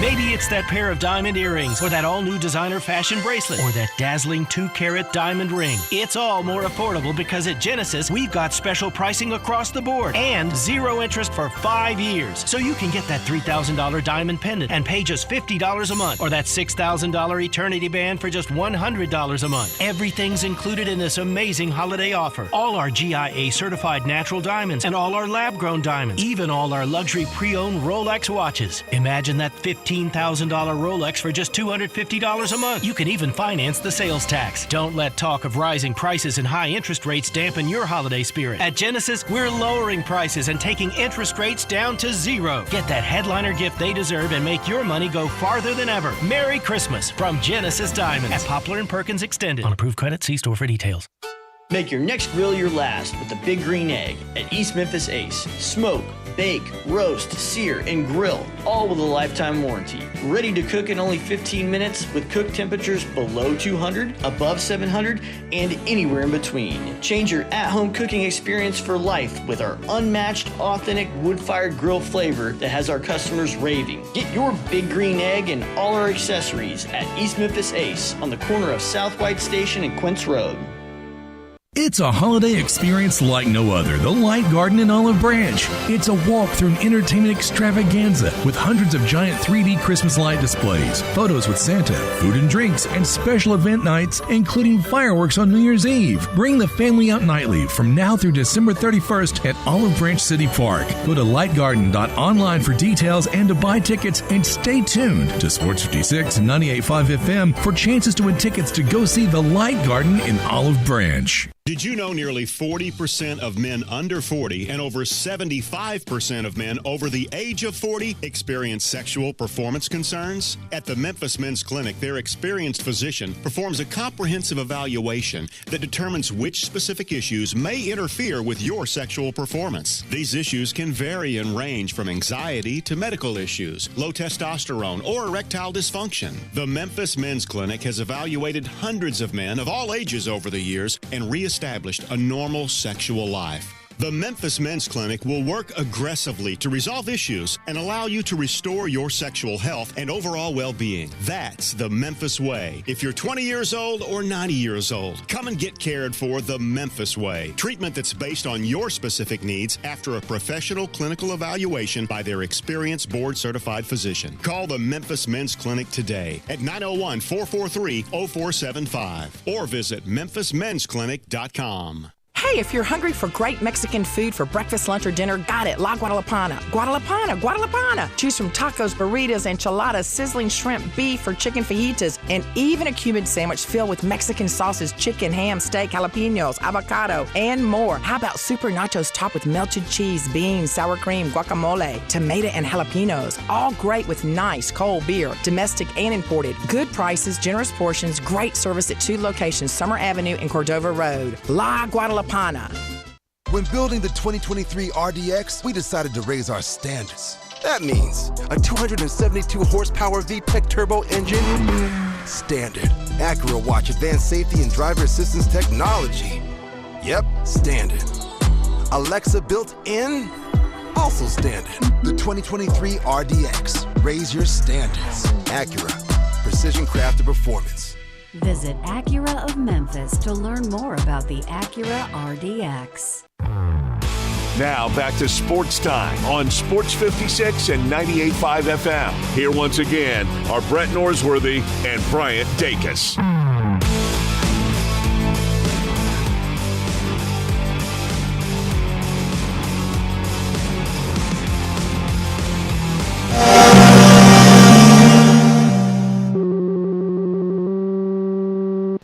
S16: Maybe it's that pair of diamond earrings, or that all-new designer fashion bracelet, or that dazzling 2-carat diamond ring. It's all more affordable because at Genesis, we've got special pricing across the board and 0 interest for 5 years. So you can get that $3,000 diamond pendant and pay just $50 a month, or that $6,000 eternity band for just $100 a month. Everything's included in this amazing holiday offer. All our GIA certified natural diamonds and all our lab-grown diamonds, even all our luxury pre-owned Rolex watches. Imagine that $15,000 Rolex for just $250 a month. You can even finance the sales tax. Don't let talk of rising prices and high interest rates dampen your holiday spirit. At Genesis, we're lowering prices and taking interest rates down to 0. Get that headliner gift they deserve and make your money go farther than ever. Merry Christmas from Genesis Diamonds at Poplar and Perkins Extended. On approved credit, see store for details.
S17: Make your next grill your last with the Big Green Egg at East Memphis Ace. Smoke, bake, roast, sear, and grill, all with a lifetime warranty. Ready to cook in only 15 minutes with cook temperatures below 200, above 700, and anywhere in between. Change your at-home cooking experience for life with our unmatched, authentic wood-fired grill flavor that has our customers raving. Get your Big Green Egg and all our accessories at East Memphis Ace on the corner of South White Station and Quince Road.
S19: It's a holiday experience like no other. The Light Garden in Olive Branch. It's a walk through an entertainment extravaganza with hundreds of giant 3D Christmas light displays, photos with Santa, food and drinks, and special event nights, including fireworks on New Year's Eve. Bring the family out nightly from now through December 31st at Olive Branch City Park. Go to lightgarden.online for details and to buy tickets, and stay tuned to Sports 56 and 98.5 FM for chances to win tickets to go see the Light Garden in Olive Branch.
S18: Did you know nearly 40% of men under 40 and over 75% of men over the age of 40 experience sexual performance concerns? At the Memphis Men's Clinic, their experienced physician performs a comprehensive evaluation that determines which specific issues may interfere with your sexual performance. These issues can vary and range from anxiety to medical issues, low testosterone, or erectile dysfunction. The Memphis Men's Clinic has evaluated hundreds of men of all ages over the years and reestablished a normal sexual life. The Memphis Men's Clinic will work aggressively to resolve issues and allow you to restore your sexual health and overall well-being. That's the Memphis way. If you're 20 years old or 90 years old, come and get cared for the Memphis way. Treatment that's based on your specific needs after a professional clinical evaluation by their experienced board-certified physician. Call the Memphis Men's Clinic today at 901-443-0475 or visit memphismensclinic.com.
S20: Hey, if you're hungry for great Mexican food for breakfast, lunch, or dinner, got it. La Guadalupana. Guadalupana, Guadalupana. Choose from tacos, burritos, enchiladas, sizzling shrimp, beef, or chicken fajitas, and even a Cuban sandwich filled with Mexican sauces, chicken, ham, steak, jalapenos, avocado, and more. How about super nachos topped with melted cheese, beans, sour cream, guacamole, tomato, and jalapenos? All great with nice cold beer, domestic and imported. Good prices, generous portions, great service at 2 locations, Summer Avenue and Cordova Road. La Guadalupana.
S21: When building the 2023 RDX, we decided to raise our standards. That means a 272 horsepower VTEC turbo engine, standard. Acura Watch advanced safety and driver assistance technology. Yep, standard. Alexa built in, also standard. The 2023 RDX. Raise your standards. Acura. Precision crafted performance.
S22: Visit Acura of Memphis to learn more about the Acura RDX.
S5: Now back to Sports Time on Sports 56 and 98.5 FM. Here once again are Brett Norsworthy and Bryant Dacus.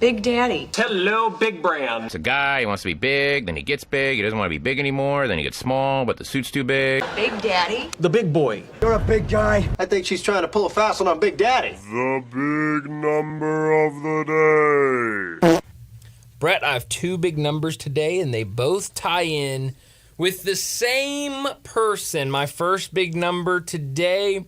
S23: Big Daddy.
S24: Hello, Big Brand.
S28: It's a guy, he wants to be big, then he gets big, he doesn't want to be big anymore, then he gets small, but the suit's too big.
S23: Big Daddy.
S24: The big boy.
S29: You're a big guy. I think she's trying to pull a fast one on Big Daddy.
S30: The big number of the day.
S6: Brett, I have 2 big numbers today, and they both tie in with the same person. My first big number today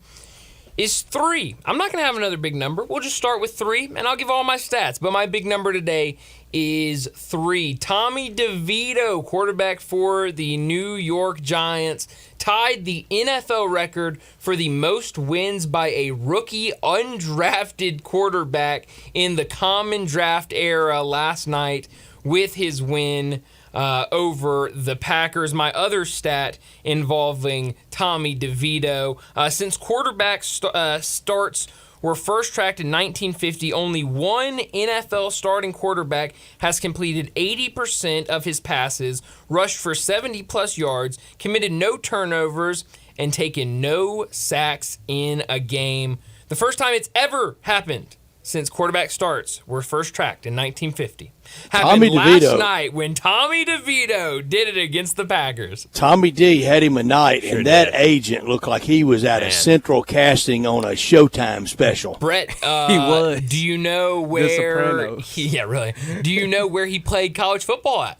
S6: is 3. I'm not going to have another big number. We'll just start with 3, and I'll give all my stats. But my big number today is 3. Tommy DeVito, quarterback for the New York Giants, tied the NFL record for the most wins by a rookie undrafted quarterback in the common draft era last night with his win over the Packers. My other stat involving Tommy DeVito. Since quarterback starts were first tracked in 1950, only one NFL starting quarterback has completed 80% of his passes, rushed for 70-plus yards, committed no turnovers, and taken no sacks in a game. The first time it's ever happened since quarterback starts were first tracked in 1950. Happened last night when Tommy DeVito did it against the Packers.
S7: Tommy D had him a night, and that agent looked like he was at a Central casting on a Showtime special.
S6: Brett,
S1: he was.
S6: Do you know where? Yeah, really. Do you know where he played college football at?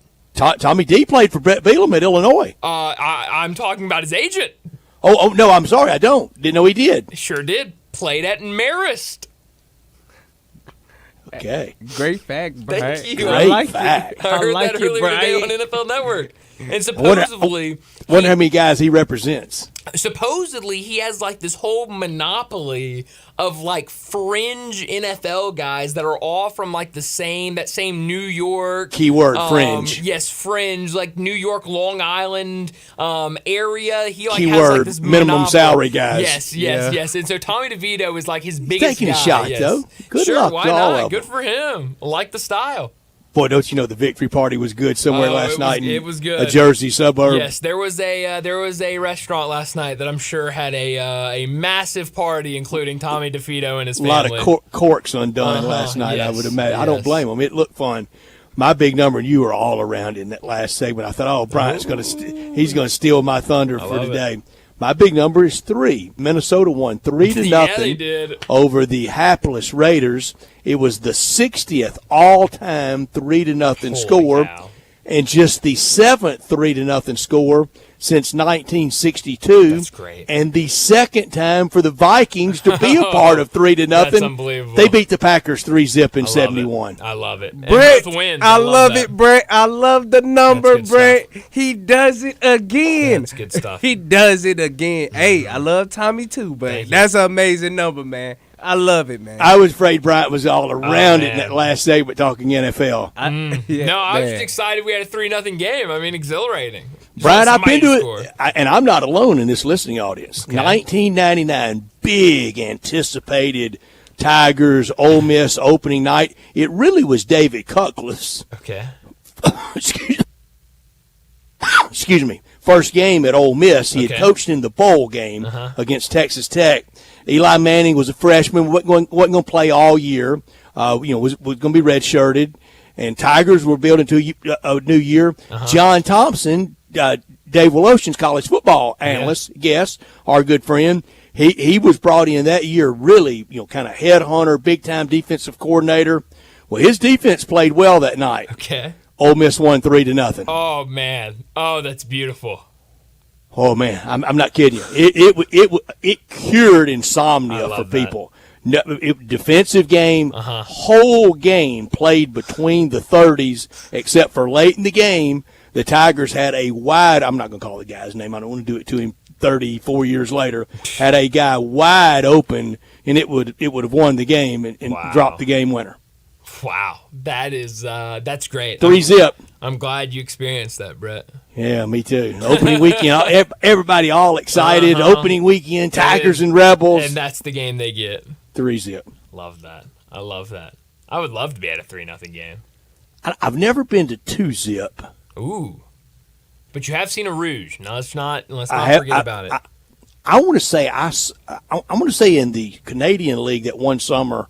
S7: Tommy D played for Brett Bielema at Illinois.
S6: I'm talking about his agent.
S7: Oh no, I'm sorry, I don't. Didn't know he did.
S6: Sure did. Played at Marist.
S7: Okay.
S1: Great fact, Brian.
S6: Thank you.
S7: Great fact.
S6: I heard
S1: like
S6: that
S1: it,
S6: earlier today
S1: Brian.
S6: on NFL Network. And supposedly,
S7: wonder how many guys he represents.
S6: Supposedly, he has like this whole monopoly of like fringe NFL guys that are all from like that same New York
S7: Keyword fringe.
S6: Yes, fringe, like New York, Long Island area. He like
S7: Keyword
S6: has like this
S7: minimum
S6: monopoly.
S7: salary guys.
S6: Yes. And so Tommy DeVito is like his biggest
S7: taking
S6: guy.
S7: a shot
S6: yes.
S7: though. Good
S6: sure,
S7: luck
S6: why
S7: to all
S6: not?
S7: of
S6: Good
S7: them.
S6: for him. I like the style.
S7: Boy, don't you know the victory party was good somewhere last night in
S6: It was good.
S7: a Jersey suburb.
S6: Yes, there was a restaurant last night that I'm sure had a massive party, including Tommy DeVito and his
S7: A
S6: family.
S7: lot of corks undone last night, I would imagine. I don't
S6: yes.
S7: blame them. It looked fun. My big number, and you were all around in that last segment. I thought, oh, Bryant's going to he's going to steal my thunder for
S6: love
S7: today. My big number is 3. Minnesota won 3-0
S6: Yeah, they did.
S7: over the hapless Raiders. It was the 60th all-time 3-0 score, and just the 7th 3-0 score since 1962.
S6: That's great.
S7: And the second time for the Vikings to be a part of 3-0.
S6: That's unbelievable.
S7: They beat the Packers 3-0 in 71.
S6: I love it. And
S1: Brett,
S6: both wins.
S1: I love
S6: that.
S1: it, Brett. I love the number,
S6: That's good
S1: Brett. He does it again.
S6: That's good stuff.
S1: He does it again. Hey, I love Tommy too, but that's an amazing number, man. I love it, man.
S7: I was afraid Bryant was all around it in
S6: man.
S7: that last segment talking NFL.
S6: No, I was just excited we had a 3-0 game. I mean, exhilarating.
S7: Brian, I've been to
S6: Score.
S7: it, and I'm not alone in this listening audience. 1999, big anticipated Tigers Ole Miss opening night. It really was David Cutcliffe's.
S6: Okay.
S7: Excuse me. First game at Ole Miss. He had
S6: Okay.
S7: coached in the bowl game against Texas Tech. Eli Manning was a freshman, wasn't going to play all year. Was going to be redshirted. And Tigers were building to a new year. John Thompson, Dave Woloshin's college football analyst, guest, our good friend, he was brought in that year really, kind of headhunter, big-time defensive coordinator. Well, his defense played well that night.
S6: Okay.
S7: Ole Miss won 3-0.
S6: Oh, man. Oh, that's beautiful.
S7: Oh man, I'm not kidding you. It cured insomnia for people. No, defensive game, whole game played between the 30s, except for late in the game. The Tigers had a wide. I'm not going to call the guy's name. I don't want to do it to him. 34 years later, had a guy wide open, and it would have won the game and dropped the game winner.
S6: Wow, that's great.
S7: 3-0.
S6: I'm glad you experienced that, Brett.
S7: Yeah, me too. Opening weekend, everybody all excited. Opening weekend, Tigers and Rebels.
S6: And that's the game they get.
S7: 3-0.
S6: Love that. I love that. I would love to be at a 3-0 game. I've
S7: never been to 2-0.
S6: Ooh. But you have seen a Rouge. No, let's not forget about it.
S7: I want to say I'm going to say in the Canadian League that one summer,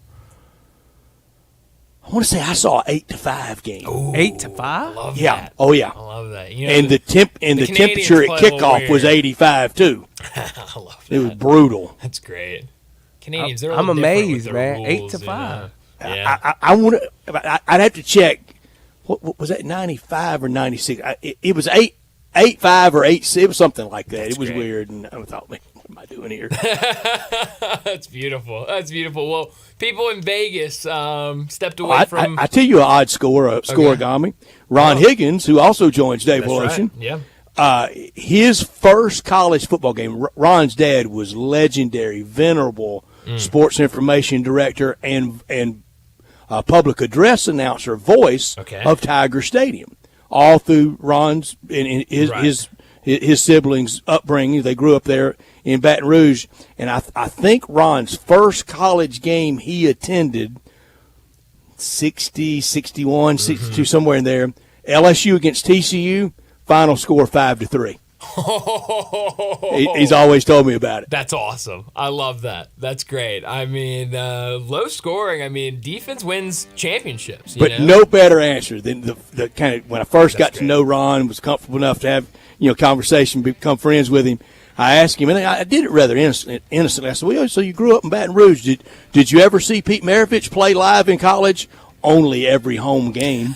S7: I want to say I saw an 8-5 game.
S6: Ooh,
S1: 8-5?
S6: I love
S7: yeah.
S6: that.
S7: Oh yeah.
S6: I love that.
S7: And the temperature at kickoff was 85 too.
S6: I love that.
S7: It was brutal.
S6: That's great. Canadians, they're
S1: I'm
S6: a little
S1: amazed,
S6: different with
S1: man.
S6: their rules,
S1: 8-5.
S6: Yeah.
S7: I want to. I'd have to check. What was that? 95 or 96? It was 8-5 or 8. It was something like that.
S6: That's
S7: it was
S6: great.
S7: weird, and I thought, man, what am I doing here?
S6: That's beautiful. That's beautiful. Well, people in Vegas stepped away
S7: I tell you an odd score, scoregami. Ron Higgins, who also joins Dave
S6: That's
S7: Woloshin.
S6: right. Yeah.
S7: His first college football game, Ron's dad was legendary, venerable sports information director and public address announcer, voice of Tiger Stadium. All through Ron's and his siblings' upbringing, they grew up there in Baton Rouge. And I think Ron's first college game he attended, 60, 61, 62, somewhere in there, LSU against TCU, final score 5-3. He's always told me about it.
S6: That's awesome. I love that. That's great. I mean, low scoring. I mean, defense wins championships.
S7: But no better answer than the kind of when I first got to know Ron, was comfortable enough to have conversation, become friends with him. I asked him, and I did it rather innocently. I said, "Well, so you grew up in Baton Rouge? Did you ever see Pete Maravich play live in college? Only every home game."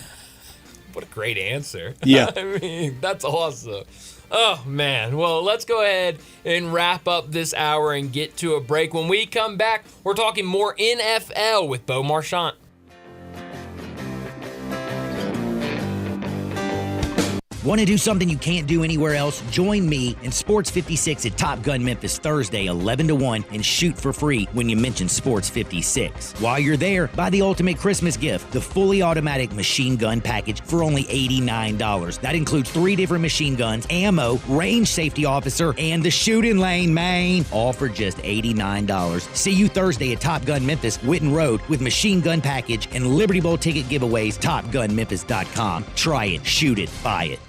S6: What a great answer.
S7: Yeah.
S6: I mean, that's awesome. Oh, man. Well, let's go ahead and wrap up this hour and get to a break. When we come back, we're talking more NFL with Bo Marchant.
S2: Want to do something you can't do anywhere else? Join me in Sports 56 at Top Gun Memphis Thursday, 11 to 1, and shoot for free when you mention Sports 56. While you're there, buy the ultimate Christmas gift, the fully automatic machine gun package for only $89. That includes 3 different machine guns, ammo, range safety officer, and the shooting lane, man. All for just $89. See you Thursday at Top Gun Memphis, Witten Road, with machine gun package and Liberty Bowl ticket giveaways, TopGunMemphis.com. Try it, shoot it, buy it.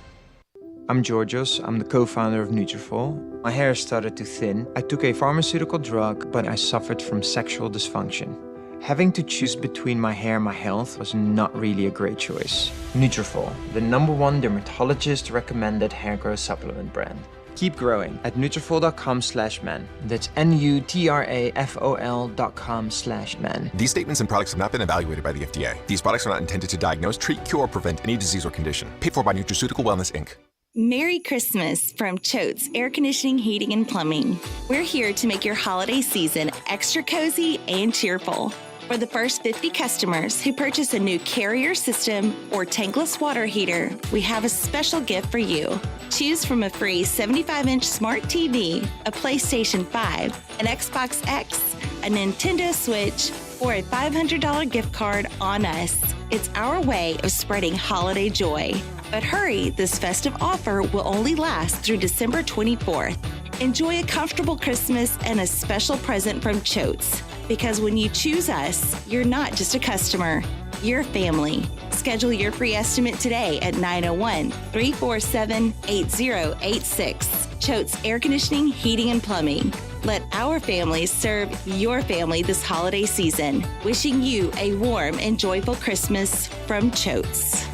S4: I'm Georgios. I'm the co-founder of Nutrafol. My hair started to thin. I took a pharmaceutical drug, but I suffered from sexual dysfunction. Having to choose between my hair and my health was not really a great choice. Nutrafol, the #1 dermatologist-recommended hair growth supplement brand. Keep growing at Nutrafol.com/men. That's Nutrafol.com/men.
S8: These statements and products have not been evaluated by the FDA. These products are not intended to diagnose, treat, cure, or prevent any disease or condition. Paid for by Nutraceutical Wellness, Inc.
S9: Merry Christmas from Choate's Air Conditioning, Heating, and Plumbing. We're here to make your holiday season extra cozy and cheerful. For the first 50 customers who purchase a new Carrier system or tankless water heater, we have a special gift for you. Choose from a free 75-inch smart TV, a PlayStation 5, an Xbox X, a Nintendo Switch, or a $500 gift card on us. It's our way of spreading holiday joy. But hurry, this festive offer will only last through December 24th. Enjoy a comfortable Christmas and a special present from Choate's. Because when you choose us, you're not just a customer, you're family. Schedule your free estimate today at 901-347-8086. Choate's Air Conditioning, Heating, and Plumbing. Let our family serve your family this holiday season. Wishing you a warm and joyful Christmas from Choate's.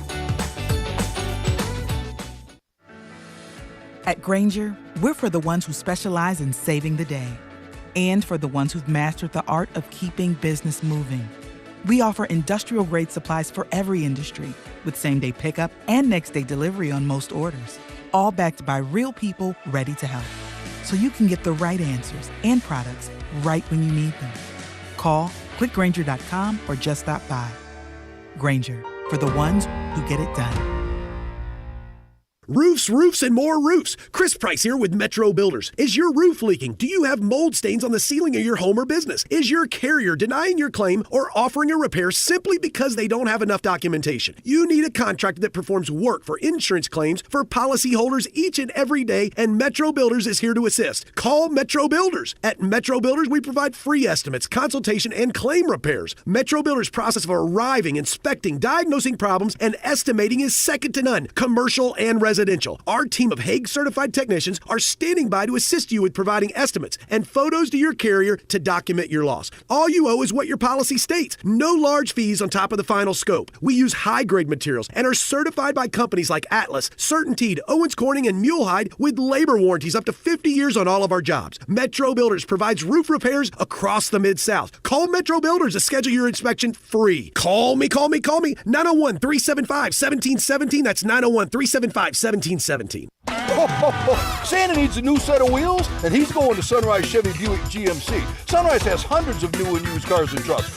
S11: At Grainger, we're for the ones who specialize in saving the day and for the ones who've mastered the art of keeping business moving. We offer industrial-grade supplies for every industry with same-day pickup and next-day delivery on most orders, all backed by real people ready to help. So you can get the right answers and products right when you need them. Call quickgrainger.com or just stop by. Grainger, for the ones who get it done.
S12: Roofs, roofs, and more roofs. Chris Price here with Metro Builders. Is your roof leaking? Do you have mold stains on the ceiling of your home or business? Is your carrier denying your claim or offering a repair simply because they don't have enough documentation? You need a contractor that performs work for insurance claims for policyholders each and every day, and Metro Builders is here to assist. Call Metro Builders. At Metro Builders, we provide free estimates, consultation, and claim repairs. Metro Builders' process of arriving, inspecting, diagnosing problems, and estimating is second to none, commercial and residential. Our team of Hague-certified technicians are standing by to assist you with providing estimates and photos to your carrier to document your loss. All you owe is what your policy states. No large fees on top of the final scope. We use high-grade materials and are certified by companies like Atlas, CertainTeed, Owens Corning, and Mulehide with labor warranties up to 50 years on all of our jobs. Metro Builders provides roof repairs across the Mid-South. Call Metro Builders to schedule your inspection free. Call me. 901-375-1717. That's 901-375-1717.
S3: Santa needs a new set of wheels, and he's going to Sunrise Chevy Buick GMC. Sunrise has hundreds of new and used cars and trucks.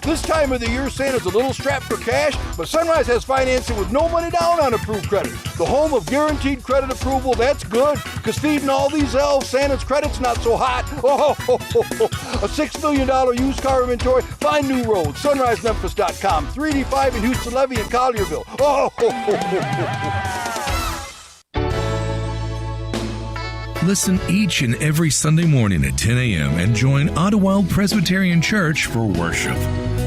S3: This time of the year, Santa's a little strapped for cash, but Sunrise has financing with no money down on approved credit. The home of guaranteed credit approval, that's good, because feeding all these elves, Santa's credit's not so hot. A $6 million used car inventory. Find new roads. SunriseMemphis.com. 385 in Houston Levy and Collierville.
S19: Listen each and every Sunday morning at 10 a.m. and join Ottawild Presbyterian Church for worship.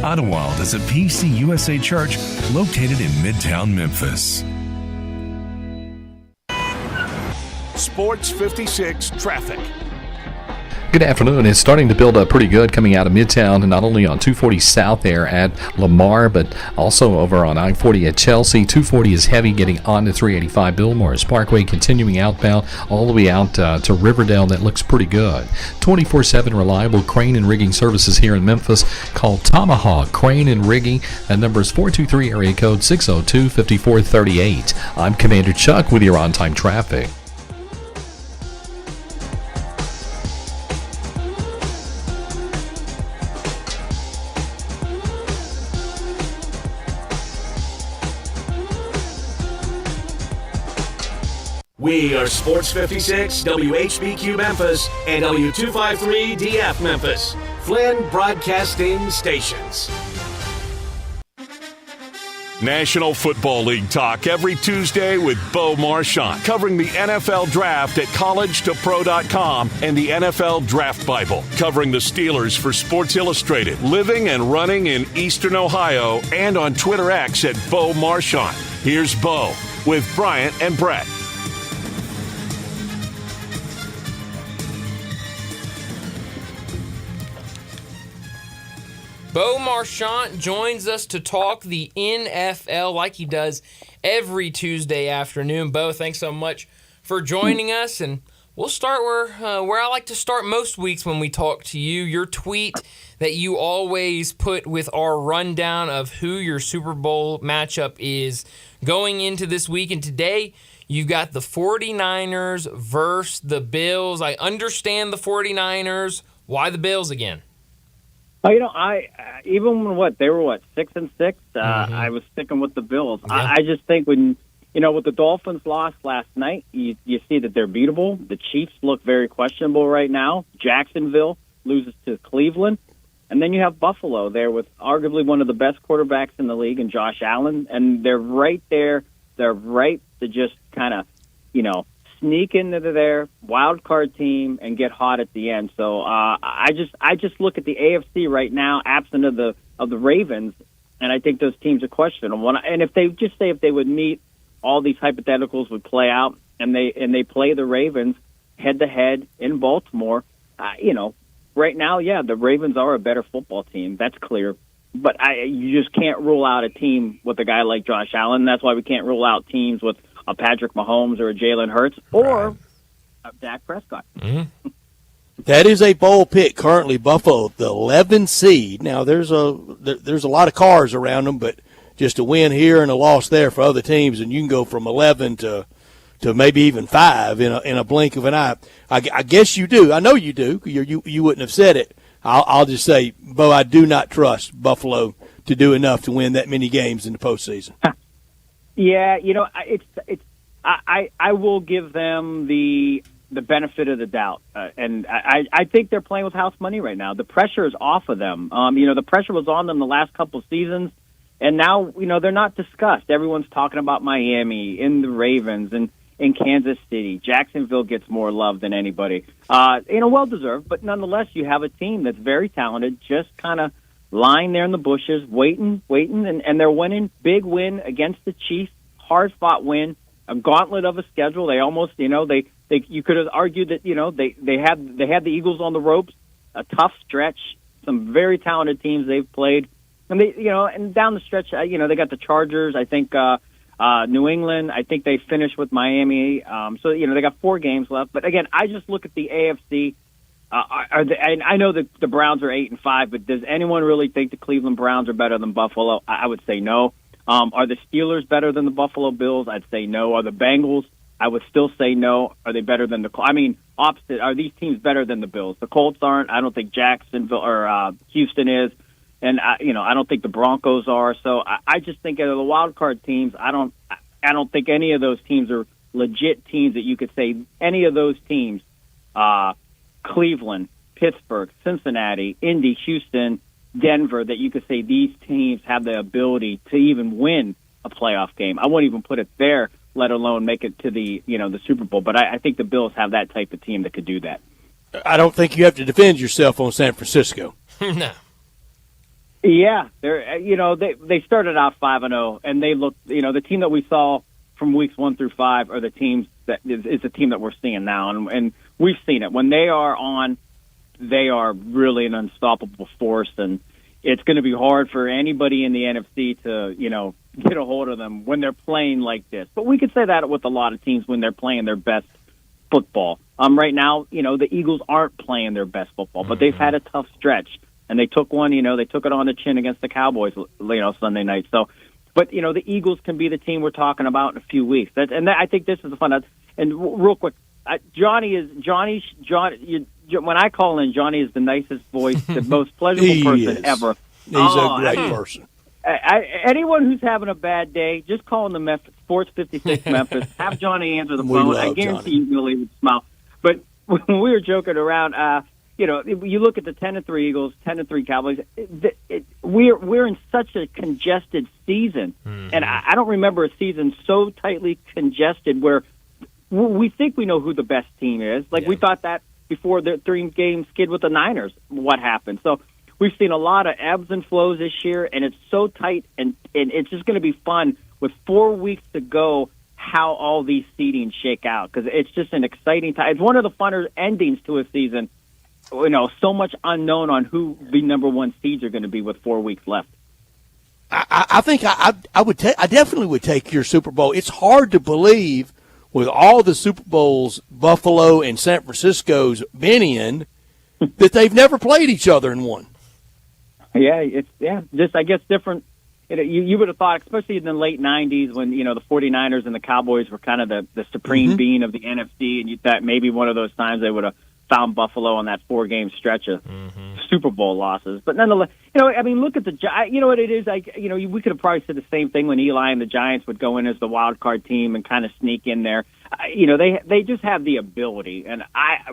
S19: Ottawild is a PCUSA church located in Midtown Memphis.
S5: Sports 56 traffic.
S10: Good afternoon. It's starting to build up pretty good coming out of Midtown, and not only on 240 South there at Lamar, but also over on I-40 at Chelsea. 240 is heavy getting on to 385 Bill Morris Parkway, continuing outbound all the way out to Riverdale. That looks pretty good. 24/7 reliable crane and rigging services here in Memphis. Call Tomahawk Crane and Rigging. That number is 423 area code 602-5438. I'm Commander Chuck with your on-time traffic.
S13: We are Sports 56, WHBQ Memphis, and W253DF Memphis, Flynn Broadcasting Stations.
S5: National Football League talk every Tuesday with Bo Marchant, covering the NFL Draft at collegetopro.com and the NFL Draft Bible, covering the Steelers for Sports Illustrated, living and running in Eastern Ohio, and on Twitter X at Bo Marchant. Here's Bo with Bryant and Brett.
S6: Bo Marchant joins us to talk the NFL like he does every Tuesday afternoon. Bo, thanks so much for joining us, and we'll start where I like to start most weeks when we talk to you. Your tweet that you always put with our rundown of who your Super Bowl matchup is going into this week, and today you've got the 49ers versus the Bills. I understand the 49ers. Why the Bills again?
S14: Oh, I even when they were 6-6, I was sticking with the Bills. Yeah. I just think when with the Dolphins lost last night, you see that they're beatable. The Chiefs look very questionable right now. Jacksonville loses to Cleveland, and then you have Buffalo there with arguably one of the best quarterbacks in the league, and Josh Allen, and they're right there. They're right to just kind of sneak into their wild card team and get hot at the end. So I just look at the AFC right now, absent of the Ravens, and I think those teams are questionable. And if they would meet, all these hypotheticals would play out, and they play the Ravens head to head in Baltimore. Right now, the Ravens are a better football team. That's clear. But you just can't rule out a team with a guy like Josh Allen. That's why we can't rule out teams with a Patrick Mahomes or a Jalen Hurts or a Dak Prescott.
S7: Mm-hmm. That is a bold pick. Currently, Buffalo, the 11 seed. Now, there's a lot of cars around them, but just a win here and a loss there for other teams, and you can go from 11 to maybe even 5 in a blink of an eye. I guess you do. I know you do. You wouldn't have said it. I'll just say, Bo, I do not trust Buffalo to do enough to win that many games in the postseason.
S14: Yeah, I will give them the benefit of the doubt, and I think they're playing with house money right now. The pressure is off of them. The pressure was on them the last couple of seasons, and now they're not discussed. Everyone's talking about Miami and the Ravens and in Kansas City. Jacksonville gets more love than anybody. Well deserved, but nonetheless, you have a team that's very talented, just kind of lying there in the bushes, waiting, and they're winning. Big win against the Chiefs, hard-fought win, a gauntlet of a schedule. They almost, you could have argued that, they had the Eagles on the ropes, a tough stretch, some very talented teams they've played, and and down the stretch, they got the Chargers. I think New England. I think they finished with Miami. So they got 4 games left. But again, I just look at the AFC. I know that the Browns are 8-5, but does anyone really think the Cleveland Browns are better than Buffalo? I would say no. Are the Steelers better than the Buffalo Bills? I'd say no. Are the Bengals I would still say no. Are they better than the? I mean, opposite. Are these teams better than the Bills? The Colts aren't. I don't think Jacksonville or Houston is, and I don't think the Broncos are. So I just think of the wild card teams. I don't think any of those teams are legit teams that you could say any of those teams. Cleveland, Pittsburgh, Cincinnati, Indy, Houston, Denver, that you could say these teams have the ability to even win a playoff game. I wouldn't even put it there, let alone make it to the Super Bowl. But I think the Bills have that type of team that could do that.
S7: I don't think you have to defend yourself on San Francisco.
S6: No.
S14: Yeah, they started out 5-0, and they look. The team that we saw from weeks 1 through 5 are the teams that is the team that we're seeing now, and we've seen it when they are on. They are really an unstoppable force, and it's going to be hard for anybody in the NFC to, get a hold of them when they're playing like this. But we could say that with a lot of teams when they're playing their best football. Right now, the Eagles aren't playing their best football, but they've had a tough stretch, and they took one. They took it on the chin against the Cowboys, Sunday night. So, but the Eagles can be the team we're talking about in a few weeks. I think this is the fun. And real quick, Johnny. When I call in, Johnny is the nicest voice, the most pleasurable person ever.
S7: He's a great person.
S14: Anyone who's having a bad day, just call in the Memphis, Sports 56 Memphis. Have Johnny answer the phone. I guarantee you're going to leave with a smile. But when we were joking around, you look at the 10-3 Eagles, 10-3 Cowboys. We're in such a congested season, and I don't remember a season so tightly congested where we think we know who the best team is. We thought that before the 3-game skid with the Niners. What happened? So we've seen a lot of ebbs and flows this year, and it's so tight, and it's just going to be fun with 4 weeks to go how all these seedings shake out, because it's just an exciting time. It's one of the funner endings to a season. So much unknown on who the number one seeds are going to be with 4 weeks left.
S7: I think I definitely would take your Super Bowl. It's hard to believe with all the Super Bowls Buffalo and San Francisco's been in that they've never played each other in one.
S14: Yeah, just I guess different. You would have thought, especially in the late 90s when, the 49ers and the Cowboys were kind of the supreme being of the NFC, and you thought maybe one of those times they would have found Buffalo on that 4-game stretch of Super Bowl losses. But nonetheless, look at the Giants. You know what it is? We could have probably said the same thing when Eli and the Giants would go in as the wild card team and kind of sneak in there. They just have the ability. And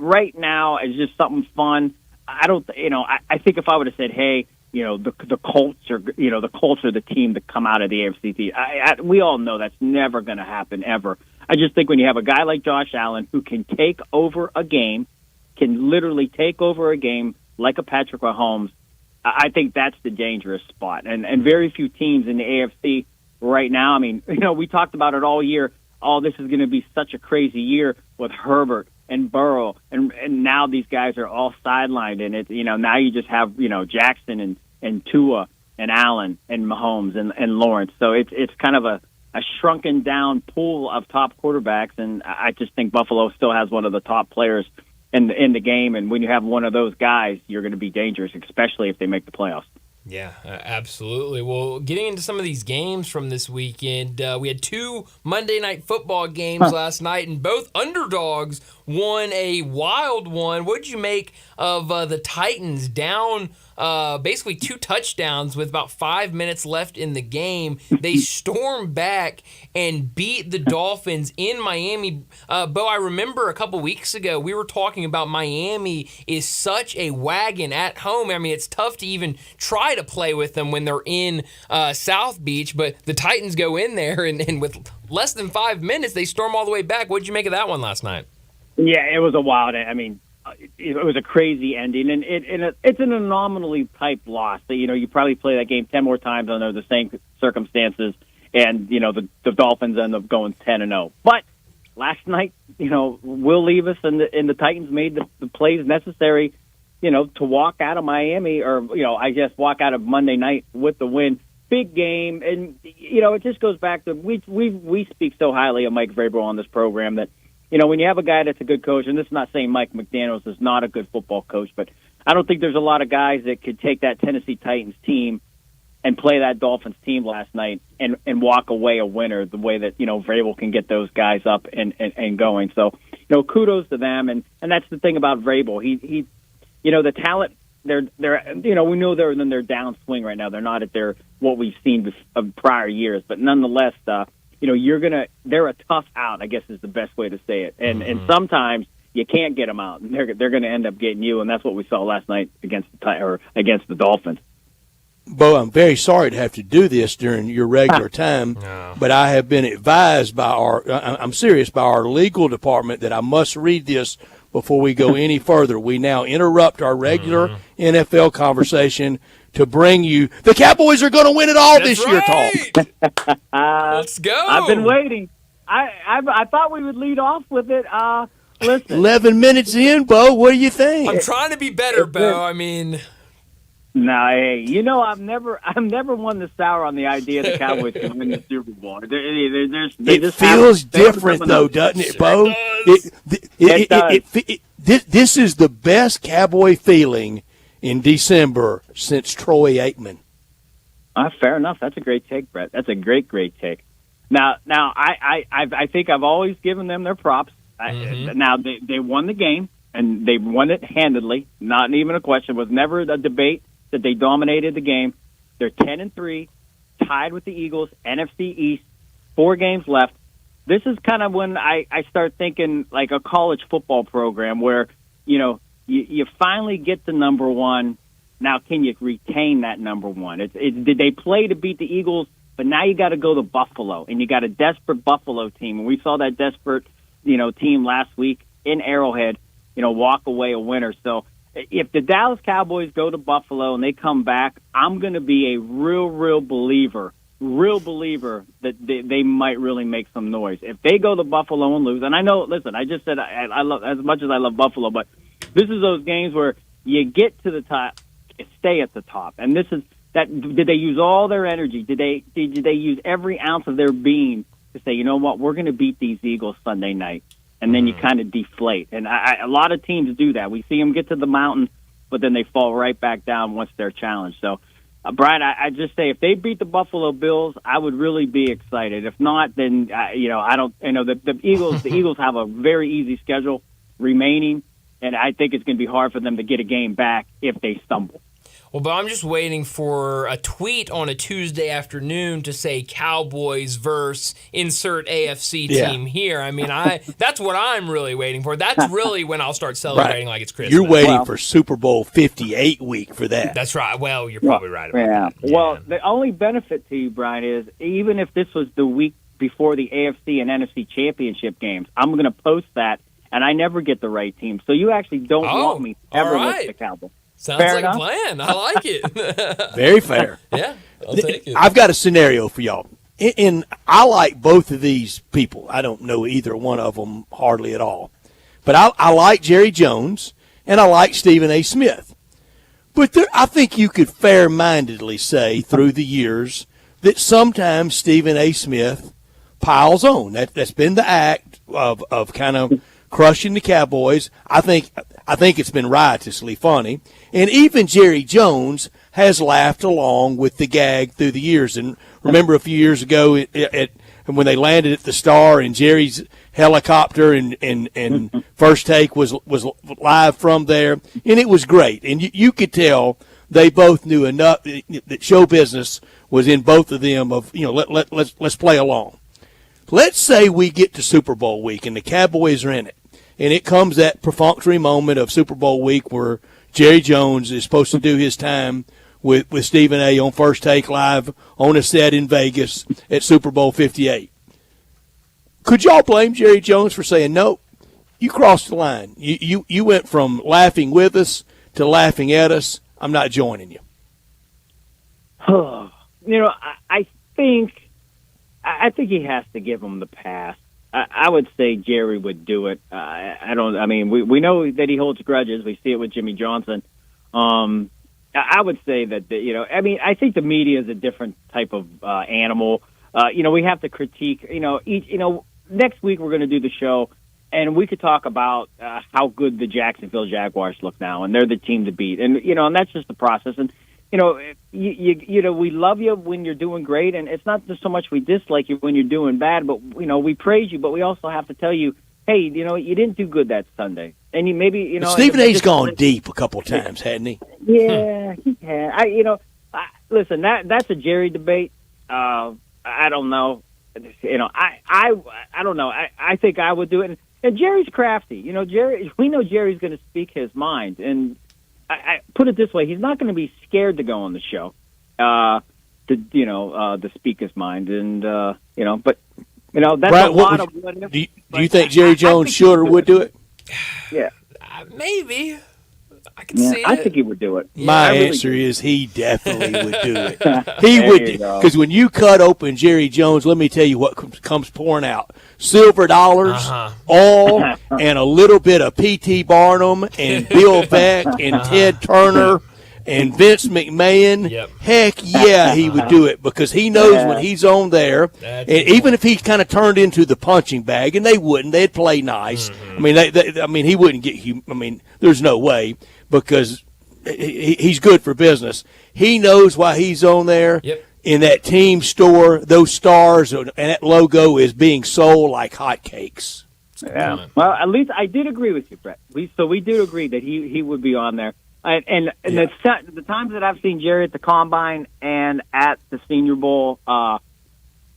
S14: right now is just something fun. I think if I would have said, hey, the Colts are, the Colts are the team to come out of the AFC. We all know that's never going to happen ever. I just think when you have a guy like Josh Allen who can take over a game, can literally take over a game like a Patrick Mahomes, I think that's the dangerous spot. And very few teams in the AFC right now, we talked about it all year. Oh, this is going to be such a crazy year with Herbert and Burrow, and now these guys are all sidelined, and now you just have Jackson and Tua and Allen and Mahomes and Lawrence. So it's kind of a shrunken down pool of top quarterbacks, and I just think Buffalo still has one of the top players in the game, and when you have one of those guys, you're going to be dangerous, especially if they make the playoffs.
S6: Yeah, absolutely. Well, getting into some of these games from this weekend, we had 2 Monday Night Football games last night, and both underdogs won a wild one. What did you make of the Titans down basically 2 touchdowns with about 5 minutes left in the game? They stormed back and beat the Dolphins in Miami. Bo, I remember a couple weeks ago we were talking about Miami is such a wagon at home. It's tough to even try to play with them when they're in South Beach, but the Titans go in there and with less than 5 minutes, they storm all the way back. What did you make of that one last night?
S14: Yeah, it was a wild. It was a crazy ending, and it's an anomaly type loss. That you probably play that game 10 more times under the same circumstances, and the Dolphins end up going 10-0. But last night, Will Levis and the Titans made the plays necessary, to walk out of Miami, or I guess walk out of Monday night with the win. Big game, and it just goes back to we speak so highly of Mike Vrabel on this program that. When you have a guy that's a good coach, and this is not saying Mike McDaniels is not a good football coach, but I don't think there's a lot of guys that could take that Tennessee Titans team and play that Dolphins team last night and walk away a winner the way that, Vrabel can get those guys up and going. So, kudos to them. And that's the thing about Vrabel. He the talent, they're we know they're in their downswing right now. They're not at their what we've seen of prior years, but nonetheless, they're a tough out, I guess is the best way to say it. And sometimes you can't get them out, and they're going to end up getting you, and that's what we saw last night against the Dolphins.
S7: Bo, I'm very sorry to have to do this during your regular time, but I have been advised by I'm serious, by our legal department that I must read this before we go any further. We now interrupt our regular NFL conversation to bring you the Cowboys are going to win it all this year talk.
S6: Let's go.
S14: I've been waiting. I thought we would lead off with it. Listen.
S7: 11 minutes in, Bo, what do you think?
S6: I'm trying to be better, Bo. I mean,
S14: no, hey, I've never one to sour on the idea the Cowboys can win the Super Bowl.
S7: It feels different, though, doesn't it, Bo? This is the best Cowboy feeling in December since Troy Aikman.
S14: Fair enough. That's a great take, Brett. That's a great take. Now, I think I've always given them their props. Now they won the game and they won it handedly. Not even a question. It was never a debate that they dominated the game. They're 10-3, tied with the Eagles, NFC East, 4 games left. This is kind of when I start thinking like a college football program where you finally get to number one. Now, can you retain that number one? Did they play to beat the Eagles? But now you got to go to Buffalo, and you got a desperate Buffalo team. And we saw that desperate, team last week in Arrowhead, walk away a winner. So if the Dallas Cowboys go to Buffalo and they come back, I'm going to be a real believer that they might really make some noise. If they go to Buffalo and lose, and I know, listen, I just said I love, as much as I love Buffalo, but this is those games where you get to the top, you stay at the top. And this is that. Did they use all their energy? Did they use every ounce of their being to say, you know what, we're going to beat these Eagles Sunday night? And then you kind of deflate. And a lot of teams do that. We see them get to the mountain, but then they fall right back down once they're challenged. So, Brian, I just say if they beat the Buffalo Bills, I would really be excited. If not, then I don't. The Eagles. The Eagles have a very easy schedule remaining, and I think it's going to be hard for them to get a game back if they stumble.
S6: Well, but I'm just waiting for a tweet on a Tuesday afternoon to say Cowboys versus insert AFC team here. I mean, that's what I'm really waiting for. That's really when I'll start celebrating like it's Christmas.
S7: You're waiting for Super Bowl 58 week for that.
S6: That's right. Well, you're probably right about that.
S14: Yeah. Well, the only benefit to you, Brian, is even if this was the week before the AFC and NFC championship games, I'm going to post that, and I never get the right team. So you actually don't want me to ever list the Cowboys.
S6: Sounds like a plan. I like it.
S7: Very fair.
S6: Yeah, I'll take it.
S7: I've got a scenario for y'all. And I like both of these people. I don't know either one of them hardly at all. But I like Jerry Jones, and I like Stephen A. Smith. But I think you could fair-mindedly say through the years that sometimes Stephen A. Smith piles on. That's been the act of kind of crushing the Cowboys. I think it's been riotously funny. And even Jerry Jones has laughed along with the gag through the years. And remember a few years ago when they landed at the Star and Jerry's helicopter and First Take was live from there, and it was great. And you could tell they both knew enough that show business was in both of them of, let's play along. Let's say we get to Super Bowl week and the Cowboys are in it. And it comes that perfunctory moment of Super Bowl week where Jerry Jones is supposed to do his time with Stephen A. on First Take Live on a set in Vegas at Super Bowl 58. Could y'all blame Jerry Jones for saying, no, you crossed the line. You went from laughing with us to laughing at us. I'm not joining you.
S14: I think he has to give him the pass. I would say Jerry would do it. We know that he holds grudges. We see it with Jimmy Johnson. I would say that, I think the media is a different type of animal. We have to critique, next week we're going to do the show, and we could talk about how good the Jacksonville Jaguars look now, and they're the team to beat. And, and that's just the process. And we love you when you're doing great, and it's not just so much we dislike you when you're doing bad, but we praise you, but we also have to tell you, hey, you didn't do good that Sunday, and
S7: Stephen A's gone deep a couple times, hadn't he?
S14: Yeah, he had. Listen, that's a Jerry debate. I don't know. I don't know. I think I would do it. And Jerry's crafty. We know Jerry's going to speak his mind. And I put it this way: he's not going to be scared to go on the show to speak his mind. And but that's
S7: Brad,
S14: a lot of what if.
S7: Do you think Jerry Jones should or would do it?
S14: Yeah,
S6: maybe. I can see it.
S14: I think he would do it.
S7: My answer is he definitely would do it. He would, because when you cut open Jerry Jones, let me tell you what comes pouring out: silver dollars, all, and a little bit of P.T. Barnum and Bill Beck and Ted Turner and Vince McMahon.
S6: Yep.
S7: Heck yeah, he would do it, because he knows when he's on there. And even if he kind of turned into the punching bag, and they wouldn't, they'd play nice. I mean, he wouldn't get you. I mean, there's no way, because he's good for business. He knows why he's on there.
S6: Yep.
S7: In that team store, those stars and that logo is being sold like hotcakes.
S14: Yeah. Well, at least I did agree with you, Brett. We did agree that he would be on there. And the times that I've seen Jerry at the Combine and at the Senior Bowl,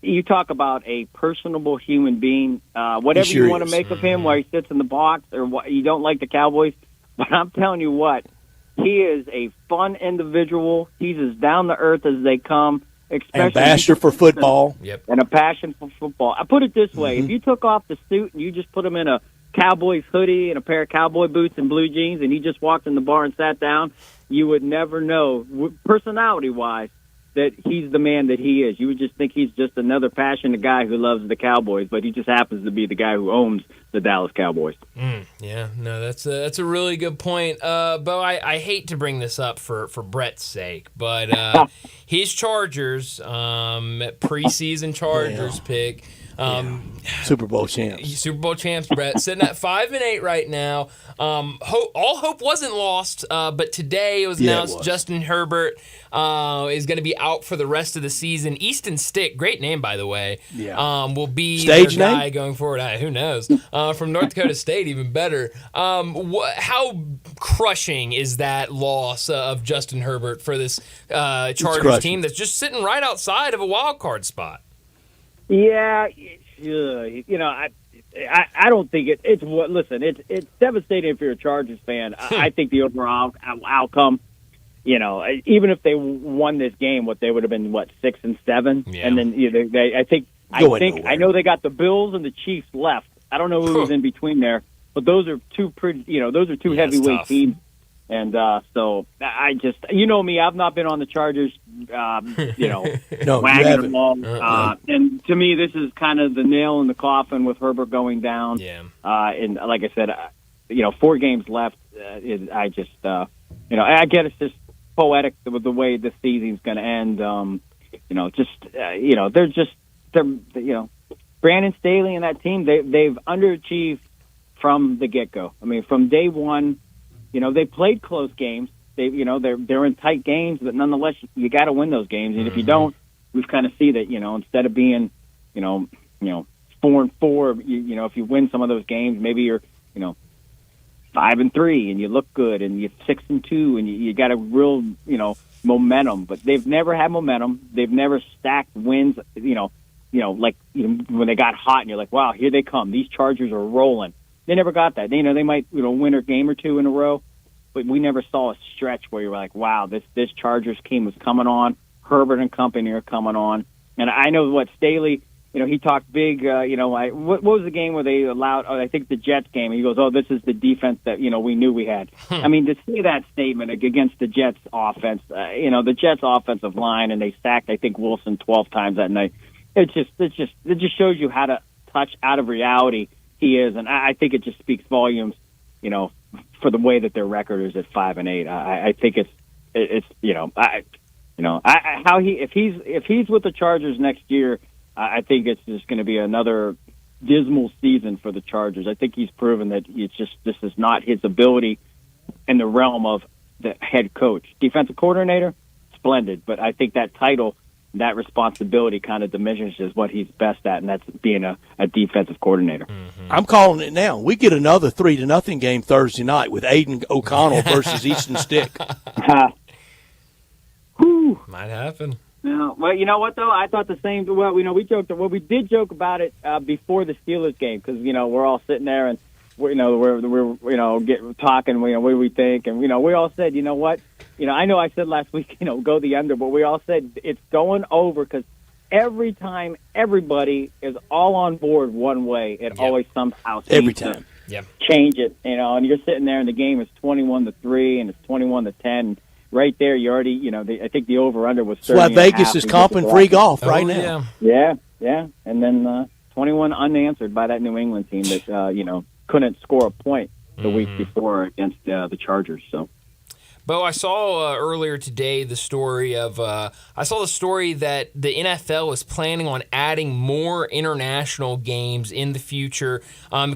S14: you talk about a personable human being. Whatever you want to make of him, where he sits in the box, or what you don't like the Cowboys, but I'm telling you what, he is a fun individual. He's as down to earth as they come.
S7: Ambassador for football.
S6: Yep.
S14: And a passion for football. I put it this way: if you took off the suit and you just put him in a Cowboys hoodie and a pair of cowboy boots and blue jeans, and he just walked in the bar and sat down, you would never know, personality-wise, that he's the man that he is. You would just think he's just another passionate guy who loves the Cowboys, but he just happens to be the guy who owns the Dallas Cowboys.
S6: Yeah, no, that's a really good point. Bo, I hate to bring this up for Brett's sake, but his Chargers, preseason Chargers pick,
S7: Super Bowl champs,
S6: Brett, sitting at 5-8 right now. All hope wasn't lost, but today it was announced Justin Herbert is going to be out for the rest of the season. Easton Stick, great name by the way, will be
S7: Stage
S6: their guy
S7: name?
S6: going forward. Who knows? From North Dakota State, even better. How crushing is that loss of Justin Herbert for this Chargers team that's just sitting right outside of a wild card spot?
S14: Yeah, I don't think it's what. Listen, it's devastating if you're a Chargers fan. I think the overall outcome, even if they won this game, they would have been 6 and 7, and then I know they got the Bills and the Chiefs left. I don't know who was in between there, but those are two two heavyweight teams. And so I just, me, I've not been on the Chargers, wagon them all. And to me, this is kind of the nail in the coffin with Herbert going down.
S6: Yeah.
S14: And like I said, 4 games left. I just, I get it's just poetic with the way the season's going to end. Brandon Staley and that team, they've underachieved from the get-go. I mean, from day one. They played close games. They're in tight games, but nonetheless, you got to win those games. And if you don't, we've kind of see that. Instead of being, 4-4, if you win some of those games, maybe you're, 5-3, and you look good, and you're 6-2, and you got a real, momentum. But they've never had momentum. They've never stacked wins. When they got hot, and you're like, wow, here they come. These Chargers are rolling. They never got that. They might win a game or two in a row, but we never saw a stretch where you were like, wow, this Chargers team was coming on. Herbert and company are coming on. And I know what Staley, he talked big. What was the game where they allowed? I think the Jets game. He goes, this is the defense that we knew we had. I mean, to see that statement against the Jets offense, the Jets offensive line, and they sacked I think Wilson 12 times that night. It just shows you how to touch out of reality. He is, and I think it just speaks volumes, for the way that their record is at 5-8. I think if he's with the Chargers next year, I think it's just going to be another dismal season for the Chargers. I think he's proven that this is not his ability in the realm of the head coach. Defensive coordinator, splendid. But I think that title, that responsibility kind of diminishes what he's best at, and that's being a defensive coordinator.
S7: I'm calling it now. We get another 3-0 game Thursday night with Aiden O'Connell versus Easton Stick.
S6: Might happen.
S14: Yeah. Well, you know what though? I thought the same. Well, we joked. Well, we did joke about it before the Steelers game because we're all sitting there and we're talking. What do we think? And we all said, you know what? I know I said last week, go the under, but we all said it's going over because every time everybody is all on board one way, it always somehow seems to change it. And you're sitting there and the game is 21-3 and it's 21-10. Right there, you already, I think the over-under was 30.
S7: That's why Vegas is comping free golf right now.
S14: Yeah. And then 21 unanswered by that New England team that, couldn't score a point the week before against the Chargers. So,
S6: Bo, I saw earlier today the story of that the NFL is planning on adding more international games in the future.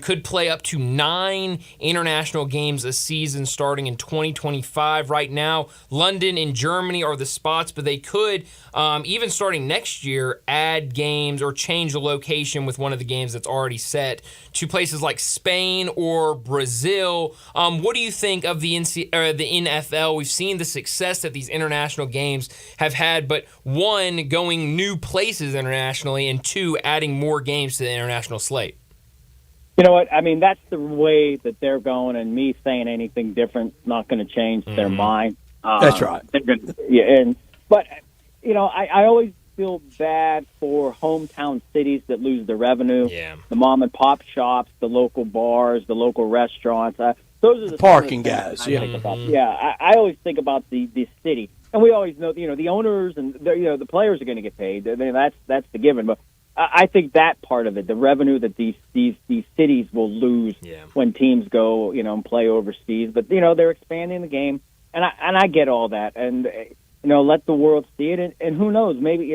S6: Could play up to 9 international games a season starting in 2025. Right now, London and Germany are the spots, but they could, even starting next year, add games or change the location with one of the games that's already set to places like Spain or Brazil. What do you think of the NFL? We've seen the success that these international games have had, but one, going new places internationally, and two, adding more games to the international slate.
S14: You know what? I mean, that's the way that they're going, and me saying anything different is not going to change their mind.
S7: That's right.
S14: But I always feel bad for hometown cities that lose their revenue.
S6: Yeah.
S14: The mom and pop shops, the local bars, the local restaurants. Those are the
S7: parking guys.
S14: I always think about the city, and we always know the owners and the players are going to get paid. I mean, that's the given. But I think that part of it, the revenue that these cities will lose when teams go and play overseas. But they're expanding the game, and I get all that, and let the world see it, and who knows, maybe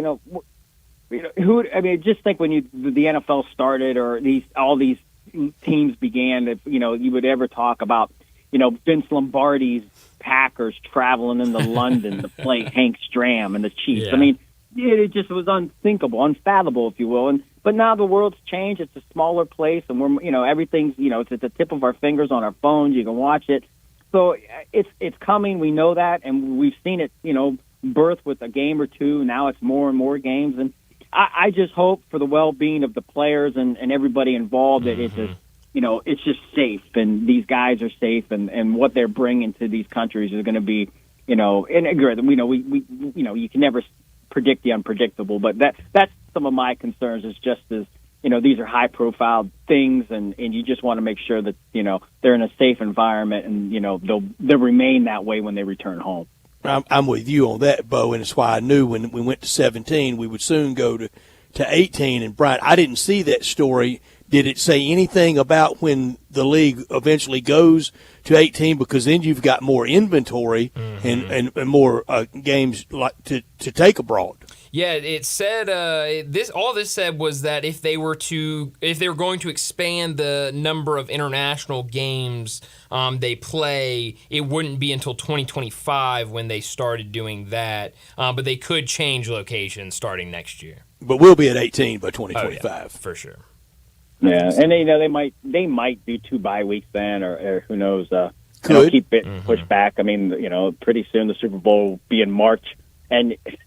S14: just think when the NFL started or all these teams began, if you would ever talk about Vince Lombardi's Packers traveling into London to play Hank Stram and the Chiefs. I mean, it just was unthinkable, unfathomable, if you will. But now the world's changed. It's a smaller place, and we're everything's it's at the tip of our fingers on our phones. You can watch it. So it's coming. We know that, and we've seen it birth with a game or two. Now it's more and more games, and I just hope for the well-being of the players and everybody involved that it's just safe, and these guys are safe, and what they're bringing to these countries is going to be, and we know you can never predict the unpredictable, but that's some of my concerns. Is just as these are high-profile things, and you just want to make sure that they're in a safe environment, and they'll remain that way when they return home.
S7: I'm with you on that, Bo, and it's why I knew when we went to 17, we would soon go to 18. And, Brian, I didn't see that story. Did it say anything about when the league eventually goes to 18? Because then you've got more inventory and more games like to take abroad.
S6: Yeah, it said all this said was that if they were going to expand the number of international games they play, it wouldn't be until 2025 when they started doing that. But they could change locations starting next year.
S7: But we'll be at 18 by 2025.
S6: Oh, yeah, for sure.
S14: Yeah, and they might do 2 bye weeks then, or who knows? Keep it pushed back. I mean, pretty soon the Super Bowl will be in March, and it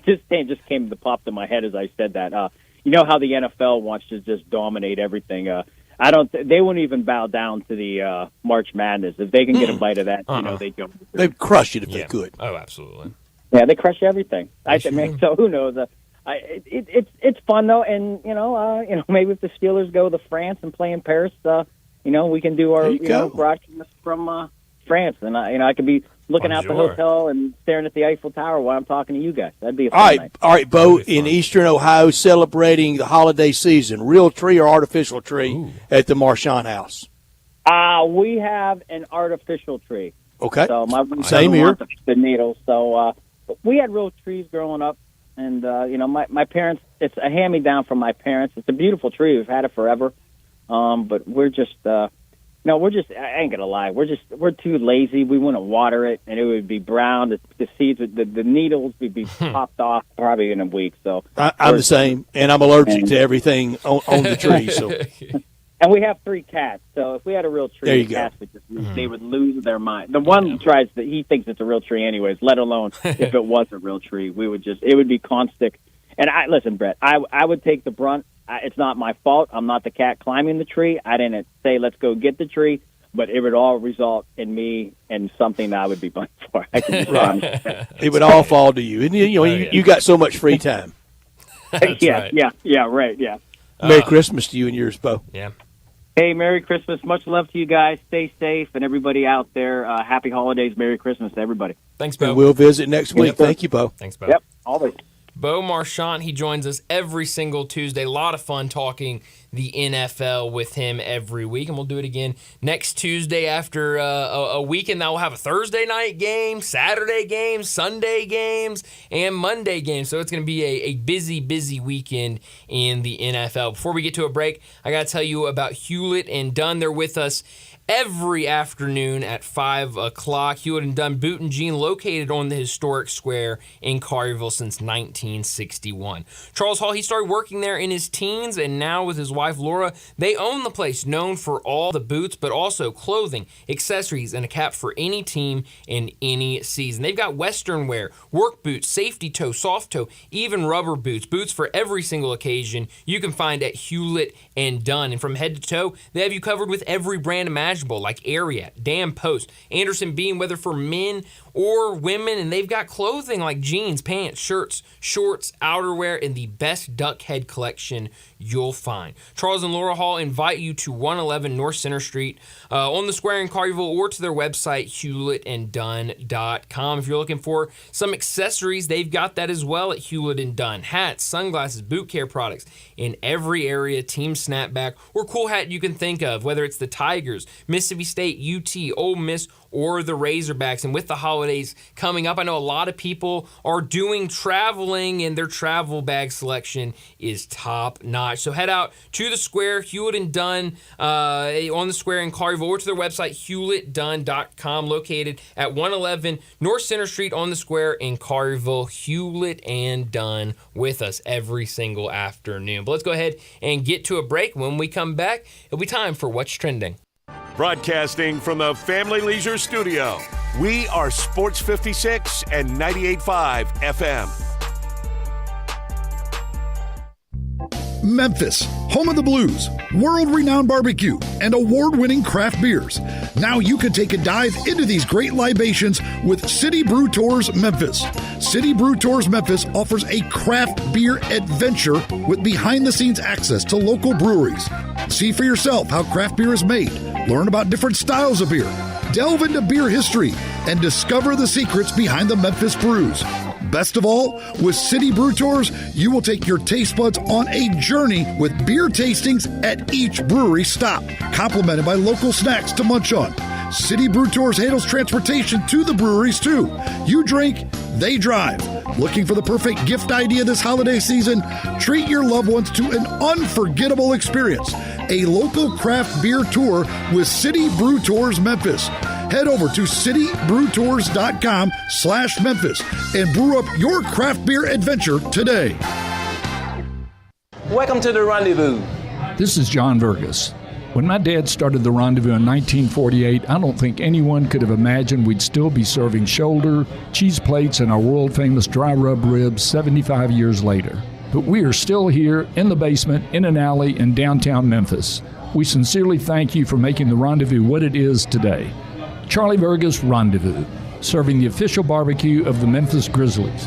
S14: just came to pop in my head as I said that. How the NFL wants to just dominate everything. They wouldn't even bow down to the March Madness if they can get a bite of that. They'd go.
S7: They'd crush it if they could.
S6: Oh, absolutely.
S14: Yeah, they crush everything. So who knows? It's fun though, and maybe if the Steelers go to France and play in Paris, we can do our broadcast from France, and I could be looking out the hotel and staring at the Eiffel Tower while I'm talking to you guys. That'd be a fun night.
S7: All right, Bo, in Eastern Ohio, celebrating the holiday season, real tree or artificial tree at the Marchand House?
S14: We have an artificial tree.
S7: Okay,
S14: so
S7: same here.
S14: The needles. So we had real trees growing up. And, my parents, it's a hand-me-down from my parents. It's a beautiful tree. We've had it forever. But we're just, No, I ain't gonna lie. We're too lazy. We want to water it, and it would be brown. The seeds, the needles would be popped off probably in a week. So
S7: I'm the same, and I'm allergic to everything on the tree. So,
S14: and we have 3 cats. So if we had a real tree, the cats would they would lose their mind. The one tries that he thinks it's a real tree, anyways. Let alone if it was a real tree, it would be constant. And listen, Brett, I would take the brunt. It's not my fault. I'm not the cat climbing the tree. I didn't say, let's go get the tree, but it would all result in me and something that I would be blamed for. I can promise.
S7: It would all fall to you. And, you got so much free time.
S14: Yeah, right.
S7: Merry Christmas to you and yours, Bo.
S6: Yeah.
S14: Hey, Merry Christmas. Much love to you guys. Stay safe. And everybody out there, happy holidays. Merry Christmas to everybody.
S6: Thanks, Bo.
S7: And we'll visit next week. Thank you, Bo.
S6: Thanks, Bo.
S14: Yep, always.
S6: Bo Marchant, he joins us every single Tuesday. A lot of fun talking the NFL with him every week, and we'll do it again next Tuesday after a weekend that will have a Thursday night game, Saturday games, Sunday games, and Monday games. So it's going to be a busy, busy weekend in the NFL. Before we get to a break, I got to tell you about Hewlett and Dunn. They're with us every afternoon at 5 o'clock. Hewlett and Dunn Boot and Jean, located on the historic square in Collierville since 1961. Charles Hall, he started working there in his teens, and now with his wife Laura, they own the place, known for all the boots, but also clothing, accessories, and a cap for any team in any season. They've got Western wear, work boots, safety toe, soft toe, even rubber boots for every single occasion you can find at Hewlett and Dunn. And from head to toe, they have you covered with every brand imaginable, like Ariat, Dan Post, Anderson Beam, whether for men or women, and they've got clothing like jeans, pants, shirts, shorts, outerwear, and the best duck head collection you'll find. Charles and Laura Hall invite you to 111 North Center Street on the square in Collierville, or to their website, hewlettanddunn.com. If you're looking for some accessories, they've got that as well at Hewlett and Dunn. Hats, sunglasses, boot care products in every area, team snapback, or cool hat you can think of, whether it's the Tigers, Mississippi State, UT, Ole Miss, or the Razorbacks. And with the holidays coming up, I know a lot of people are doing traveling, and their travel bag selection is top notch. So head out to the square, Hewlett and Dunn, on the square in Collierville, or to their website, hewlettanddunn.com, located at 111 North Center Street on the square in Collierville. Hewlett and Dunn with us every single afternoon. But let's go ahead and get to a break. When we come back, it'll be time for What's Trending.
S5: Broadcasting from the Family Leisure Studio, we are Sports 56 and 98.5 FM.
S15: Memphis, home of the blues, world-renowned barbecue, and award-winning craft beers. Now you can take a dive into these great libations with City Brew Tours Memphis. City Brew Tours Memphis offers a craft beer adventure with behind-the-scenes access to local breweries. See for yourself how craft beer is made, learn about different styles of beer, delve into beer history, and discover the secrets behind the Memphis brews. Best of all, with City Brew Tours, you will take your taste buds on a journey with beer tastings at each brewery stop, complemented by local snacks to munch on. City Brew Tours handles transportation to the breweries too. You drink, they drive. Looking for the perfect gift idea this holiday season? Treat your loved ones to an unforgettable experience. A local craft beer tour with City Brew Tours Memphis. Head over to citybrewtours.com/Memphis and brew up your craft beer adventure today.
S16: Welcome to the Rendezvous.
S17: This is John Vergas. When my dad started the Rendezvous in 1948, I don't think anyone could have imagined we'd still be serving shoulder, cheese plates, and our world-famous dry rub ribs 75 years later. But we are still here in the basement, in an alley in downtown Memphis. We sincerely thank you for making the Rendezvous what it is today. Charlie Vergas Rendezvous, serving the official barbecue of the Memphis Grizzlies.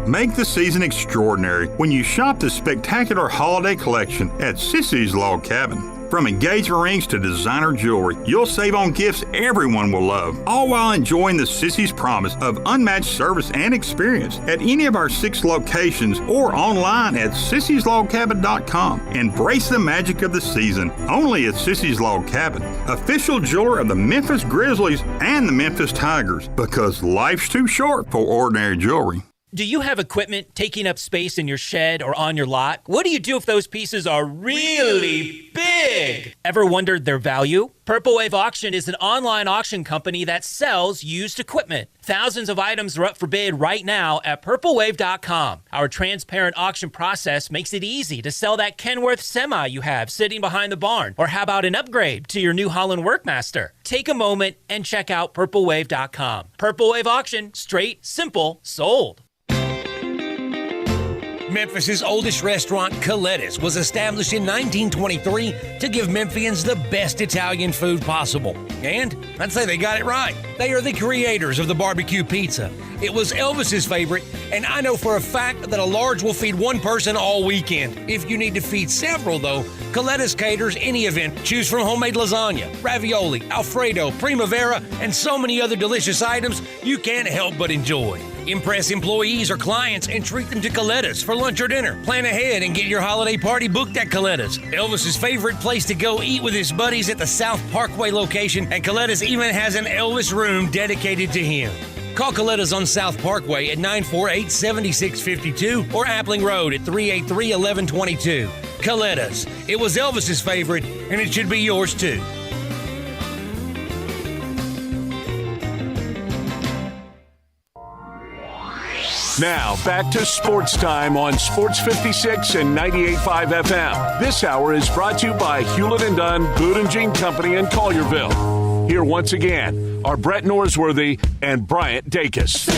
S18: Make the season extraordinary when you shop the spectacular holiday collection at Sissy's Log Cabin. From engagement rings to designer jewelry, you'll save on gifts everyone will love, all while enjoying the Sissy's promise of unmatched service and experience at any of our 6 locations or online at sissyslogcabin.com. Embrace the magic of the season only at Sissy's Log Cabin, official jeweler of the Memphis Grizzlies and the Memphis Tigers, because life's too short for ordinary jewelry.
S16: Do you have equipment taking up space in your shed or on your lot? What do you do if those pieces are really big? Ever wondered their value? Purple Wave Auction is an online auction company that sells used equipment. Thousands of items are up for bid right now at purplewave.com. Our transparent auction process makes it easy to sell that Kenworth semi you have sitting behind the barn. Or how about an upgrade to your New Holland Workmaster? Take a moment and check out purplewave.com. Purple Wave Auction, straight, simple, sold.
S20: Memphis's oldest restaurant, Coletta's, was established in 1923 to give Memphians the best Italian food possible. And I'd say they got it right. They are the creators of the barbecue pizza. It was Elvis's favorite, and I know for a fact that a large will feed one person all weekend. If you need to feed several, though, Coletta's caters any event. Choose from homemade lasagna, ravioli, Alfredo, primavera, and so many other delicious items you can't help but enjoy. Impress employees or clients and treat them to Coletta's for lunch or dinner. Plan ahead and get your holiday party booked at Coletta's. Elvis's favorite place to go eat with his buddies at the South Parkway location, and Coletta's even has an Elvis room dedicated to him. Call Coletta's on South Parkway at 948-7652 or Appling Road at 383-1122. Coletta's. It was Elvis's favorite, and it should be yours too.
S5: Now, back to Sports Time on Sports 56 and 98.5 FM. This hour is brought to you by Hewlett & Dunn, Boot and Jean Company in Collierville. Here once again are Brett Norsworthy and Bryant Dacus.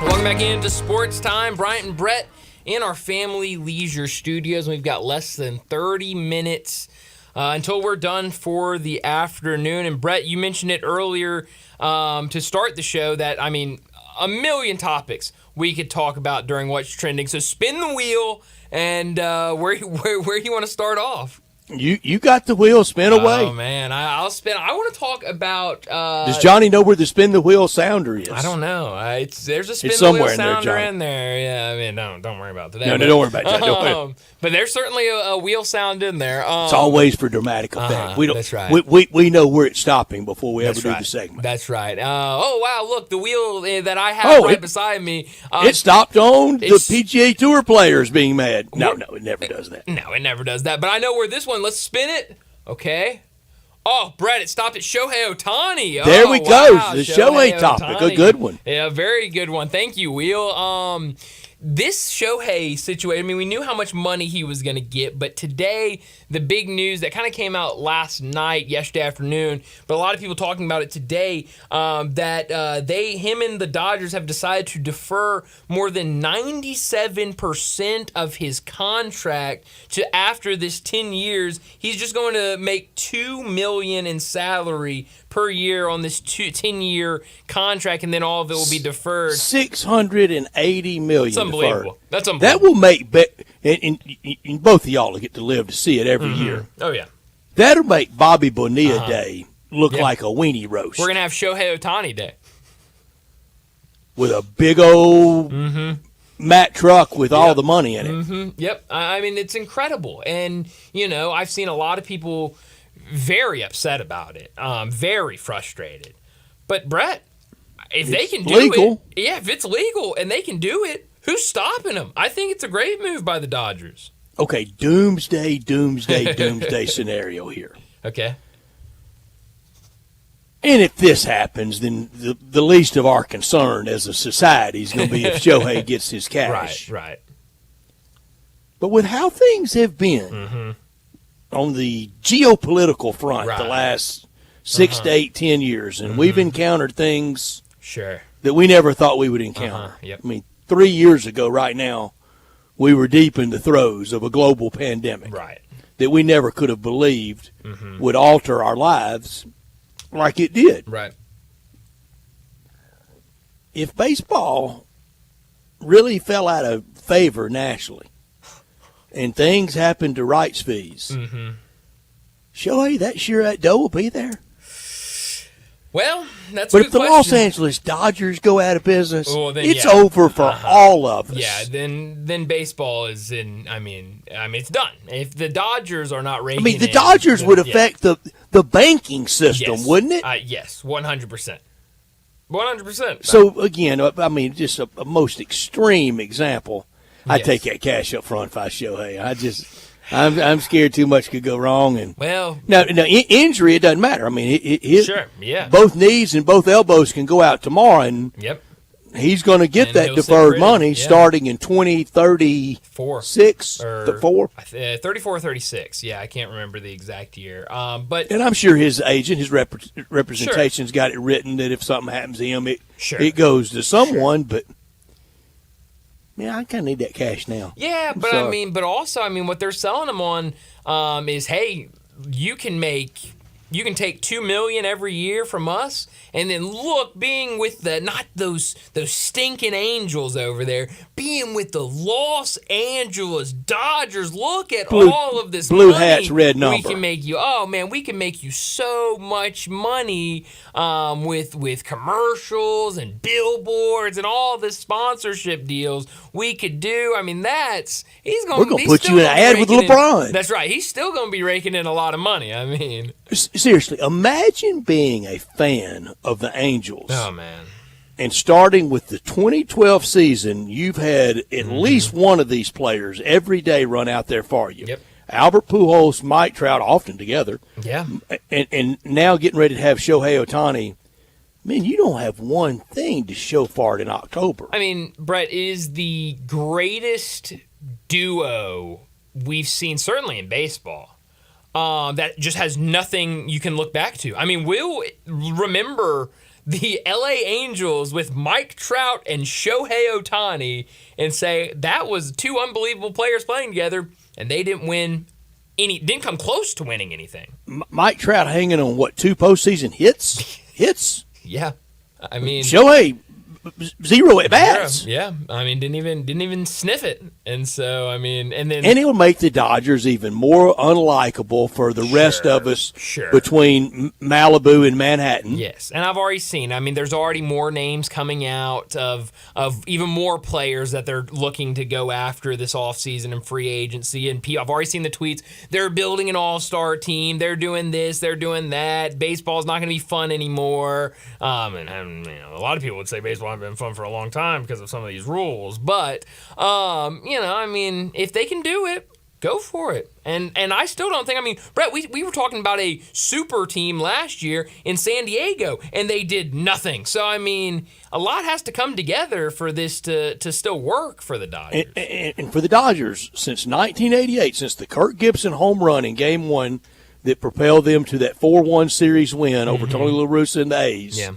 S6: Welcome back into Sports Time. Bryant and Brett in our Family Leisure Studios. We've got less than 30 minutes until we're done for the afternoon. And Brett, you mentioned it earlier to start the show that, I mean, a million topics we could talk about during What's Trending. So spin the wheel, and where you want to start off?
S7: You got the wheel, spin away.
S6: Oh, man, I'll spin. I want to talk about...
S7: Does Johnny know where the spin the wheel sounder is?
S6: I don't know. There's a spin
S7: it's
S6: the wheel
S7: somewhere
S6: sounder
S7: in
S6: in there. Yeah, I mean, don't worry about that.
S7: No, don't worry about that. Don't worry.
S6: But there's certainly a wheel sound in there.
S7: It's always for dramatic effect. We don't.
S6: That's right.
S7: We know where it's stopping before we ever do the segment.
S6: That's right. Oh, wow, look, the wheel that I have beside me.
S7: It stopped on the PGA Tour players being mad. No, it never does that.
S6: No, it never does that. But I know where this one, let's spin it. Okay. Oh, Brett, it stopped at Shohei Ohtani.
S7: There we go. The Shohei topic. A good one.
S6: Yeah, very good one. Thank you, Wheel. This Shohei situation, I mean, we knew how much money he was going to get, but today, the big news that kind of came out last night, yesterday afternoon, but a lot of people talking about it today, that him and the Dodgers have decided to defer more than 97% of his contract to after this 10 years. He's just going to make $2 million in salary per year on this 10-year contract, and then all of it will be deferred.
S7: $680 million.
S6: That's unbelievable. That's unbelievable.
S7: That will make and both of y'all will get to live to see it every year.
S6: Oh yeah.
S7: That'll make Bobby Bonilla Day look like a weenie roast.
S6: We're gonna have Shohei Ohtani Day
S7: with a big old Mack truck with all the money in it.
S6: Yep. I mean, it's incredible, and I've seen a lot of people very upset about it, very frustrated. But Brett, if they can do it, if it's legal and they can do it, who's stopping them? I think it's a great move by the Dodgers.
S7: Okay, doomsday scenario here.
S6: Okay.
S7: And if this happens, then the least of our concern as a society is going to be if Shohei gets his cash.
S6: Right.
S7: But with how things have been on the geopolitical front the last 6 to 8, 10 years, and we've encountered things that we never thought we would encounter.
S6: Yep.
S7: I mean, 3 years ago right now, we were deep in the throes of a global pandemic that we never could have believed would alter our lives like it did.
S6: Right.
S7: If baseball really fell out of favor nationally and things happened to rights fees, Shohei, that dough will be there.
S6: Well, that's
S7: but
S6: a good
S7: if the
S6: question.
S7: Los Angeles Dodgers go out of business,
S6: Well, then,
S7: it's
S6: yeah.
S7: over for all of us.
S6: Yeah, then baseball is in. I mean, it's done. If the Dodgers are not raking,
S7: the Dodgers would affect the banking system,
S6: yes.
S7: wouldn't it?
S6: Yes, 100%. 100%.
S7: So again, I mean, just a most extreme example. I'd take that cash up front if I Shohei. I'm scared too much could go wrong. And
S6: well,
S7: now injury, it doesn't matter. I mean,
S6: sure, yeah.
S7: Both knees and both elbows can go out tomorrow, and
S6: yep.
S7: He's going to get
S6: And
S7: that
S6: he'll
S7: deferred
S6: sit
S7: money
S6: pretty, yeah.
S7: starting in 2036
S6: or
S7: 4.
S6: 34 or 36. Yeah, I can't remember the exact year. But
S7: And I'm sure his agent, his representation's got it written that if something happens to him, it goes to someone. But yeah, I kind of need that cash now.
S6: Yeah, but but also, what they're selling them on is, hey, you can take $2 million every year from us, and then look, being with not those stinking Angels over there, being with the Los Angeles Dodgers. Look at all of this
S7: blue
S6: money
S7: hats, red number.
S6: we can make you. Oh man, we can make you so much money with commercials and billboards and all the sponsorship deals we could do. I mean, we're gonna
S7: put you in an ad with LeBron.
S6: That's right. He's still gonna be raking in a lot of money. I mean.
S7: Seriously, imagine being a fan of the Angels.
S6: Oh, man.
S7: And starting with the 2012 season, you've had at least one of these players every day run out there for you.
S6: Yep.
S7: Albert Pujols, Mike Trout, often together.
S6: Yeah.
S7: And now getting ready to have Shohei Ohtani. Man, you don't have one thing to show for it in October.
S6: I mean, Brett, is the greatest duo we've seen, certainly in baseball. That just has nothing you can look back to. I mean, we'll remember the LA Angels with Mike Trout and Shohei Ohtani and say that was two unbelievable players playing together, and they didn't didn't come close to winning anything.
S7: Mike Trout hanging on, 2 postseason hits?
S6: Yeah. I mean,
S7: Shohei, 0 at bats.
S6: Yeah. I mean, didn't even sniff it. And so, I mean, and
S7: it'll make the Dodgers even more unlikable for the rest of us between Malibu and Manhattan.
S6: Yes, and I've already seen. I mean, there's already more names coming out of even more players that they're looking to go after this offseason and free agency. And I've already seen the tweets. They're building an all-star team. They're doing this. They're doing that. Baseball's not going to be fun anymore. And a lot of people would say baseball hasn't been fun for a long time because of some of these rules. But I mean, if they can do it, go for it. And I still don't think, Brett, we were talking about a super team last year in San Diego, and they did nothing. So, I mean, a lot has to come together for this to still work for the Dodgers.
S7: And for the Dodgers, since 1988, since the Kirk Gibson home run in Game 1 that propelled them to that 4-1 series win over Tony La Russa and the A's.
S6: Yeah.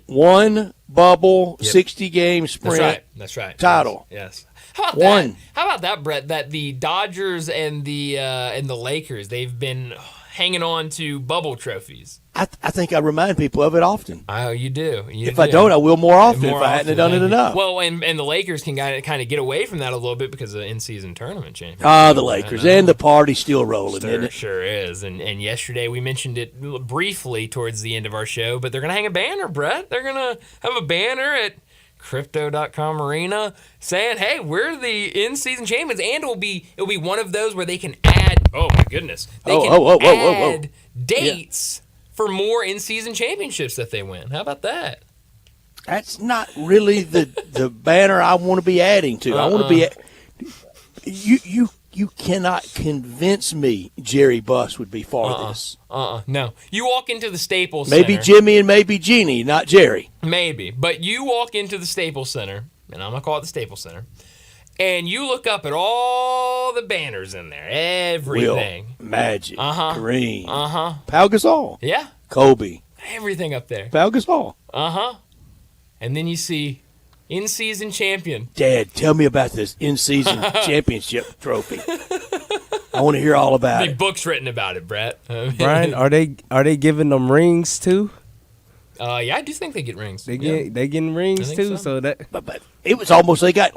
S7: One bubble, 60-game sprint.
S6: That's right.
S7: Title.
S6: Yes. How about that? How about that, Brett? That the Dodgers and the Lakers, they've been hanging on to bubble trophies.
S7: I think I remind people of it often.
S6: Oh, you do.
S7: If I don't, I will more often if I hadn't done it enough.
S6: Well, and the Lakers can kind of get away from that a little bit because of the in-season tournament championship.
S7: The Lakers. And the party's still rolling, isn't it?
S6: Sure is. And yesterday we mentioned it briefly towards the end of our show, but they're going to hang a banner, Brett. They're going to have a banner at Crypto.com Arena saying, hey, we're the in-season champions. And it'll be one of those where they can add, oh, my goodness. They can add dates for more in-season championships that they win. How about that?
S7: That's not really the banner I want to be adding to. I want to be you cannot convince me Jerry Buss would be for this.
S6: No. You walk into the Staples Center.
S7: Maybe Jimmy and maybe Jeannie, not Jerry.
S6: Maybe. But you walk into the Staples Center, and I'm going to call it the Staples Center, and you look up at all the banners in there. Everything.
S7: Will, Magic, Kareem,
S6: Pau
S7: Gasol.
S6: Yeah.
S7: Kobe.
S6: Everything up there.
S7: Pau Gasol.
S6: And then you see in-season champion.
S7: Dad, tell me about this in-season championship trophy. I want to hear all about it.
S6: Big books written about it, Brett.
S1: Brian, are they giving them rings too?
S6: Yeah, I do think they get rings.
S1: They getting rings too. So that,
S7: but it was almost they got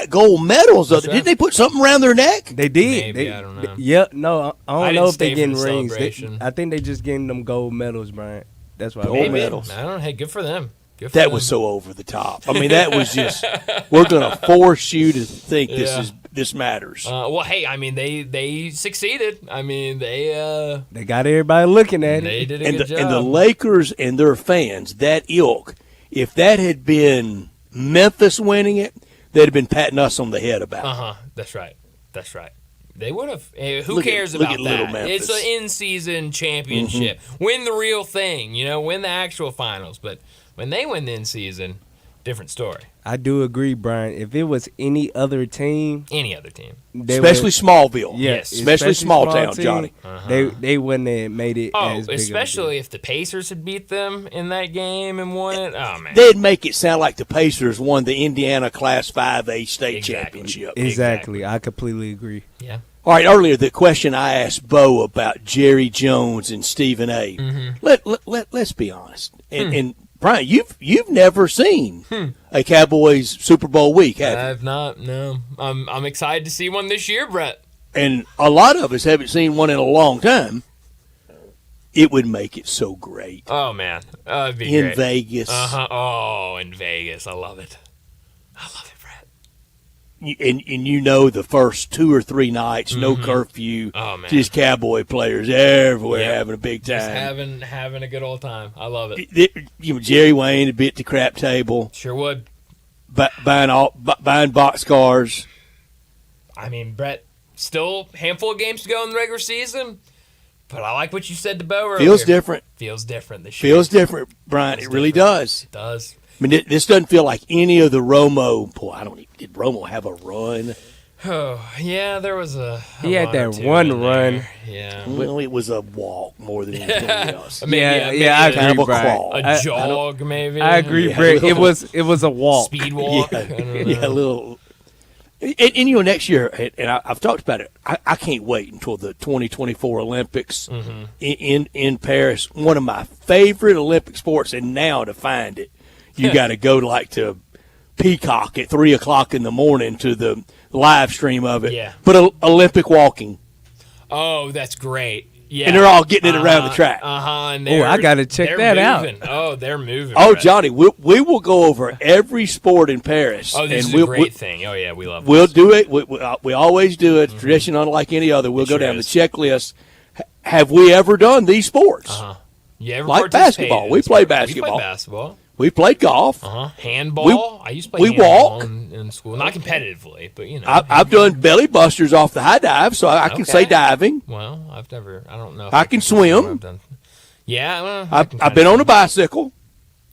S7: gold medals. Didn't they put something around their neck?
S1: They did.
S6: Maybe, I don't know.
S1: Yeah, no, I don't know if they getting rings.
S6: Celebration.
S1: I think they just getting them gold medals, Brian. That's why.
S7: Gold medals.
S6: I don't know. Hey, good for them.
S7: That was so over the top. I mean, that was just we're going to force you to think this matters.
S6: Well, hey, I mean, they succeeded. I mean, they
S1: got everybody looking at it.
S6: They did a good job.
S7: And the Lakers and their fans, that ilk, if that had been Memphis winning it, they'd have been patting us on the head about it.
S6: That's right. They would have. Who cares about that? It's an in-season championship. Win the real thing, win the actual finals. But when they win the in-season, different story.
S1: I do agree, Brian. If it was any other team,
S7: especially Smallville,
S1: yes,
S7: especially small town,
S1: team,
S7: Johnny,
S1: they wouldn't have made it. As big
S6: especially if the Pacers had beat them in that game and won it. Oh man,
S7: they'd make it sound like the Pacers won the Indiana Class 5A state championship.
S1: Exactly, I completely agree.
S6: Yeah.
S7: All right, earlier the question I asked Bo about Jerry Jones and Stephen A. Let's be honest, and Brian, you've never seen a Cowboys Super Bowl week, have you?
S6: I have not. No, I'm excited to see one this year, Brett.
S7: And a lot of us haven't seen one in a long time. It would make it so great.
S6: Oh man, it'd be
S7: in
S6: great.
S7: Vegas.
S6: Oh, in Vegas, I love it.
S7: And the first 2 or 3 nights, no curfew, just Cowboy players everywhere having a big time.
S6: Just having a good old time. I love it.
S7: Jerry Wayne would be at the crap table.
S6: Sure would.
S7: Buying boxcars.
S6: I mean, Brett, still a handful of games to go in the regular season, but I like what you said to Bo earlier.
S7: Feels different.
S6: Feels different this year.
S7: Feels different, Brian. It really does.
S6: It does.
S7: I mean, this doesn't feel like any of the Romo. Boy, did Romo have a run?
S6: Oh, yeah, there was
S1: he had that one run.
S6: Yeah.
S7: Well, it was a walk more than anything else.
S1: I agree, Brian.
S6: A jog, maybe.
S1: I agree, Brett. It was a walk.
S6: Speed walk.
S7: Yeah, a little. And next year, and I've talked about it, I can't wait until the 2024 Olympics in Paris. One of my favorite Olympic sports, and now to find it, you got to go to Peacock at 3:00 in the morning to the live stream of it.
S6: Yeah.
S7: But Olympic walking.
S6: Oh, that's great. Yeah.
S7: And they're all getting it around the track.
S6: And
S1: I got to check that
S6: moving.
S1: out.
S6: Oh, they're moving.
S7: Oh,
S6: Brett.
S7: Johnny, we will go over every sport in Paris.
S6: Oh, this is a great thing. Oh, yeah, we love
S7: We'll
S6: this.
S7: do it. We always do it. Tradition unlike any other. We'll go down the checklist. Have we ever done these sports?
S6: You ever
S7: like basketball. We play basketball.
S6: We play basketball.
S7: We played golf.
S6: Handball. I used to play handball in school. Not competitively, but
S7: I've done belly busters off the high dive, so I can say diving.
S6: Well, I don't know.
S7: I can swim.
S6: Yeah. Well,
S7: I've been on a bicycle.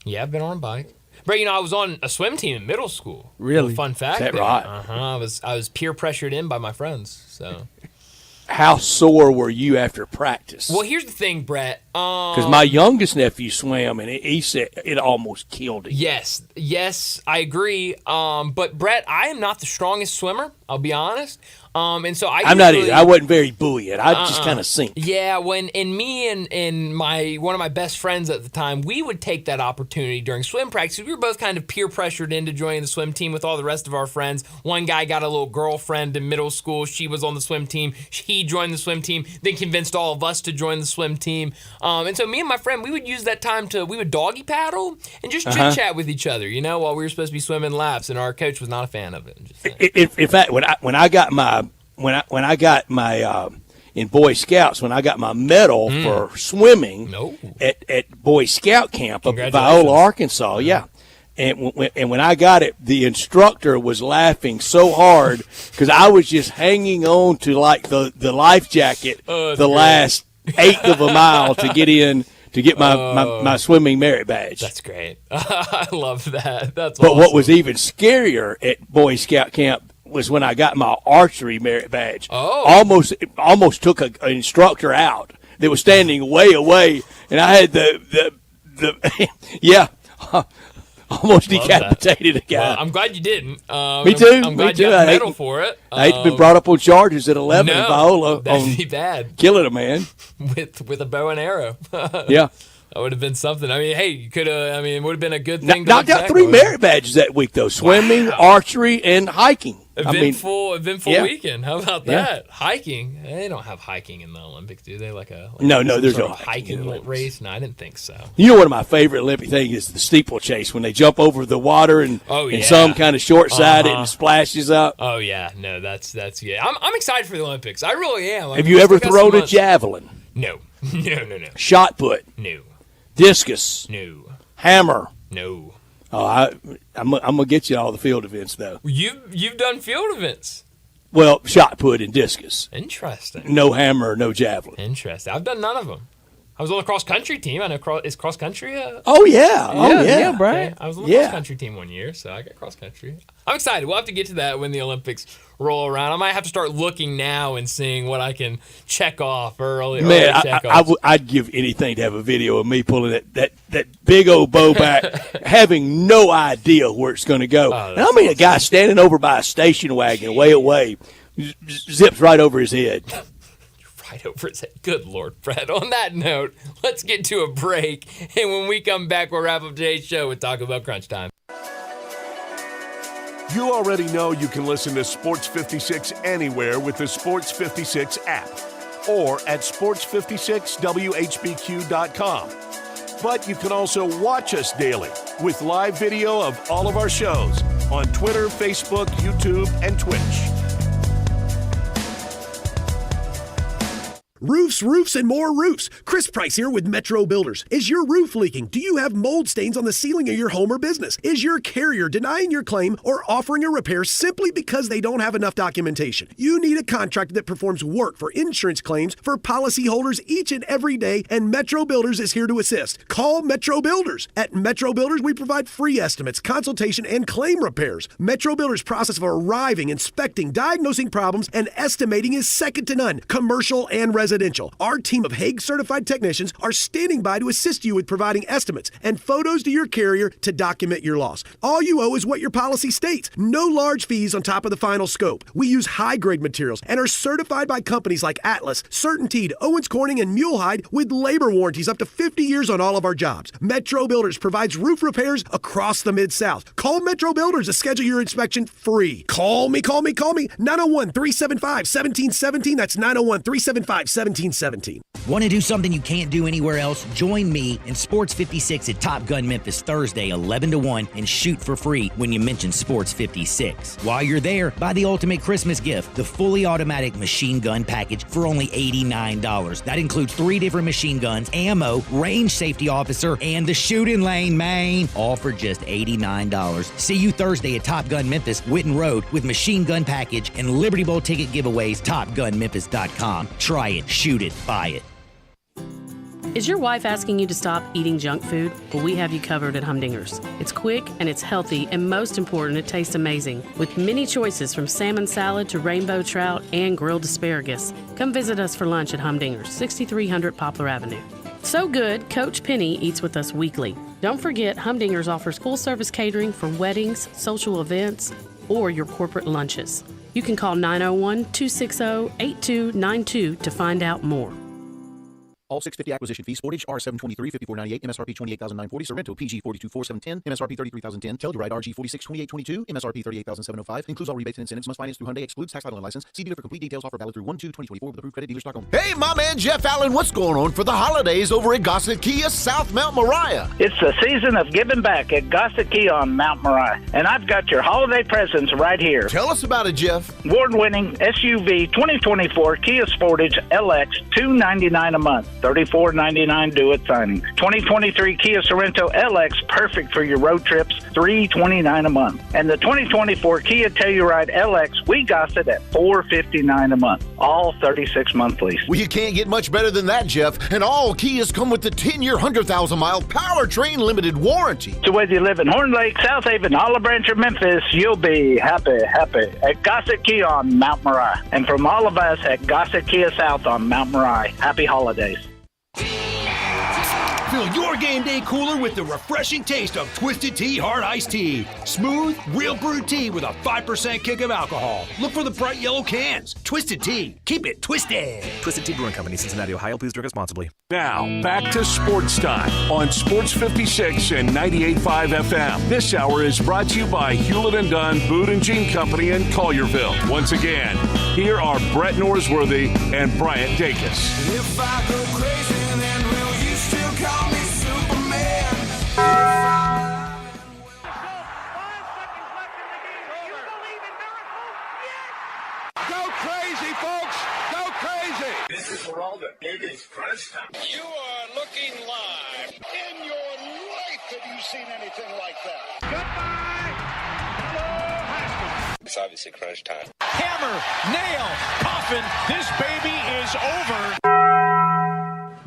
S6: Yeah, I've been on a bike. But I was on a swim team in middle school.
S1: Really?
S6: Fun fact.
S7: Is that right?
S6: I was peer pressured in by my friends. So.
S7: How sore were you after practice?
S6: Well, here's the thing, Brett.
S7: Because my youngest nephew swam, and he said it almost killed him.
S6: Yes, I agree. But Brett, I am not the strongest swimmer. I'll be honest. And so I'm
S7: not either. I wasn't very buoyant. I just kind of sink.
S6: Yeah, me and one of my best friends at the time, we would take that opportunity during swim practice. We were both kind of peer pressured into joining the swim team with all the rest of our friends. One guy got a little girlfriend in middle school. She was on the swim team. He joined the swim team, then convinced all of us to join the swim team. And so me and my friend, we would use that time we would doggy paddle and just chit chat with each other, while we were supposed to be swimming laps. And our coach was not a fan of it.
S7: In fact, when I got my in Boy Scouts, when I got my medal for swimming at Boy Scout camp up in Viola, Arkansas, and when I got it, the instructor was laughing so hard because I was just hanging on to the life jacket last eighth of a mile to get in to get my swimming merit badge.
S6: That's great. I love that. That's
S7: but
S6: awesome.
S7: What was even scarier at Boy Scout camp was when I got my archery merit badge. Almost took an instructor out that was standing way away, and I had the almost decapitated a guy.
S6: Well, I'm glad you didn't.
S7: Me too.
S6: I'm glad you got a medal for it.
S7: I hate to be brought up on charges at 11 in Viola.
S6: That'd be bad.
S7: Killing a man
S6: with a bow and arrow.
S7: Yeah.
S6: That would have been something. I mean, hey, you could have. I mean, it would have been a good thing.
S7: Knocked out 3 merit badges that week, though: swimming, archery, and hiking.
S6: Eventful weekend. How about that? Hiking. They don't have hiking in the Olympics, do they?
S7: No, there's no
S6: hiking race. No, I didn't think so.
S7: You know, one of my favorite Olympic things is the steeplechase when they jump over the water and some kind of short side and splashes up.
S6: Oh yeah, no, that's yeah. I'm excited for the Olympics. I really am.
S7: Have you ever thrown a javelin?
S6: No.
S7: Shot put?
S6: No.
S7: Discus?
S6: No.
S7: Hammer?
S6: No.
S7: Oh, I'm gonna get you all the field events though.
S6: You've done field events.
S7: Well, shot put and discus.
S6: Interesting.
S7: No hammer, no javelin.
S6: Interesting. I've done none of them. I was on the cross country team. I know is cross country.
S7: Oh yeah, Brian.
S6: Okay. I was on the cross country team one year, so I got cross country. I'm excited. We'll have to get to that when the Olympics roll around. I might have to start looking now and seeing what I can check off early.
S7: Man, I'd give anything to have a video of me pulling that big old bow back, having no idea where it's going to go. And I mean, a guy standing over by a station wagon way away, zips right over his head.
S6: Right over his head. Good Lord, Fred. On that note, let's get to a break. And when we come back, we'll wrap up today's show with Taco Bell Crunch Time.
S5: You already know you can listen to Sports 56 anywhere with the Sports 56 app or at sports56whbq.com. But you can also watch us daily with live video of all of our shows on Twitter, Facebook, YouTube, and Twitch.
S12: Roofs, and more roofs. Chris Price here with Metro Builders. Is your roof leaking? Do you have mold stains on the ceiling of your home or business? Is your carrier denying your claim or offering a repair simply because they don't have enough documentation? You need a contractor that performs work for insurance claims for policyholders each and every day, and Metro Builders is here to assist. Call Metro Builders. At Metro Builders, we provide free estimates, consultation, and claim repairs. Metro Builders' process of arriving, inspecting, diagnosing problems, and estimating is second to none, commercial and residential. Our team of Hague-certified technicians are standing by to assist you with providing estimates and photos to your carrier to document your loss. All you owe is what your policy states. No large fees on top of the final scope. We use high-grade materials and are certified by companies like Atlas, CertainTeed, Owens Corning, and Mulehide with labor warranties up to 50 years on all of our jobs. Metro Builders provides roof repairs across the Mid-South. Call Metro Builders to schedule your inspection free. Call me. 901-375-1717. That's 901-375-1717.
S2: Want to do something you can't do anywhere else? Join me in Sports 56 at Top Gun Memphis Thursday, 11 to 1, and shoot for free when you mention Sports 56. While you're there, buy the ultimate Christmas gift, the fully automatic machine gun package for only $89. That includes 3 different machine guns, ammo, range safety officer, and the shooting lane, man, all for just $89. See you Thursday at Top Gun Memphis, Witten Road, with machine gun package and Liberty Bowl ticket giveaways, TopGunMemphis.com. Try it, shoot it, buy it.
S21: Is your wife asking you to stop eating junk food? Well, we have you covered at Humdinger's. It's quick and it's healthy, and most important, it tastes amazing. With many choices from salmon salad to rainbow trout and grilled asparagus. Come visit us for lunch at Humdinger's, 6300 Poplar Avenue. So good, Coach Penny eats with us weekly. Don't forget, Humdinger's offers full-service catering for weddings, social events, or your corporate lunches. You can call 901-260-8292 to find out more.
S22: All 650 acquisition fees. Sportage R723 5498 MSRP 28,940. Sorrento PG 424710 MSRP 33,010. Telluride RG 462822 MSRP 38,705. Includes all rebates and incentives. Must finance through Hyundai. Excludes tax title and license. See dealer for complete details. Offer valid through 1/2/2024 with approved credit. Dealers.com.
S23: Hey, my man Jeff Allen, what's going on for the holidays over at Gossett Kia South Mount Moriah?
S24: It's the season of giving back at Gossett Kia on Mount Moriah, and I've got your holiday presents right here.
S23: Tell us about it, Jeff.
S24: Award-winning SUV 2024 Kia Sportage LX, $299 a month. $34.99 due at signing. 2023 Kia Sorrento LX, perfect for your road trips, $329 a month. And the 2024 Kia Telluride LX, we got it at $459 a month. All 36-month lease.
S23: Well, you can't get much better than that, Jeff. And all Kias come with the 10-year, 100,000-mile powertrain limited warranty.
S24: So whether you live in Horn Lake, South Haven, Olive Branch, or Memphis, you'll be happy at Gossett Kia on Mount Moriah. And from all of us at Gossett Kia South on Mount Moriah, happy holidays.
S12: Fill your game day cooler with the refreshing taste of Twisted Tea Hard Iced Tea. Smooth, real brewed tea with a 5% kick of alcohol. Look for the bright yellow cans. Twisted Tea. Keep it twisted.
S4: Twisted Tea Brewing Company, Cincinnati, Ohio. Please drink responsibly.
S5: Now, back to Sports Time on Sports 56 and 98.5 FM. This hour is brought to you by Hewlett & Dunn Boot and Jean Company in Collierville. Once again, here are Brett Norsworthy and Bryant Dacus.
S8: If I go crazy, then will you still call me Superman?
S3: Go crazy, folks! Go crazy!
S8: This is for all the biggest crunch time. You are looking live. In your life have you seen anything like that? Goodbye! Hello, Haskell. It's obviously crunch time.
S12: Hammer, nail, coffin. This baby is over.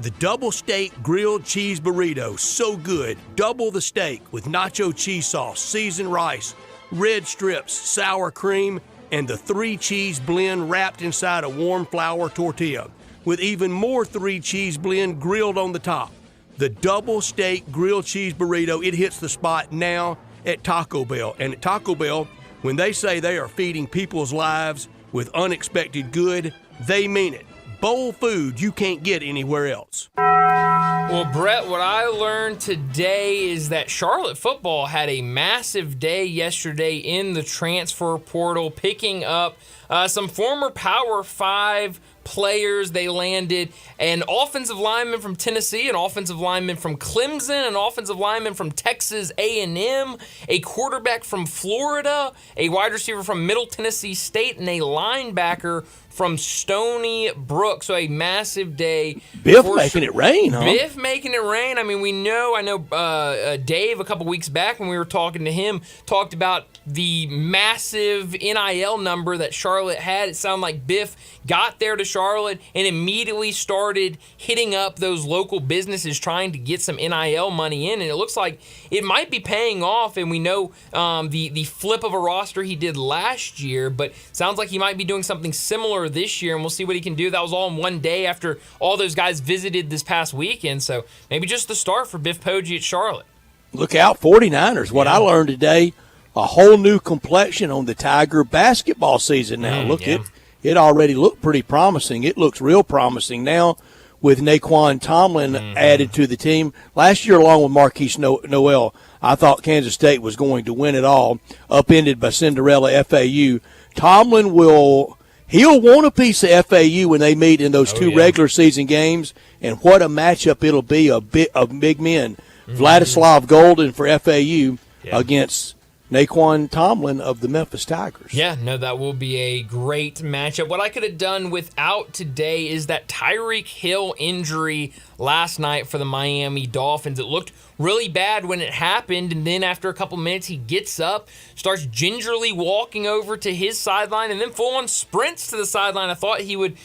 S12: The double steak grilled cheese burrito, so good. Double the steak with nacho cheese sauce, seasoned rice, red strips, sour cream, and the 3-cheese blend wrapped inside a warm flour tortilla with even more 3-cheese blend grilled on the top. The double steak grilled cheese burrito, it hits the spot now at Taco Bell. And at Taco Bell, when they say they are feeding people's lives with unexpected good, they mean it. Bowl food you can't get anywhere else.
S6: Well, Brett, what I learned today is that Charlotte football had a massive day yesterday in the transfer portal, picking up some former Power 5 players. They landed an offensive lineman from Tennessee, an offensive lineman from Clemson, an offensive lineman from Texas A&M, a quarterback from Florida, a wide receiver from Middle Tennessee State, and a linebacker from Stony Brook. So a massive day.
S7: Biff making it rain, huh?
S6: Biff making it rain. I mean, I know Dave a couple weeks back when we were talking to him talked about the massive NIL number that Charlotte had. It sounded like Biff got there to Charlotte and immediately started hitting up those local businesses trying to get some NIL money in. And it looks like it might be paying off. And we know the flip of a roster he did last year, but sounds like he might be doing something similar this year, and we'll see what he can do. That was all in one day after all those guys visited this past weekend, so maybe just the start for Biff Poggi at Charlotte.
S7: Look out, 49ers. What I learned today, a whole new complexion on the Tiger basketball season now. It already looked pretty promising. It looks real promising now with Naquan Tomlin added to the team. Last year, along with Marquise Noel, I thought Kansas State was going to win it all, upended by Cinderella FAU. Tomlin He'll want a piece of FAU when they meet in those two regular season games, and what a matchup it'll be of big men. Vladislav Golden for FAU against Naquan Tomlin of the Memphis Tigers.
S6: Yeah, no, that will be a great matchup. What I could have done without today is that Tyreek Hill injury last night for the Miami Dolphins. It looked really bad when it happened, and then after a couple minutes, he gets up, starts gingerly walking over to his sideline, and then full-on sprints to the sideline. I thought he would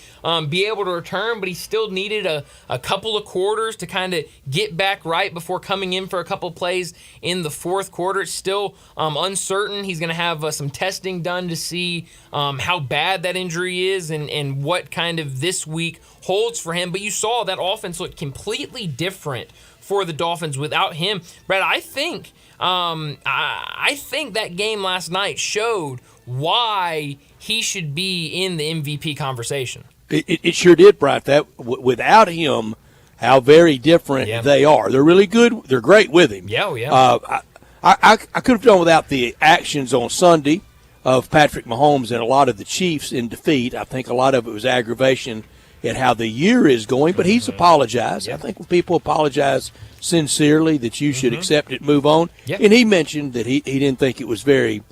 S6: be able to return, but he still needed a couple of quarters to kind of get back right before coming in for a couple of plays in the fourth quarter. It's still uncertain. He's going to have some testing done to see how bad that injury is and what kind of this week holds for him. But you saw that offense look completely different for the Dolphins without him. Brad, I think that game last night showed why he should be in the MVP conversation.
S7: It sure did, Brian. That without him, how very different they are. They're really good. They're great with him. I could have done without the actions on Sunday of Patrick Mahomes and a lot of the Chiefs in defeat. I think a lot of it was aggravation at how the year is going, but he's apologized. I think when people apologize sincerely that you should accept it, move on. And he mentioned that he didn't think it was very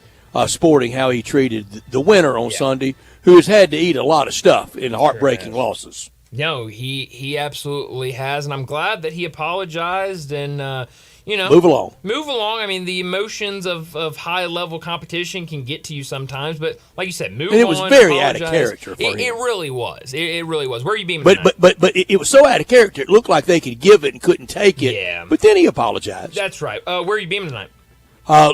S7: sporting how he treated the winner on Sunday, who has had to eat a lot of stuff in heartbreaking losses.
S6: No, he absolutely has, and I'm glad that he apologized and
S7: move along.
S6: I mean, the emotions of high-level competition can get to you sometimes, but like you said, move on.
S7: And it was very out of character for him.
S6: It really was. It really was. Where are you beaming
S7: tonight? But it was so out of character, it looked like they could give it and couldn't take it.
S6: Yeah.
S7: But then he apologized.
S6: That's right. Where are you beaming tonight?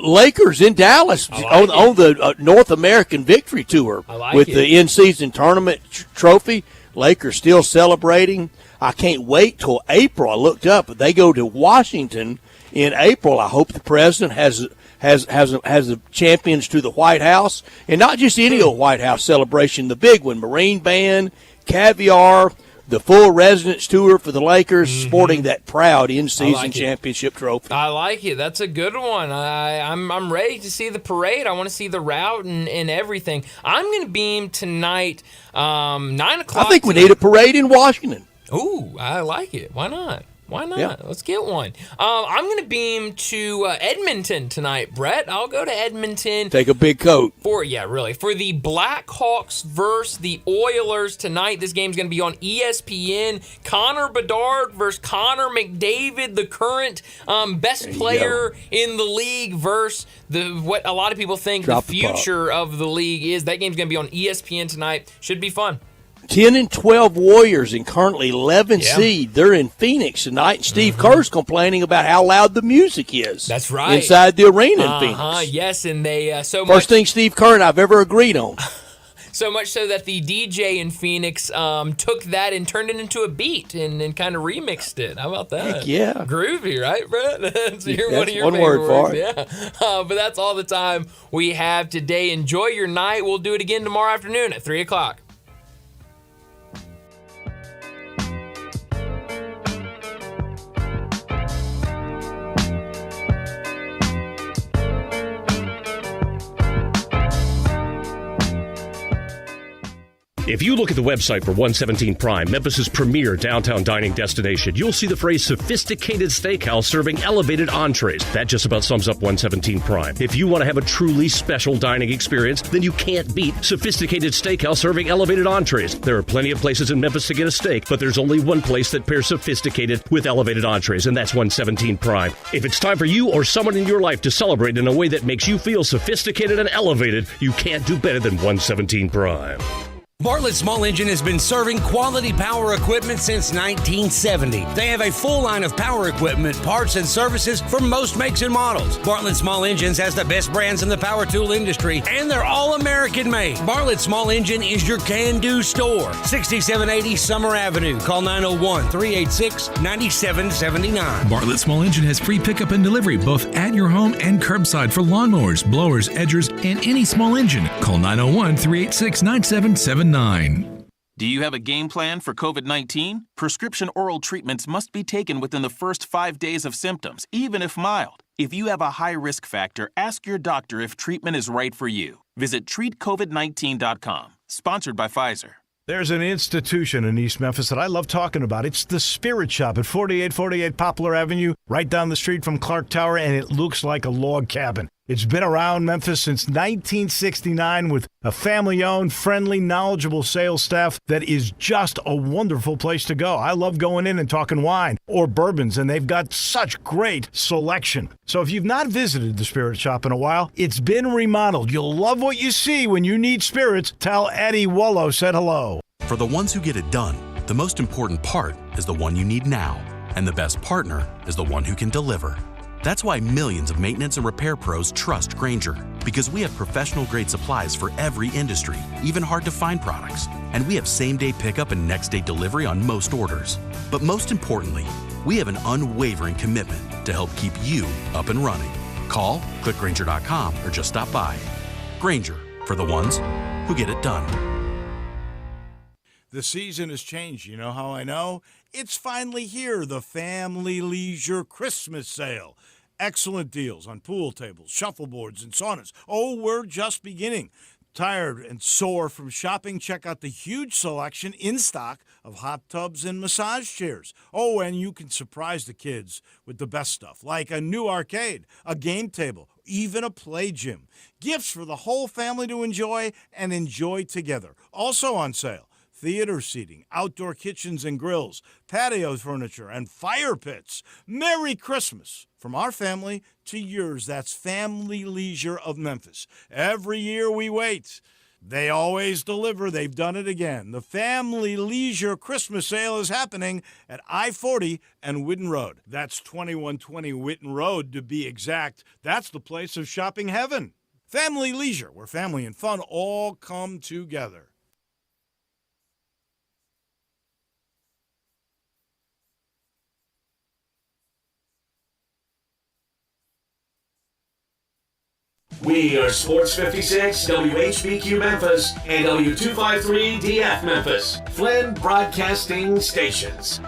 S7: Lakers in Dallas on the North American Victory Tour with the in-season tournament trophy. Lakers still celebrating. I can't wait till April. I looked up, but they go to Washington in April. I hope the president has the champions to the White House, and not just any old White House celebration, the big one, Marine Band, caviar, the full residence tour for the Lakers, sporting that proud in-season championship trophy.
S6: I like it. That's a good one. I'm ready to see the parade. I want to see the route and everything. I'm going to beam tonight, 9 o'clock.
S7: I think we need a parade in Washington.
S6: Ooh, I like it. Why not? Why not?
S7: Yeah.
S6: Let's get one. I'm going to beam to Edmonton tonight, Brett. I'll go to Edmonton.
S7: Take a big coat.
S6: For the Blackhawks versus the Oilers tonight. This game's going to be on ESPN. Connor Bedard versus Connor McDavid, the current best player in the league versus what a lot of people think the future of the league is. That game's going to be on ESPN tonight. Should be fun.
S7: 10-12 Warriors and currently 11 seed. They're in Phoenix tonight. And Steve Kerr's complaining about how loud the music is.
S6: That's right.
S7: Inside the arena in Phoenix.
S6: Yes, and they
S7: First thing Steve Kerr and I've ever agreed on.
S6: So much so that the DJ in Phoenix took that and turned it into a beat and kind of remixed it. How about that?
S7: Heck yeah.
S6: Groovy, right, Brett? That's
S7: one
S6: favorite
S7: word for
S6: words.
S7: it.
S6: Yeah. But that's all the time we have today. Enjoy your night. We'll do it again tomorrow afternoon at 3 o'clock.
S9: If you look at the website for 117 Prime, Memphis's premier downtown dining destination, you'll see the phrase sophisticated steakhouse serving elevated entrees. That just about sums up 117 Prime. If you want to have a truly special dining experience, then you can't beat sophisticated steakhouse serving elevated entrees. There are plenty of places in Memphis to get a steak, but there's only one place that pairs sophisticated with elevated entrees, and that's 117 Prime. If it's time for you or someone in your life to celebrate in a way that makes you feel sophisticated and elevated, you can't do better than 117 Prime.
S20: Bartlett Small Engine has been serving quality power equipment since 1970. They have a full line of power equipment, parts, and services for most makes and models. Bartlett Small Engines has the best brands in the power tool industry, and they're all American made. Bartlett Small Engine is your can-do store. 6780 Summer Avenue. Call 901-386-9779.
S10: Bartlett Small Engine has free pickup and delivery both at your home and curbside for lawnmowers, blowers, edgers, and any small engine. Call 901-386-9779.
S11: Do you have a game plan for COVID-19? Prescription oral treatments must be taken within the first 5 days of symptoms, even if mild. If you have a high risk factor, ask your doctor if treatment is right for you. Visit treatcovid19.com. Sponsored by Pfizer.
S19: There's an institution in East Memphis that I love talking about. It's the Spirit Shop at 4848 Poplar Avenue, right down the street from Clark Tower, and it looks like a log cabin. It's been around Memphis since 1969 with a family-owned, friendly, knowledgeable sales staff that is just a wonderful place to go. I love going in and talking wine or bourbons, and they've got such great selection. So if you've not visited the Spirit Shop in a while, it's been remodeled. You'll love what you see when you need spirits. Tell Eddie Wollo said hello.
S25: For the ones who get it done, the most important part is the one you need now, and the best partner is the one who can deliver. That's why millions of maintenance and repair pros trust Grainger, because we have professional-grade supplies for every industry, even hard-to-find products. And we have same-day pickup and next-day delivery on most orders. But most importantly, we have an unwavering commitment to help keep you up and running. Call, click Grainger.com, or just stop by. Grainger, for the ones who get it done.
S19: The season has changed. You know how I know? It's finally here, the Family Leisure Christmas Sale. Excellent deals on pool tables, shuffleboards, and saunas. Oh, we're just beginning. Tired and sore from shopping? Check out the huge selection in stock of hot tubs and massage chairs. Oh, and you can surprise the kids with the best stuff, like a new arcade, a game table, even a play gym. Gifts for the whole family to enjoy and enjoy together. Also on sale, theater seating, outdoor kitchens and grills, patio furniture, and fire pits. Merry Christmas from our family to yours. That's Family Leisure of Memphis. Every year we wait. They always deliver. They've done it again. The Family Leisure Christmas Sale is happening at I-40 and Whitten Road. That's 2120 Whitten Road to be exact. That's the place of shopping heaven. Family Leisure, where family and fun all come together.
S13: We are Sports 56, WHBQ Memphis, and W253DF Memphis, Flynn Broadcasting Stations.